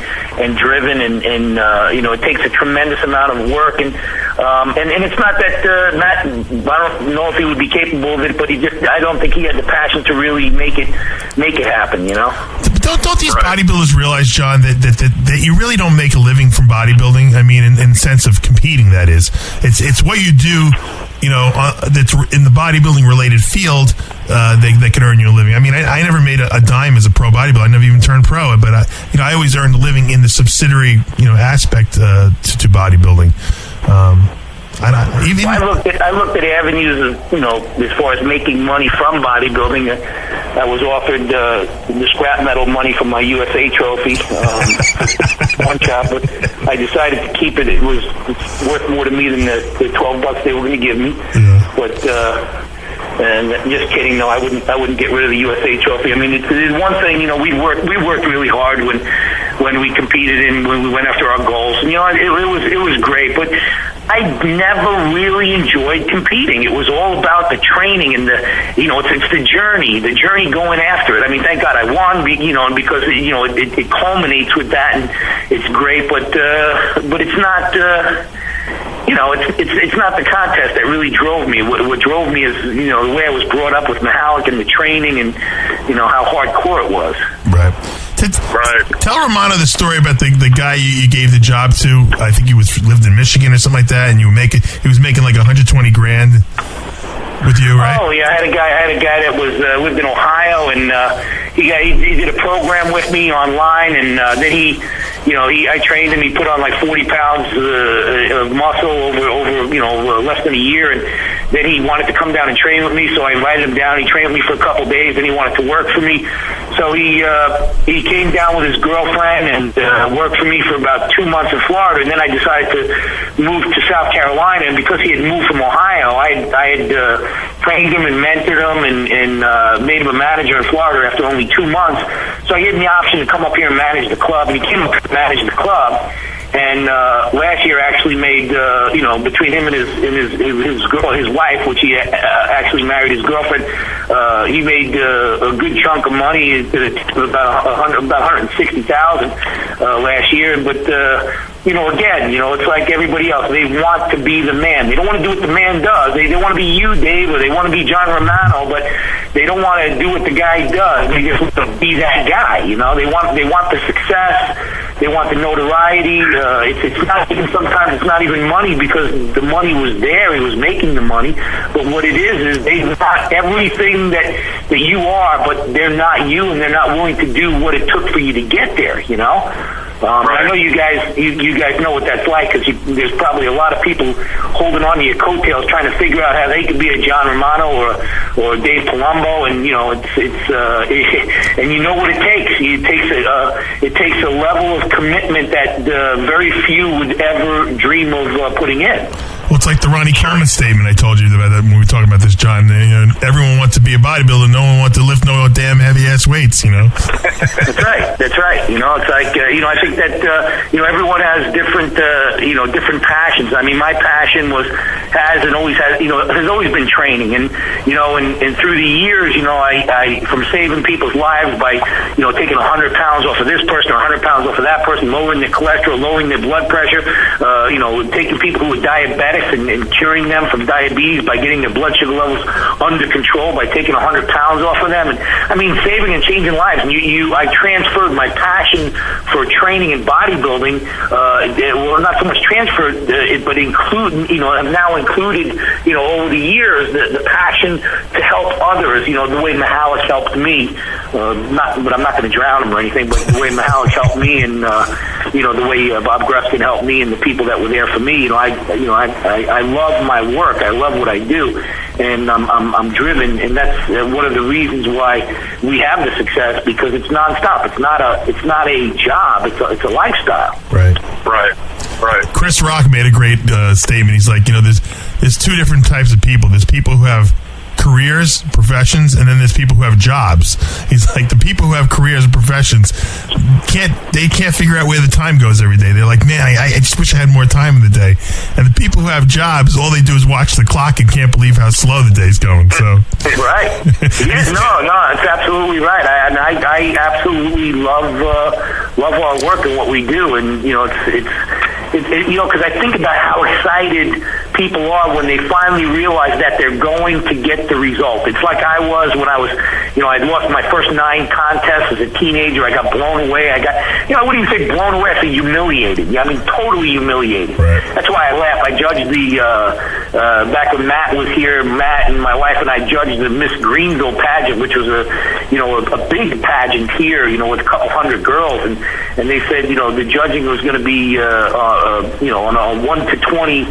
driven, and it takes a tremendous amount of work, and it's not that Matt. I don't know if he would be capable of it, but I don't think he had the passion to really make it happen. Don't these bodybuilders realize, John, that you really don't make a living from bodybuilding? I mean, in the sense of competing, that is. It's what you do, that's in the bodybuilding related field that can earn you a living. I mean, I never made a dime as a pro bodybuilder. I never even turned pro, but I always earned a living in the subsidiary aspect to bodybuilding. I looked at avenues of, as far as making money from bodybuilding. I was offered the scrap metal money from my USA trophy, one shot, but I decided to keep it. It's worth more to me than the $12 they were going to give me. Yeah. But and just kidding, no, I wouldn't get rid of the USA trophy. I mean, it's one thing. We worked really hard when we competed and when we went after our goals. And, it was great, but I never really enjoyed competing. It was all about the training and it's the journey going after it. I mean, thank God I won, because it culminates with that, and it's great. But it's not. It's not the contest that really drove me. What drove me is the way I was brought up with Mahalik and the training, and how hardcore it was. Right. Tell Romano the story about the guy you gave the job to. I think he lived in Michigan or something like that, and he was making like $120,000 with you, right? Oh yeah, I had a guy that was lived in Ohio, and he did a program with me online, and then I trained him. He put on like 40 pounds of muscle over less than a year, and then he wanted to come down and train with me. So I invited him down. He trained with me for a couple days, and he wanted to work for me. So he came down with his girlfriend and worked for me for about 2 months in Florida. And then I decided to move to South Carolina. And because he had moved from Ohio, I had trained him and mentored him and made him a manager in Florida after only 2 months. So I gave him the option to come up here and manage the club. And he came up to manage the club. And last year actually made, between him and his wife, which he actually married his girlfriend, he made a good chunk of money, about $160,000 last year. But again, it's like everybody else. They want to be the man. They don't want to do what the man does. They want to be you, Dave, or they want to be John Romano, but they don't want to do what the guy does. They just want to be that guy. They want the success. They want the notoriety. It's not even, sometimes it's not even money, because the money was there. He was making the money. But what it is they want everything that you are, but they're not you, and they're not willing to do what it took for you to get there. I know you guys know what that's like, because there's probably a lot of people holding on to your coattails trying to figure out how they could be a John Romano or Dave Palumbo, and it's and you know what it takes. It takes a level of commitment that very few would ever dream of putting in. Well, it's like the Ronnie Coleman statement I told you about that when we were talking about this, John. Everyone wants to be a bodybuilder. No one wants to lift no damn heavy-ass weights, That's right. It's like, I think that, everyone has different passions. I mean, my passion has always been training. And through the years, I from saving people's lives by, taking 100 pounds off of this person or 100 pounds off of that person, lowering their cholesterol, lowering their blood pressure, taking people who are diabetic and curing them from diabetes by getting their blood sugar levels under control by taking 100 pounds off of them. And I mean, saving and changing lives. And I transferred my passion for training and bodybuilding, not so much transferred, but I've now included, over the years, the passion to help others, the way Mihalik helped me, but I'm not going to drown him or anything, but the way Mihalik helped me, and, the way Bob Gruskin helped me, and the people that were there for me, I love my work. I love what I do, and I'm driven, and that's one of the reasons why we have the success, because it's nonstop. It's not a job. It's a lifestyle. Right. Chris Rock made a great statement. He's like, there's two different types of people. There's people who have careers, professions, and then there's people who have jobs. He's like, the people who have careers and professions can't figure out where the time goes every day. They're like, man, I just wish I had more time in the day. And the people who have jobs, all they do is watch the clock and can't believe how slow the day's going. So right. Yes, no, it's absolutely right. I absolutely love our work and what we do, and because I think about how excited people are when they finally realize that they're going to get the result. It's like I was when I was, I'd lost my first 9 contests as a teenager. I got blown away. I wouldn't even say blown away. I say humiliated. Totally humiliated. Right. That's why I laugh. I judged back when Matt was here, Matt and my wife and I judged the Miss Greenville pageant, which was a big pageant here, with a couple hundred girls, and they said, the judging was going to be, on a 1 to 20,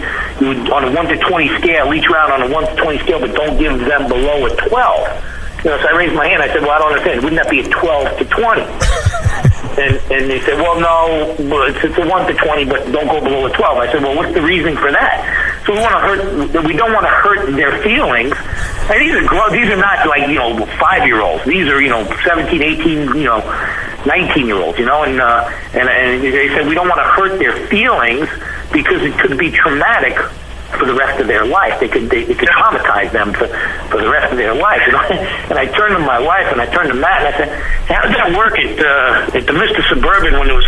on a 1 to 20 scale, each round on a 1 to 20 scale, but don't give them below a 12. So I raised my hand. I said, well, I don't understand. Wouldn't that be a 12 to 20? And they said, well, no, it's a 1 to 20, but don't go below a 12. I said, well, what's the reasoning for that? So we don't want to hurt their feelings. And these are not like, 5-year-olds. These are, 17, 18, 19-year-olds, and they said we don't want to hurt their feelings because it could be traumatic for the rest of their life. They could traumatize them for the rest of their life. And I turned to my wife and I turned to Matt and I said, how did that work at the Mr. Suburban when there was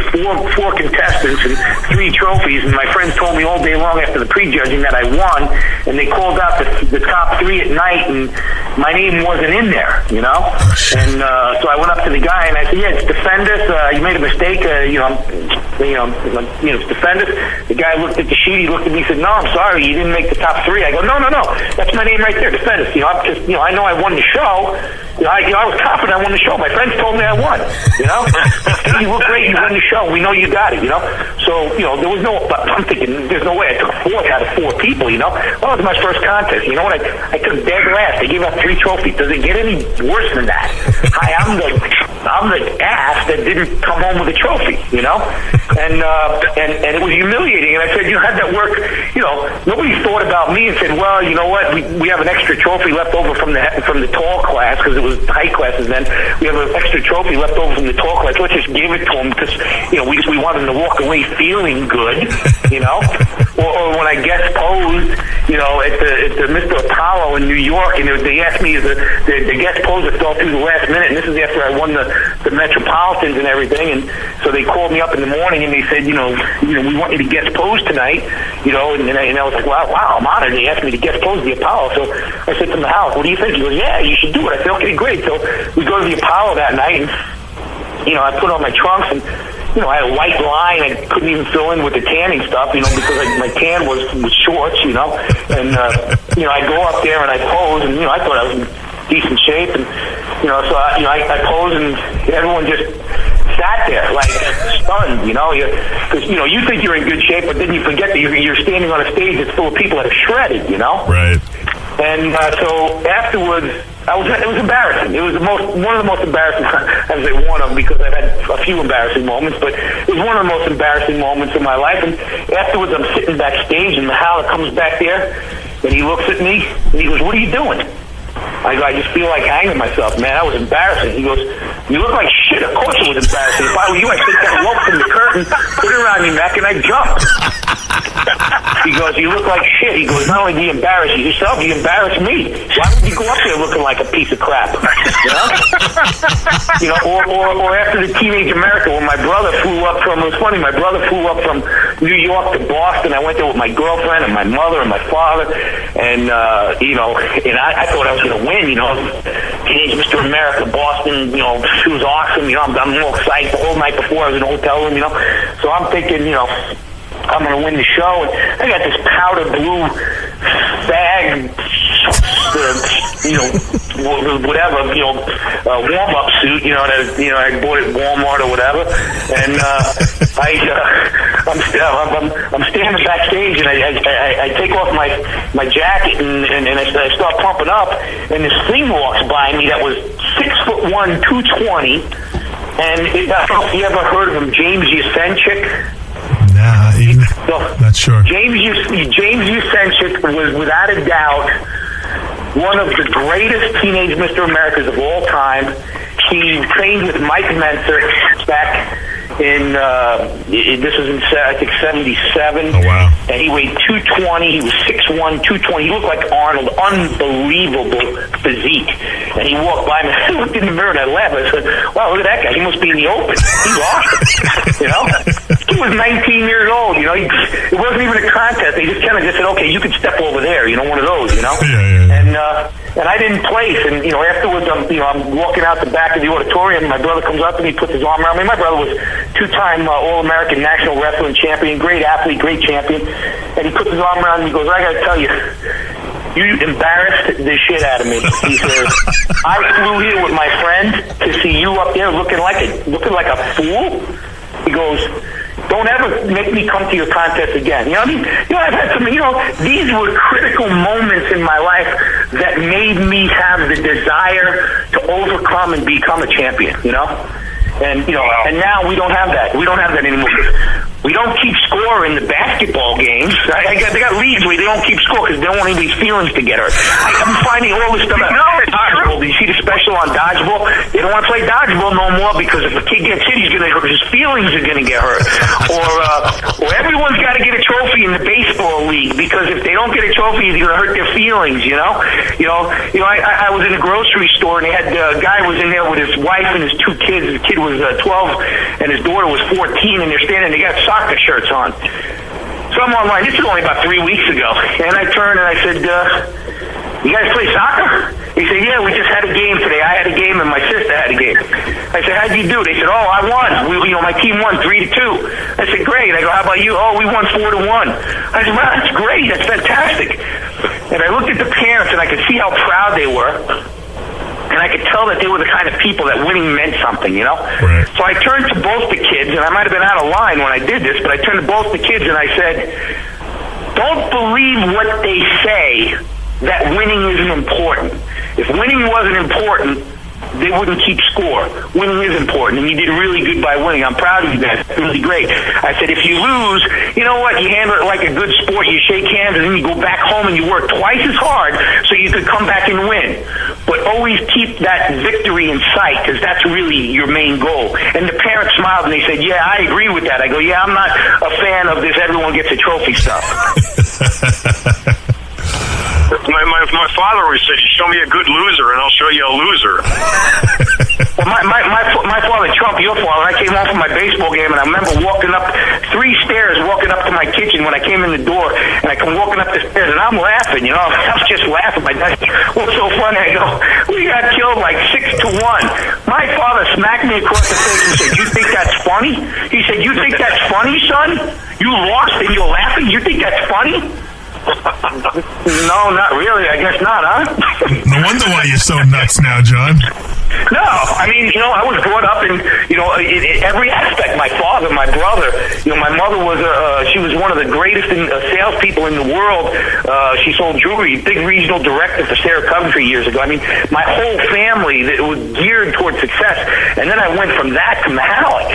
four contestants and 3 trophies, and my friends told me all day long after the prejudging that I won, and they called out the top 3 at night and my name wasn't in there, And so I went up to the guy and I said, yeah, it's Defendis. You made a mistake. It's Defendis. The guy looked at the sheet. He looked at me and said, no, I'm sorry. You didn't make the top 3. I go, no. That's my name right there, Defendis. I know I won the show. I was confident I won the show. My friends told me I won. You look great. You won the show. We know you got it. So there was no. I'm thinking there's no way I took 4 out of 4 people. Well, it was my first contest. You know what? I took dead last. They gave out 3 trophies. Does it get any worse than that? I'm the ass that didn't come home with a trophy. And it was humiliating. And I said, how'd that work? Nobody thought about me and said, well, you know what? We have an extra trophy left over from the tall class, because it was height classes then. We have an extra trophy left over from the tall class. Let's just give it to them because we want them to walk away feeling good. Or when I guest posed, at the Mr. Apollo in New York, and they asked me as the guest poser fell through the last minute, and this is after I won the Metropolitans and everything, and so they called me up in the morning and they said, we want you to guest pose tonight, and I was like, wow, I'm honored. They asked me to guest pose the Apollo, so I said to Mihalik, what do you think? He goes, yeah, you should do it. I said, okay, great. So we go to the Apollo that night, and I put on my trunks, and I had a white line I couldn't even fill in with the tanning stuff, because my tan was shorts, and I go up there and I pose, and I thought I was in decent shape, and so I pose, and everyone just sat there, like, stunned, you know? Because, you know, you think you're in good shape, but then you forget that you're standing on a stage that's full of people that are shredded, you know? Right. And so afterwards, it was embarrassing. It was one of the most embarrassing, I would say one of them, because I've had a few embarrassing moments, but it was one of the most embarrassing moments in my life. And afterwards, I'm sitting backstage, and the Howler comes back there, and he looks at me, and he goes, "What are you doing?" I go, "I just feel like hanging myself, man. That was embarrassing." He goes, "You look like shit." Of course it was embarrassing. If I were you, I'd take that rope from the curtain, put it around your neck, and I'd jump. He goes, "You look like shit." He goes, "Not only do you embarrass yourself, you embarrass me. Why would you go up there looking like a piece of crap?" You know? You know, or after the Teenage America, when my brother flew up from, it was funny, my brother flew up from New York to Boston. I went there with my girlfriend and my mother and my father, and, you know, and I thought I was going to win, you know. Teenage Mr. America, Boston, you know, it was awesome, you know. I'm more excited. The whole night before I was in a hotel room, you know. So I'm thinking, you know, I'm going to win the show. And I got this powder blue bag, you know, whatever, you know, warm-up suit, you know, that, you know, I bought it at Walmart or whatever. And I'm standing backstage, and I take off my jacket, and I start pumping up, and this thing walks by me that was 6'1", 220, and I don't know if you ever heard of him, James Yusenchik. Nah, not sure. James Yusenchik was without a doubt one of the greatest Teenage Mr. Americas of all time. He trained with Mike Mentzer back in, this was in, I think, 77. Oh, wow. And he weighed 220. He was 6'1", 220. He looked like Arnold. Unbelievable physique. And he walked by me. I looked in the mirror and I laughed. I said, "Wow, look at that guy. He must be in the open. He's awesome." You know? He was 19 years old. You know, it wasn't even a contest. They just kind of just said, "Okay, you can step over there." You know, one of those, you know? Yeah. And I didn't place. And, you know, afterwards, I'm walking out the back of the auditorium. My brother comes up to me, puts his arm around me. My brother was two-time All-American National Wrestling Champion, great athlete, great champion. And he puts his arm around me and he goes, "I got to tell you, you embarrassed the shit out of me." He says, "I flew here with my friend to see you up there looking like a fool." He goes, "Don't ever make me come to your contest again." You know what I mean? You know, I've had some, you know, these were critical moments in my life that made me have the desire to overcome and become a champion, you know? And, you know, and now we don't have that. We don't have that anymore. We don't keep score in the basketball games. They got leagues where they don't keep score because they don't want anybody's feelings to get hurt. I'm finding all this stuff out. Dodgeball. Do you see the special on dodgeball? They don't want to play dodgeball no more because if a kid gets hit, his feelings are going to get hurt. Or everyone's got to get a trophy in the baseball league because if they don't get a trophy, it's going to hurt their feelings. You know. I was in a grocery store and they had a guy was in there with his wife and his two kids. His kid was 12 and his daughter was 14, and they're standing. They got soccer shirts on. So I'm online. This is only about 3 weeks ago. And I turned and I said, "You guys play soccer?" He said, "Yeah, we just had a game today. I had a game and my sister had a game." I said, "How'd you do?" They said, "Oh, I won. My team won 3-2. I said, "Great." I go, "How about you?" "Oh, we won 4-1. I said, "Wow, that's great. That's fantastic." And I looked at the parents and I could see how proud they were. And I could tell that they were the kind of people that winning meant something, you know? Right. So I turned to both the kids, and I might have been out of line when I did this, but I turned to both the kids and I said, "Don't believe what they say that winning isn't important. If winning wasn't important, they wouldn't keep score. Winning is important, and you did really good by winning. I'm proud of you guys. It's really great." I said, "If you lose, you know what? You handle it like a good sport. You shake hands, and then you go back home and you work twice as hard so you could come back and win. But always keep that victory in sight because that's really your main goal." And the parents smiled and they said, "Yeah, I agree with that." I go, "Yeah, I'm not a fan of this everyone gets a trophy stuff." My father always said, "You show me a good loser, and I'll show you a loser." Well, my father, Trump, your father, I came home from my baseball game, and I remember walking up 3 stairs, walking up to my kitchen when I came in the door, and I come walking up the stairs, and I'm laughing, you know, I was just laughing. My dad, "What's so funny?" I go, "We got killed like 6-1. My father smacked me across the face and said, "You think that's funny?" He said, "You think that's funny, son? You lost and you're laughing? You think that's funny?" No, not really. I guess not, huh? No wonder why you're so nuts now, John. No, I mean, I was brought up in every aspect. My father, my brother, my mother was she was one of the greatest salespeople in the world. She sold jewelry, big regional director for Sarah Coventry years ago. I mean, my whole family that was geared towards success. And then I went from that to Mahalik,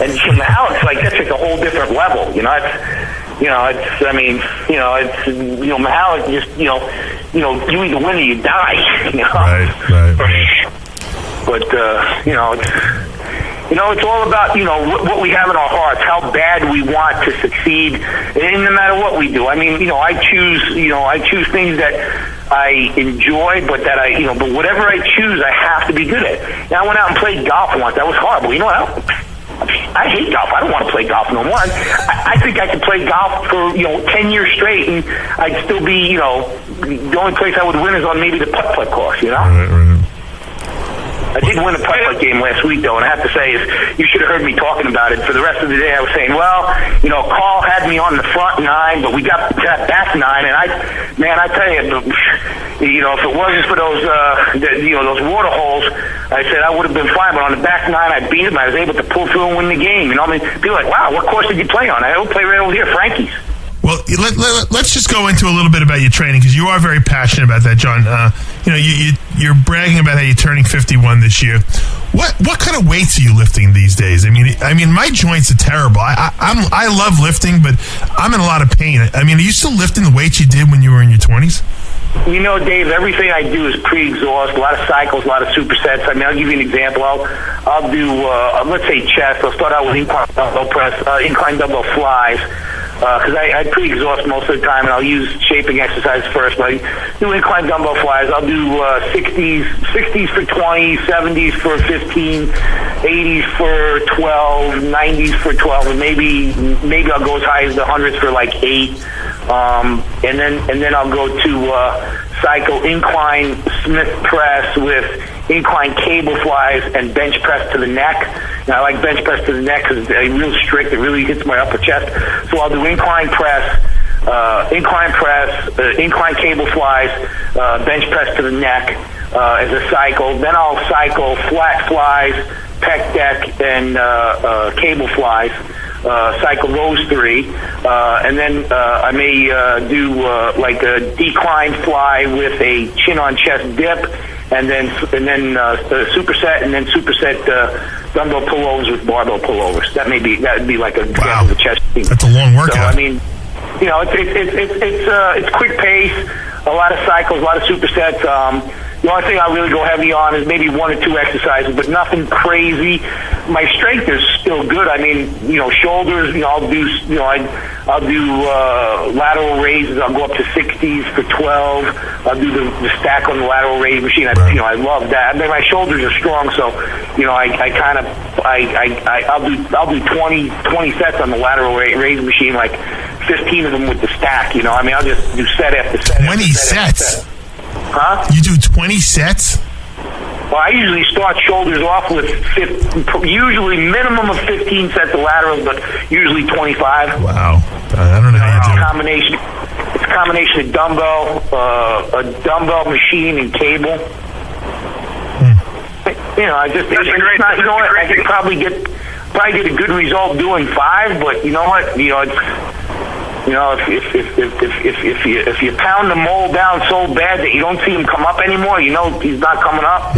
and from Mahalik's that's like a whole different level. Mahalik just you either win or you die. Right. But it's all about what we have in our hearts, how bad we want to succeed, and no matter what we do. I mean, I choose things that I enjoy, but that but whatever I choose, I have to be good at. Now, I went out and played golf once. That was horrible. You know what? I hate golf. I don't want to play golf no more. I think I could play golf for 10 years straight, and I'd still be the only place I would win is on maybe the putt-putt course. Right. I did win a putt-putt game last week, though, and I have to say, you should have heard me talking about it. For the rest of the day, I was saying, Carl had me on the front nine, but we got that back nine, and I tell you, if it wasn't for those, those water holes, I said I would have been fine. But on the back nine, I beat him. I was able to pull through and win the game. People are like, wow, what course did you play on? I don't play right over here, Frankie's. Well, let's just go into a little bit about your training, because you are very passionate about that, John. You're bragging about how you're turning 51 this year. What kind of weights are you lifting these days? I mean, my joints are terrible. I love lifting, but I'm in a lot of pain. I mean, are you still lifting the weights you did when you were in your 20s? Dave, everything I do is pre-exhaust, a lot of cycles, a lot of supersets. I mean, I'll give you an example. I'll do, let's say chest. I'll start out with incline dumbbell press, incline dumbbell flies, because I pre-exhaust most of the time, and I'll use shaping exercises first. But I do incline dumbbell flies. I'll do 60s for 20, 70s for 15, 80s for 12, 90s for 12, and maybe I'll go as high as the 100s for 8. And then I'll go to cycle incline Smith press with incline cable flies and bench press to the neck. Now, I like bench press to the neck because it's real strict. It really hits my upper chest. So I'll do incline press, incline cable flies, bench press to the neck as a cycle. Then I'll cycle flat flies, pec deck, and cable flies. Cycle those 3, and then I may do a decline fly with a chin on chest dip, and then superset, and then superset dumbbell pullovers with barbell pullovers. That would be like a wow. The chest thing. That's a long workout. So I mean, it's quick pace, a lot of cycles, a lot of supersets. The only thing I really go heavy on is maybe 1 or 2 exercises, but nothing crazy. My strength is still good. I mean, shoulders. I'll do lateral raises. I'll go up to 60s for 12. I'll do the stack on the lateral raise machine. I love that. I mean, my shoulders are strong, so I'll do 20 sets on the lateral raise machine, 15 of them with the stack. I mean, I'll just do set after set. 20 sets. Huh? You do 20 sets? Well, I usually start shoulders off with usually minimum of 15 sets of laterals, but usually 25. Wow. I don't know how you do it. It's a combination of dumbbell, a dumbbell machine, and cable. I could probably get a good result doing 5, but you know what? If you pound the mold down so bad that you don't see him come up anymore, he's not coming up.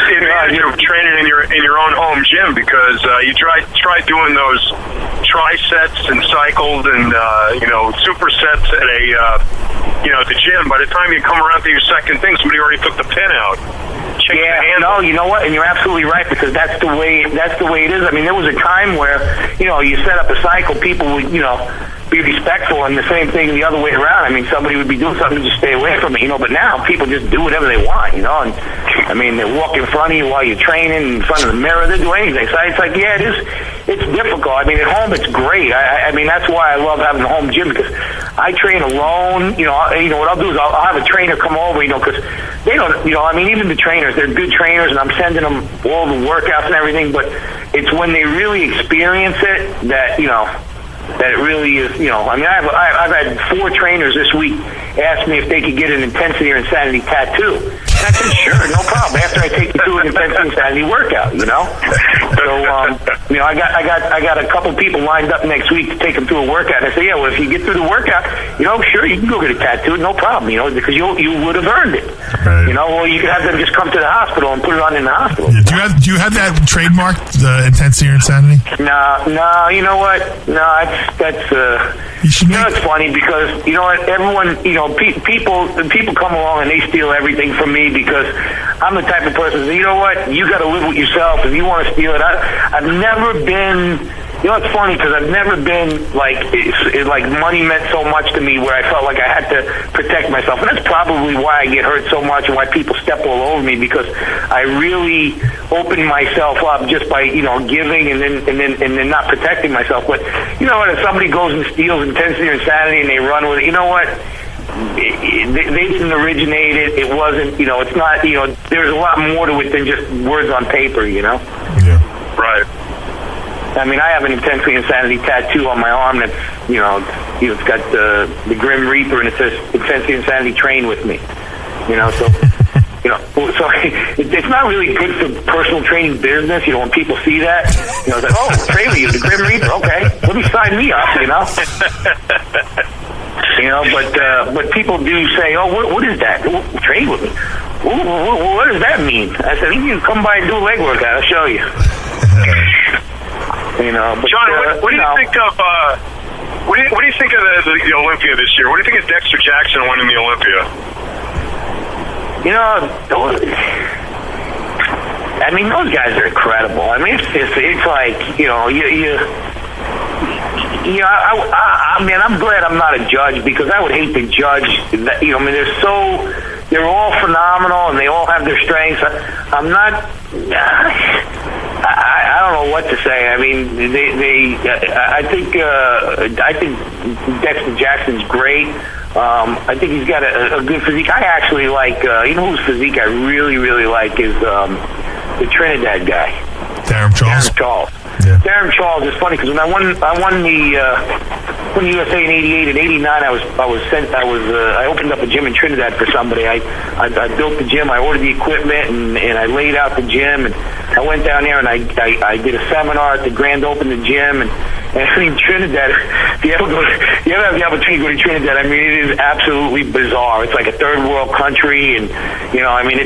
See, you're training in your own home gym, because you try doing those tri-sets and cycles and supersets at the gym. By the time you come around to your second thing, somebody already took the pin out. You know what? And you're absolutely right, because that's the way it is. I mean, there was a time where you set up a cycle, people would be respectful, and the same thing the other way around. I mean, somebody would be doing something to just stay away from it, but now people just do whatever they want, and I mean, they walk in front of you while you're training, in front of the mirror, they do anything. So it's like, yeah, it's difficult. I mean, at home it's great. I mean, that's why I love having a home gym, because I train alone. What I'll do is I'll have a trainer come over, because they don't, I mean, even the trainers, they're good trainers, and I'm sending them all the workouts and everything, but it's when they really experience it that, that it really is, I mean, I've had 4 trainers this week ask me if they could get an intensity or insanity tattoo. I said, sure, no problem. After I take you through an intensity insanity workout, you know. So, you know, I got a couple people lined up next week to take them through a workout. And I said, yeah, well, if you get through the workout, you know, sure, you can go get a tattoo, no problem, you know, because you would have earned it. Right. You know, or you could have them just come to the hospital and put it on in the hospital. Yeah, do you have that trademarked, intensity or insanity? No, you know what? No, that's you know, it's funny because, you know what, everyone, you know, people come along and they steal everything from me because I'm the type of person, you know what, you got to live with yourself. If you want to steal it, I've never been, you know, it's funny because I've never been like money meant so much to me where I felt like I had to protect myself. And that's probably why I get hurt so much and why people step all over me, because I really open myself up just by, you know, giving and then not protecting myself. But you know what, if somebody goes and steals intensity or insanity and they run with it, you know what? They didn't originate it. It wasn't, you know, it's not, you know, there's a lot more to it than just words on paper, you know? Yeah. Right. I mean, I have an intensity insanity tattoo on my arm that's, you know, it's got the Grim Reaper and it says intensity insanity train with me. You know, so, you know, so it's not really good for personal training business, you know, when people see that. You know, it's like, oh, train with you, the Grim Reaper, okay, let me sign me up, you know? You know, but people do say, oh, what is that? Train with me. What does that mean? I said, you can come by and do a leg workout, I'll show you. You know, but, John, what do you think of what do you think of the Olympia this year? What do you think of Dexter Jackson winning the Olympia? You know, I mean, those guys are incredible. I mean, it's like, you know, I mean, I'm glad I'm not a judge because I would hate to judge. That, you know, I mean, they're all phenomenal and they all have their strengths. I'm not. I don't know what to say. I mean, I think Dexter Jackson's great. I think he's got a good physique. I actually like, you know, whose physique I really, really like is the Trinidad guy, Darren Charles. Yeah. Darren Charles is funny because when I won the USA in '88 and '89, I opened up a gym in Trinidad for somebody. I built the gym, I ordered the equipment, and I laid out the gym, and I went down there and I did a seminar at the grand open the gym, and I mean, Trinidad, if you ever have the opportunity to go to Trinidad, I mean, it is absolutely bizarre. It's like a third world country, and, you know, I mean,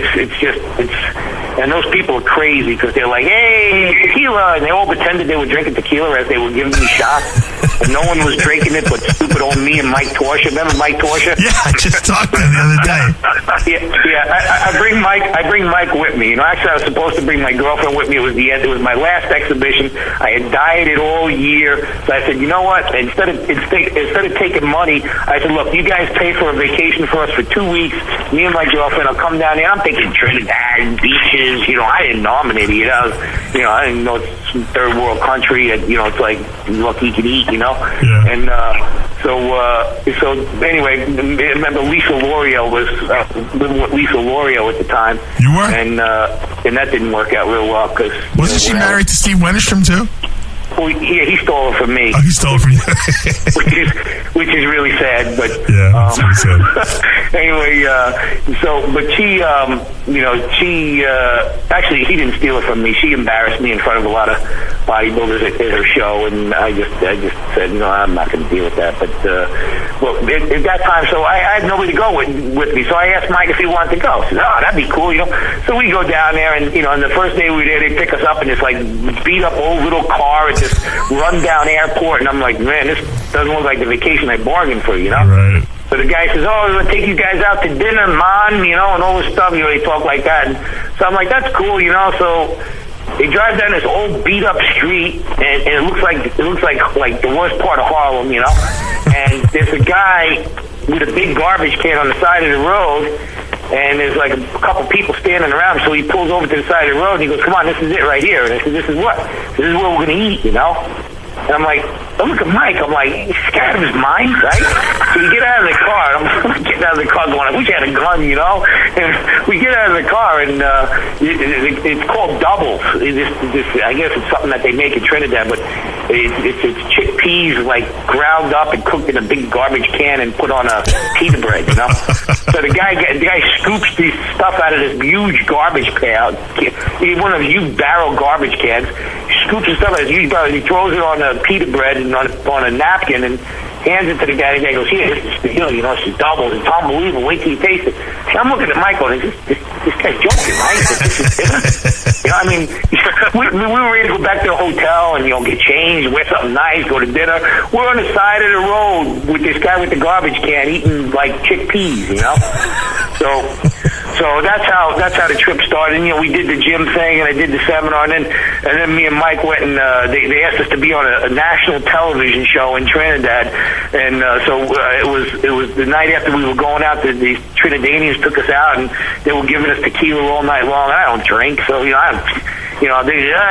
and those people are crazy because they're like, hey, tequila, and they all pretended they were drinking tequila as they were giving me shots, and no one was drinking it but stupid old me and Mike Torsha. Remember Mike Torsha? Yeah, I just talked to him the other day. I bring Mike with me. You know, actually, I was supposed to bring my girlfriend with me. It was my last exhibition. I had dieted all year. So I said, you know what? Instead of taking money, I said, look, you guys pay for a vacation for us for 2 weeks. Me and my girlfriend will come down there. I'm thinking Trinidad, beaches. You know, I didn't nominate it. You know, I didn't know it's some third world country. You know, it's like look, you can eat. You know, yeah. And so anyway, remember Lisa Lorio was living with Lisa Lorio at the time. You were, and that didn't work out real well because wasn't she married to Steve Wennerstrom too? Well, yeah, he stole it from me. Oh, he stole it from you. which is really sad, but yeah, that's really sad. Anyway, but she, you know, she actually he didn't steal it from me. She embarrassed me in front of a lot of bodybuilders at her show, and I just said, no, I'm not going to deal with that. But well, at that time, so I had nobody to go with me. So I asked Mike if he wanted to go. I said, oh, that'd be cool, you know. So we go down there, and you know, and the first day we were there, they pick us up in this like beat up old little car at this rundown airport, and I'm like, man, this doesn't look like the vacation I bargained for, you know. Right. So the guy says, oh, we're going to take you guys out to dinner, man, you know, and all this stuff. You know, they talk like that. And so I'm like, that's cool, you know. So they drive down this old beat-up street, and it looks like the worst part of Harlem, you know. And there's a guy with a big garbage can on the side of the road, and there's like a couple people standing around. So he pulls over to the side of the road, and he goes, come on, this is it right here. And I said, this is what? This is what we're going to eat, you know. And I'm like, I look at Mike. I'm like, he's scared of his mind, right? So we get out of the car. I'm getting out of the car going, I wish I had a gun, you know? And we get out of the car, and it's called doubles. I guess it's something that they make in Trinidad, but it's chickpea chickpeas like ground up and cooked in a big garbage can and put on a pita bread, you know. So the guy scoops this stuff out of this huge garbage can, one of those huge barrel garbage cans. He scoops the stuff out of this huge barrel. He throws it on a pita bread and on a napkin and hands it to the guy. The guy goes, "Here, this is, you know, it's doubles. It's unbelievable. Wait till you taste it." And I'm looking at Michael, and this guy's joking, right? This is dinner. You know, I mean, we were ready to go back to the hotel and, you know, get changed, wear something nice, go to dinner. We're on the side of the road with this guy with the garbage can eating like chickpeas, you know. So that's how the trip started. And, you know, we did the gym thing, and I did the seminar, and then me and Mike went and they asked us to be on a national television show in Trinidad, and so it was the night after we were going out. These Trinidadians took us out, and they were giving us tequila all night long. I don't drink, so they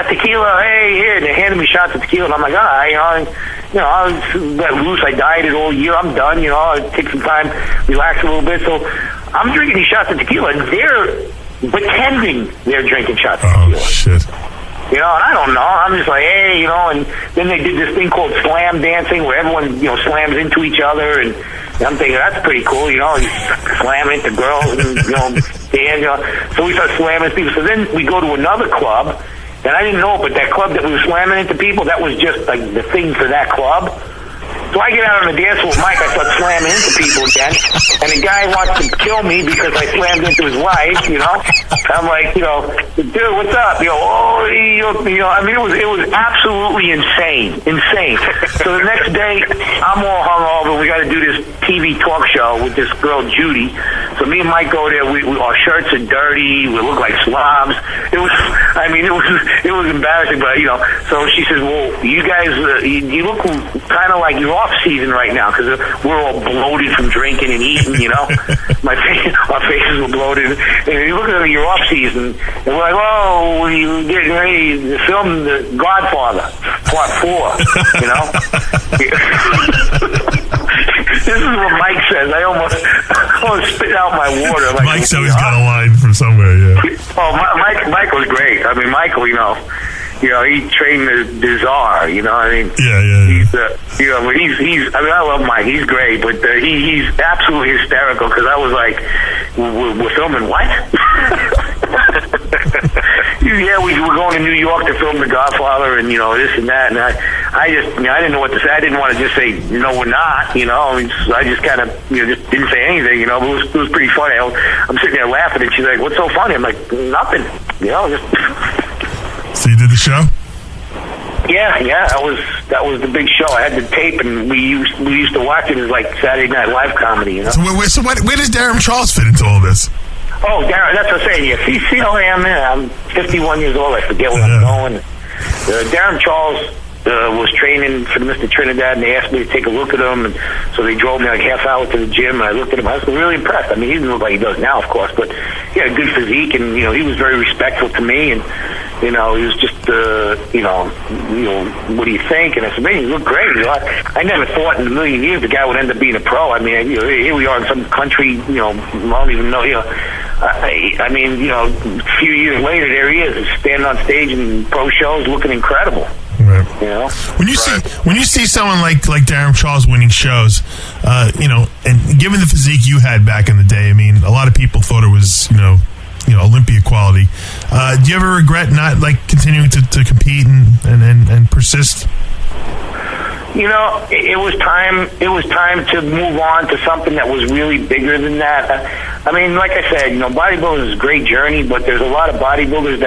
tequila, hey, here, they handed me shots of tequila, and I'm like, all right, I was let loose. I dieted all year. I'm done. You know, I'll take some time, relax a little bit. So I'm drinking these shots of tequila, and they're pretending they're drinking shots of tequila. Oh, shit. You know, and I don't know. I'm just like, hey, you know, and then they did this thing called slam dancing where everyone, you know, slams into each other, and I'm thinking, that's pretty cool, you know, you slam into girls and, you know, dance, you know. So we start slamming into people. So then we go to another club, and I didn't know, but that club that we were slamming into people, that was just like the thing for that club. So I get out on the dance floor with Mike, I start slamming into people again, and the guy wants to kill me because I slammed into his wife, you know. I'm like, you know, dude, what's up? You know, I mean, it was absolutely insane. So the next day, I'm all hungover. We got to do this TV talk show with this girl, Judy. So me and Mike go there. Our shirts are dirty. We look like slobs. It was embarrassing, but, you know. So she says, well, you guys, you look kind of like you're off season right now because we're all bloated from drinking and eating, you know. Our faces were bloated. And you look at you're off season, and we're like, oh, we're getting ready to film The Godfather, Part 4, you know. This is what Mike says. I almost spit out my water. Like, Mike's always got a line from somewhere, yeah. Oh, Mike was great. I mean, Michael, you know, he trained the czar, you know what I mean? Yeah. He's, you know, he's, I mean, I love Mike. He's great, but he's absolutely hysterical because I was like, we're filming what? Yeah, we were going to New York to film The Godfather and, you know, this and that, and I just, you know, I didn't know what to say. I didn't want to just say, no, we're not, you know. I mean, I just kind of, you know, just didn't say anything, you know, but it was pretty funny. I'm sitting there laughing, and she's like, what's so funny? I'm like, nothing, you know, just... So you did the show? Yeah, that was the big show. I had the tape, and we used to watch it as like Saturday Night Live comedy, you know. So where does Darren Charles fit into all this? Oh, Darren, that's what I'm saying. Yeah, see how I am there. I'm 51 years old. I forget where I'm going. Darren Charles was training for Mr. Trinidad, and they asked me to take a look at him, and so they drove me like half hour to the gym, and I looked at him. I was really impressed. I mean, he didn't look like he does now, of course, but he had a good physique, and, you know, he was very respectful to me, and, you know, he was just, you know, what do you think? And I said, man, you look great. You know, I never thought in a million years the guy would end up being a pro. I mean, you know, here we are in some country, you know, I don't even know, you know. I mean, you know, a few years later, there he is, standing on stage in pro shows, looking incredible. Right. You know, when you see someone like Darren Charles winning shows, you know, and given the physique you had back in the day, I mean, a lot of people thought it was, you know, Olympia quality. Do you ever regret not like continuing to compete and persist? You know, it was time. It was time to move on to something that was really bigger than that. I mean, like I said, you know, bodybuilding is a great journey, but there's a lot of bodybuilders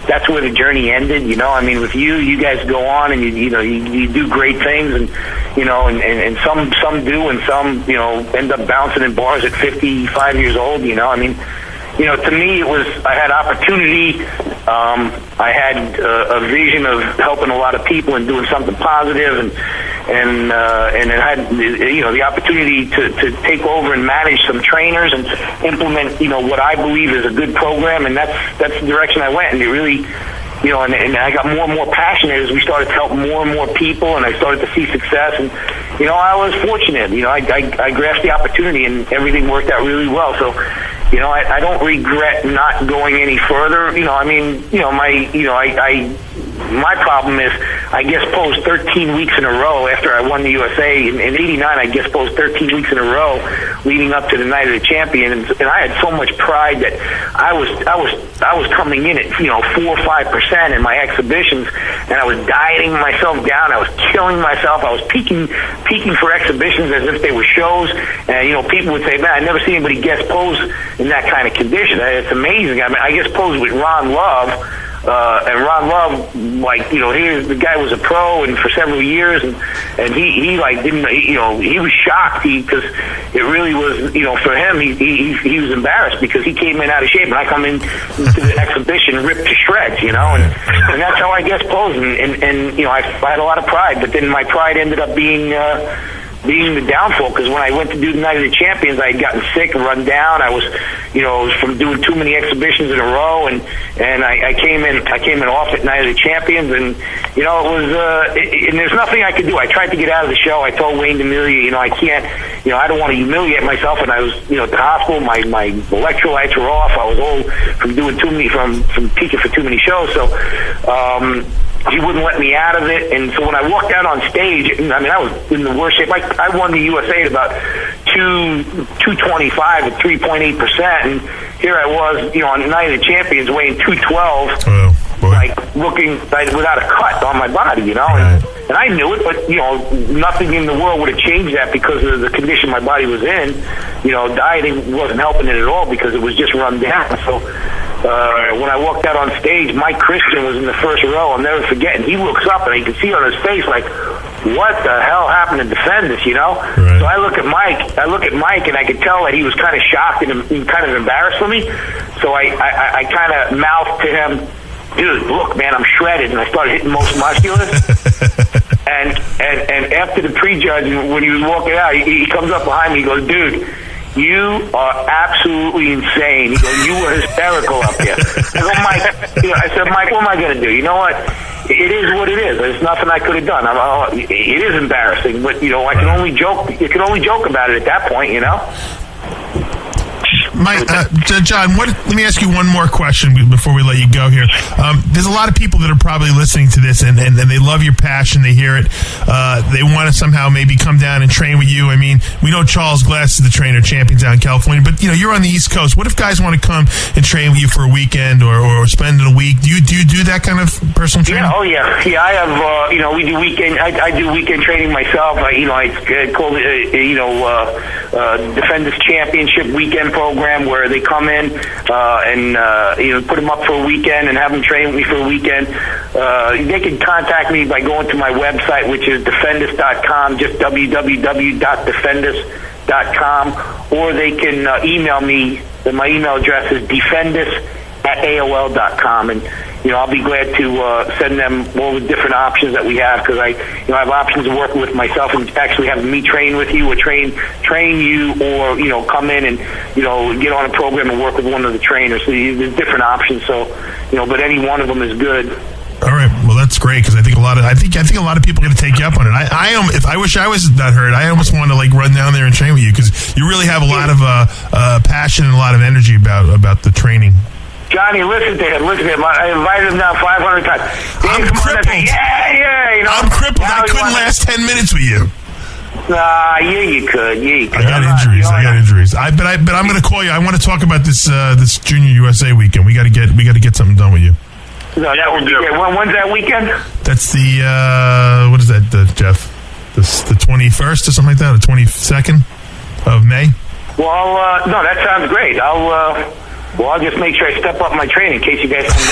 that's where the journey ended. You know, I mean, with you guys go on and you do great things, and you know, and some do, and some, you know, end up bouncing in bars at 55 years old. You know, I mean, you know, to me, it was, I had opportunity. I had a vision of helping a lot of people and doing something positive, and I had, you know, the opportunity to take over and manage some trainers and implement, you know, what I believe is a good program, and that's the direction I went, and it really, you know, and I got more and more passionate as we started to help more and more people, and I started to see success, and, you know, I was fortunate. You know, I grasped the opportunity, and everything worked out really well. So, you know, I don't regret not going any further. You know, I mean, you know, my problem is I guest posed 13 weeks in a row after I won the USA. In '89, I guest posed 13 weeks in a row leading up to the night of the champions, and I had so much pride that I was coming in at 4 or 5% in my exhibitions, and I was dieting myself down. I was killing myself. I was peaking for exhibitions as if they were shows, and people would say, "Man, I've never seen anybody guest pose in that kind of condition." It's amazing. I mean, I guest posed with Ron Love. And Ron Love, the guy was a pro and for several years, and he was shocked because it really was, for him, he was embarrassed because he came in out of shape, and I come in to the exhibition ripped to shreds, and that's how I guess posed, and I had a lot of pride, but then my pride ended up being the downfall, because when I went to do the Night of the Champions, I had gotten sick and run down. I was from doing too many exhibitions in a row, and I came in off at Night of the Champions, and it was and there's nothing I could do. I tried to get out of the show. I told Wayne DeMilia, I can't, I don't want to humiliate myself, and I was at the hospital. My electrolytes were off. I was old from doing too many, from peaking for too many shows. So he wouldn't let me out of it, and so when I walked out on stage, I was in the worst shape. I won the USA at about 225 at 3.8%, and here I was, on the Night of the Champions, weighing 212, looking without a cut on my body, and I knew it, but nothing in the world would have changed that because of the condition my body was in. Dieting wasn't helping it at all because it was just run down. So when I walked out on stage, Mike Christian was in the first row. I'll never forget. And he looks up, and you can see on his face, like, what the hell happened to Defendis, Right. So I look at Mike, and I could tell that he was kind of shocked and kind of embarrassed for me. So I kind of mouthed to him, "Dude, look, man, I'm shredded," and I started hitting most musculars. and after the prejudge, when he was walking out, he comes up behind me. He goes, "Dude, you are absolutely insane." He goes, "You were hysterical up there." I go, "Mike," I said, "Mike, what am I going to do? You know what? It is what it is. There's nothing I could have done. It is embarrassing, but I can only joke. You can only joke about it at that point, Mike, John, let me ask you one more question before we let you go here. There's a lot of people that are probably listening to this, and they love your passion. They hear it. They want to somehow maybe come down and train with you. I mean, we know Charles Glass is the trainer champions out in California, but you're on the East Coast. What if guys want to come and train with you for a weekend or spend a week? Do you do that kind of personal training? Yeah, oh yeah. I have. We do weekend. I do weekend training myself. I call it Defendis Championship Weekend Program, where they come in and put them up for a weekend and have them train with me for a weekend. They can contact me by going to my website, which is defendis.com, just www.defendis.com, or they can email me. My email address is defendis@aol.com, and I'll be glad to send them all the different options that we have, because I have options of working with myself and actually having me train with you or train you, or come in and get on a program and work with one of the trainers. So there's different options. So but any one of them is good. All right, well that's great, because I think a lot of people are going to take you up on it. I wish I was that hurt. I almost want to run down there and train with you, because you really have a lot of passion and a lot of energy about the training. Johnny, listen to him. I invited him down 500 times. I'm crippled. I'm crippled. I couldn't last 10 minutes with you. Yeah, you could. I got injuries. But I'm going to call you. I want to talk about this Junior USA weekend. We got to get something done with you. No, that would be. When's that weekend? That's the what is that, Jeff? The 21st or something like that, or 22nd of May. Well, no, that sounds great. I'll just make sure I step up my training in case you guys come down.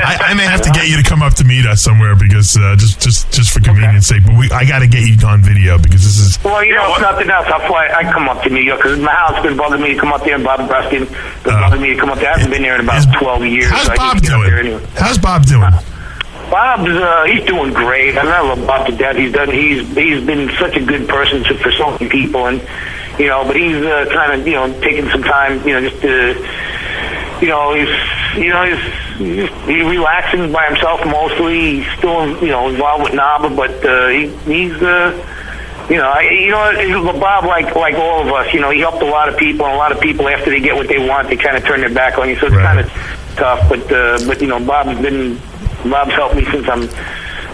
I may have to get you to come up to meet us somewhere, because just for convenience sake. But I got to get you on video, because this is. Well, if nothing else, I come up to New York, because my house has been bugging me to come up there, and Bob Bruskin been bugging me to come up there. I haven't been there in about 12 years. How's so Bob doing? Anyway. How's Bob doing? Bob's he's doing great. I love Bob to death. He's been such a good person for so many people, and but he's kind of taking some time, just to he's relaxing by himself mostly. He's still involved with NABA, but he's Bob, like all of us, he helped a lot of people, and a lot of people, after they get what they want, they kind of turn their back on you. So it's kind of tough. But Bob's helped me since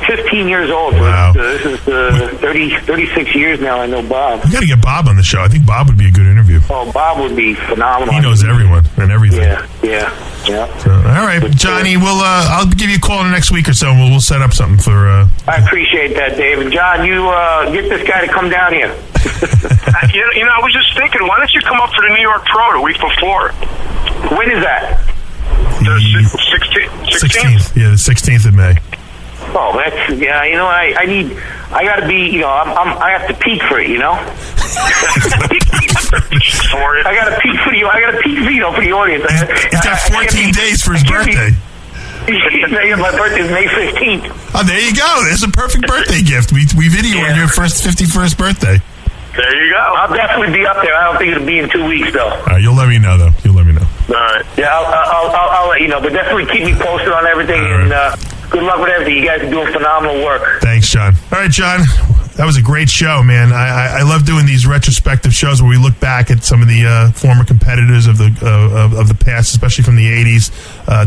15 years old. Wow. This is 36 years now I know Bob. You got to get Bob on the show. I think Bob would be a good interview. Oh, Bob would be phenomenal. He knows everyone and everything. Yeah. So, all right, Johnny. I'll give you a call in the next week or so, and we'll set up something for. I appreciate that, Dave. And John, you get this guy to come down here. I was just thinking, why don't you come up for the New York Pro the week before? When is that? The 16th. Yeah, the 16th of May. Oh, that's I got to be, I have to peak for it, I got to peak for you. I got to peak for the audience. He's got 14 days for his birthday. My birthday is May 15th. Oh, there you go. There's a perfect birthday gift. We video on your 51st birthday. There you go. I'll definitely be up there. I don't think it'll be in 2 weeks, though. All right, you'll let me know, though. All right. Yeah, I'll let you know. But definitely keep me posted on everything. All right. And good luck with everything. You guys are doing phenomenal work. Thanks, John. All right, John. That was a great show, man. I love doing these retrospective shows where we look back at some of the former competitors of the past, especially from the 80s.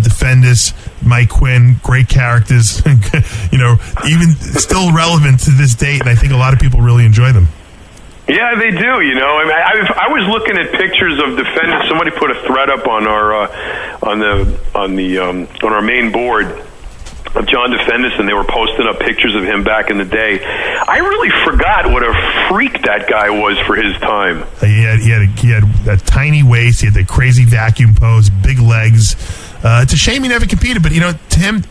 Defendis, Mike Quinn, great characters. Even still relevant to this date, and I think a lot of people really enjoy them. Yeah, they do. I was looking at pictures of Defendis. Somebody put a thread up on our main board of John Defendis, and they were posting up pictures of him back in the day. I really forgot what a freak that guy was for his time. He had that tiny waist. He had that crazy vacuum pose, big legs. It's a shame he never competed, but to him,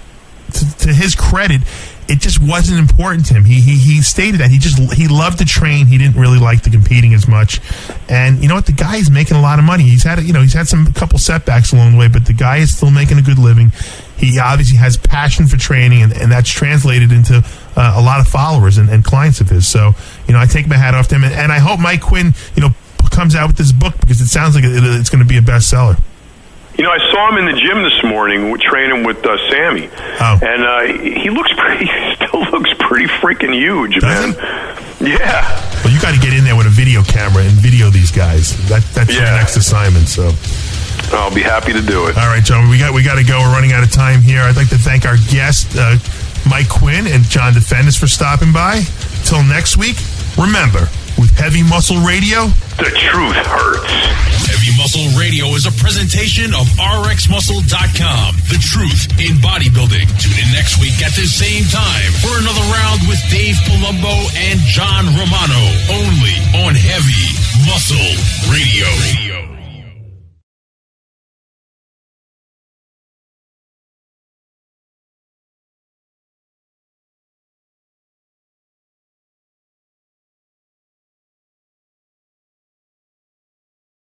to his credit, it just wasn't important to him. He stated that he loved to train. He didn't really like the competing as much. And you know what? The guy is making a lot of money. He's had a couple setbacks along the way, but the guy is still making a good living. He obviously has passion for training, and that's translated into a lot of followers and clients of his. So I take my hat off to him, and I hope Mike Quinn comes out with this book, because it sounds like it's going to be a bestseller. I saw him in the gym this morning training with Sammy, and he still looks pretty freaking huge, man. Yeah. Well, you got to get in there with a video camera and video these guys. That's your next assignment. So I'll be happy to do it. All right, John. We got to go. We're running out of time here. I'd like to thank our guests, Mike Quinn and John Defendis, for stopping by. Till next week, remember, with Heavy Muscle Radio, the truth hurts. Heavy Muscle Radio is a presentation of RxMuscle.com. The truth in bodybuilding. Tune in next week at the same time for another round with Dave Palumbo and John Romano. Only on Heavy Muscle Radio.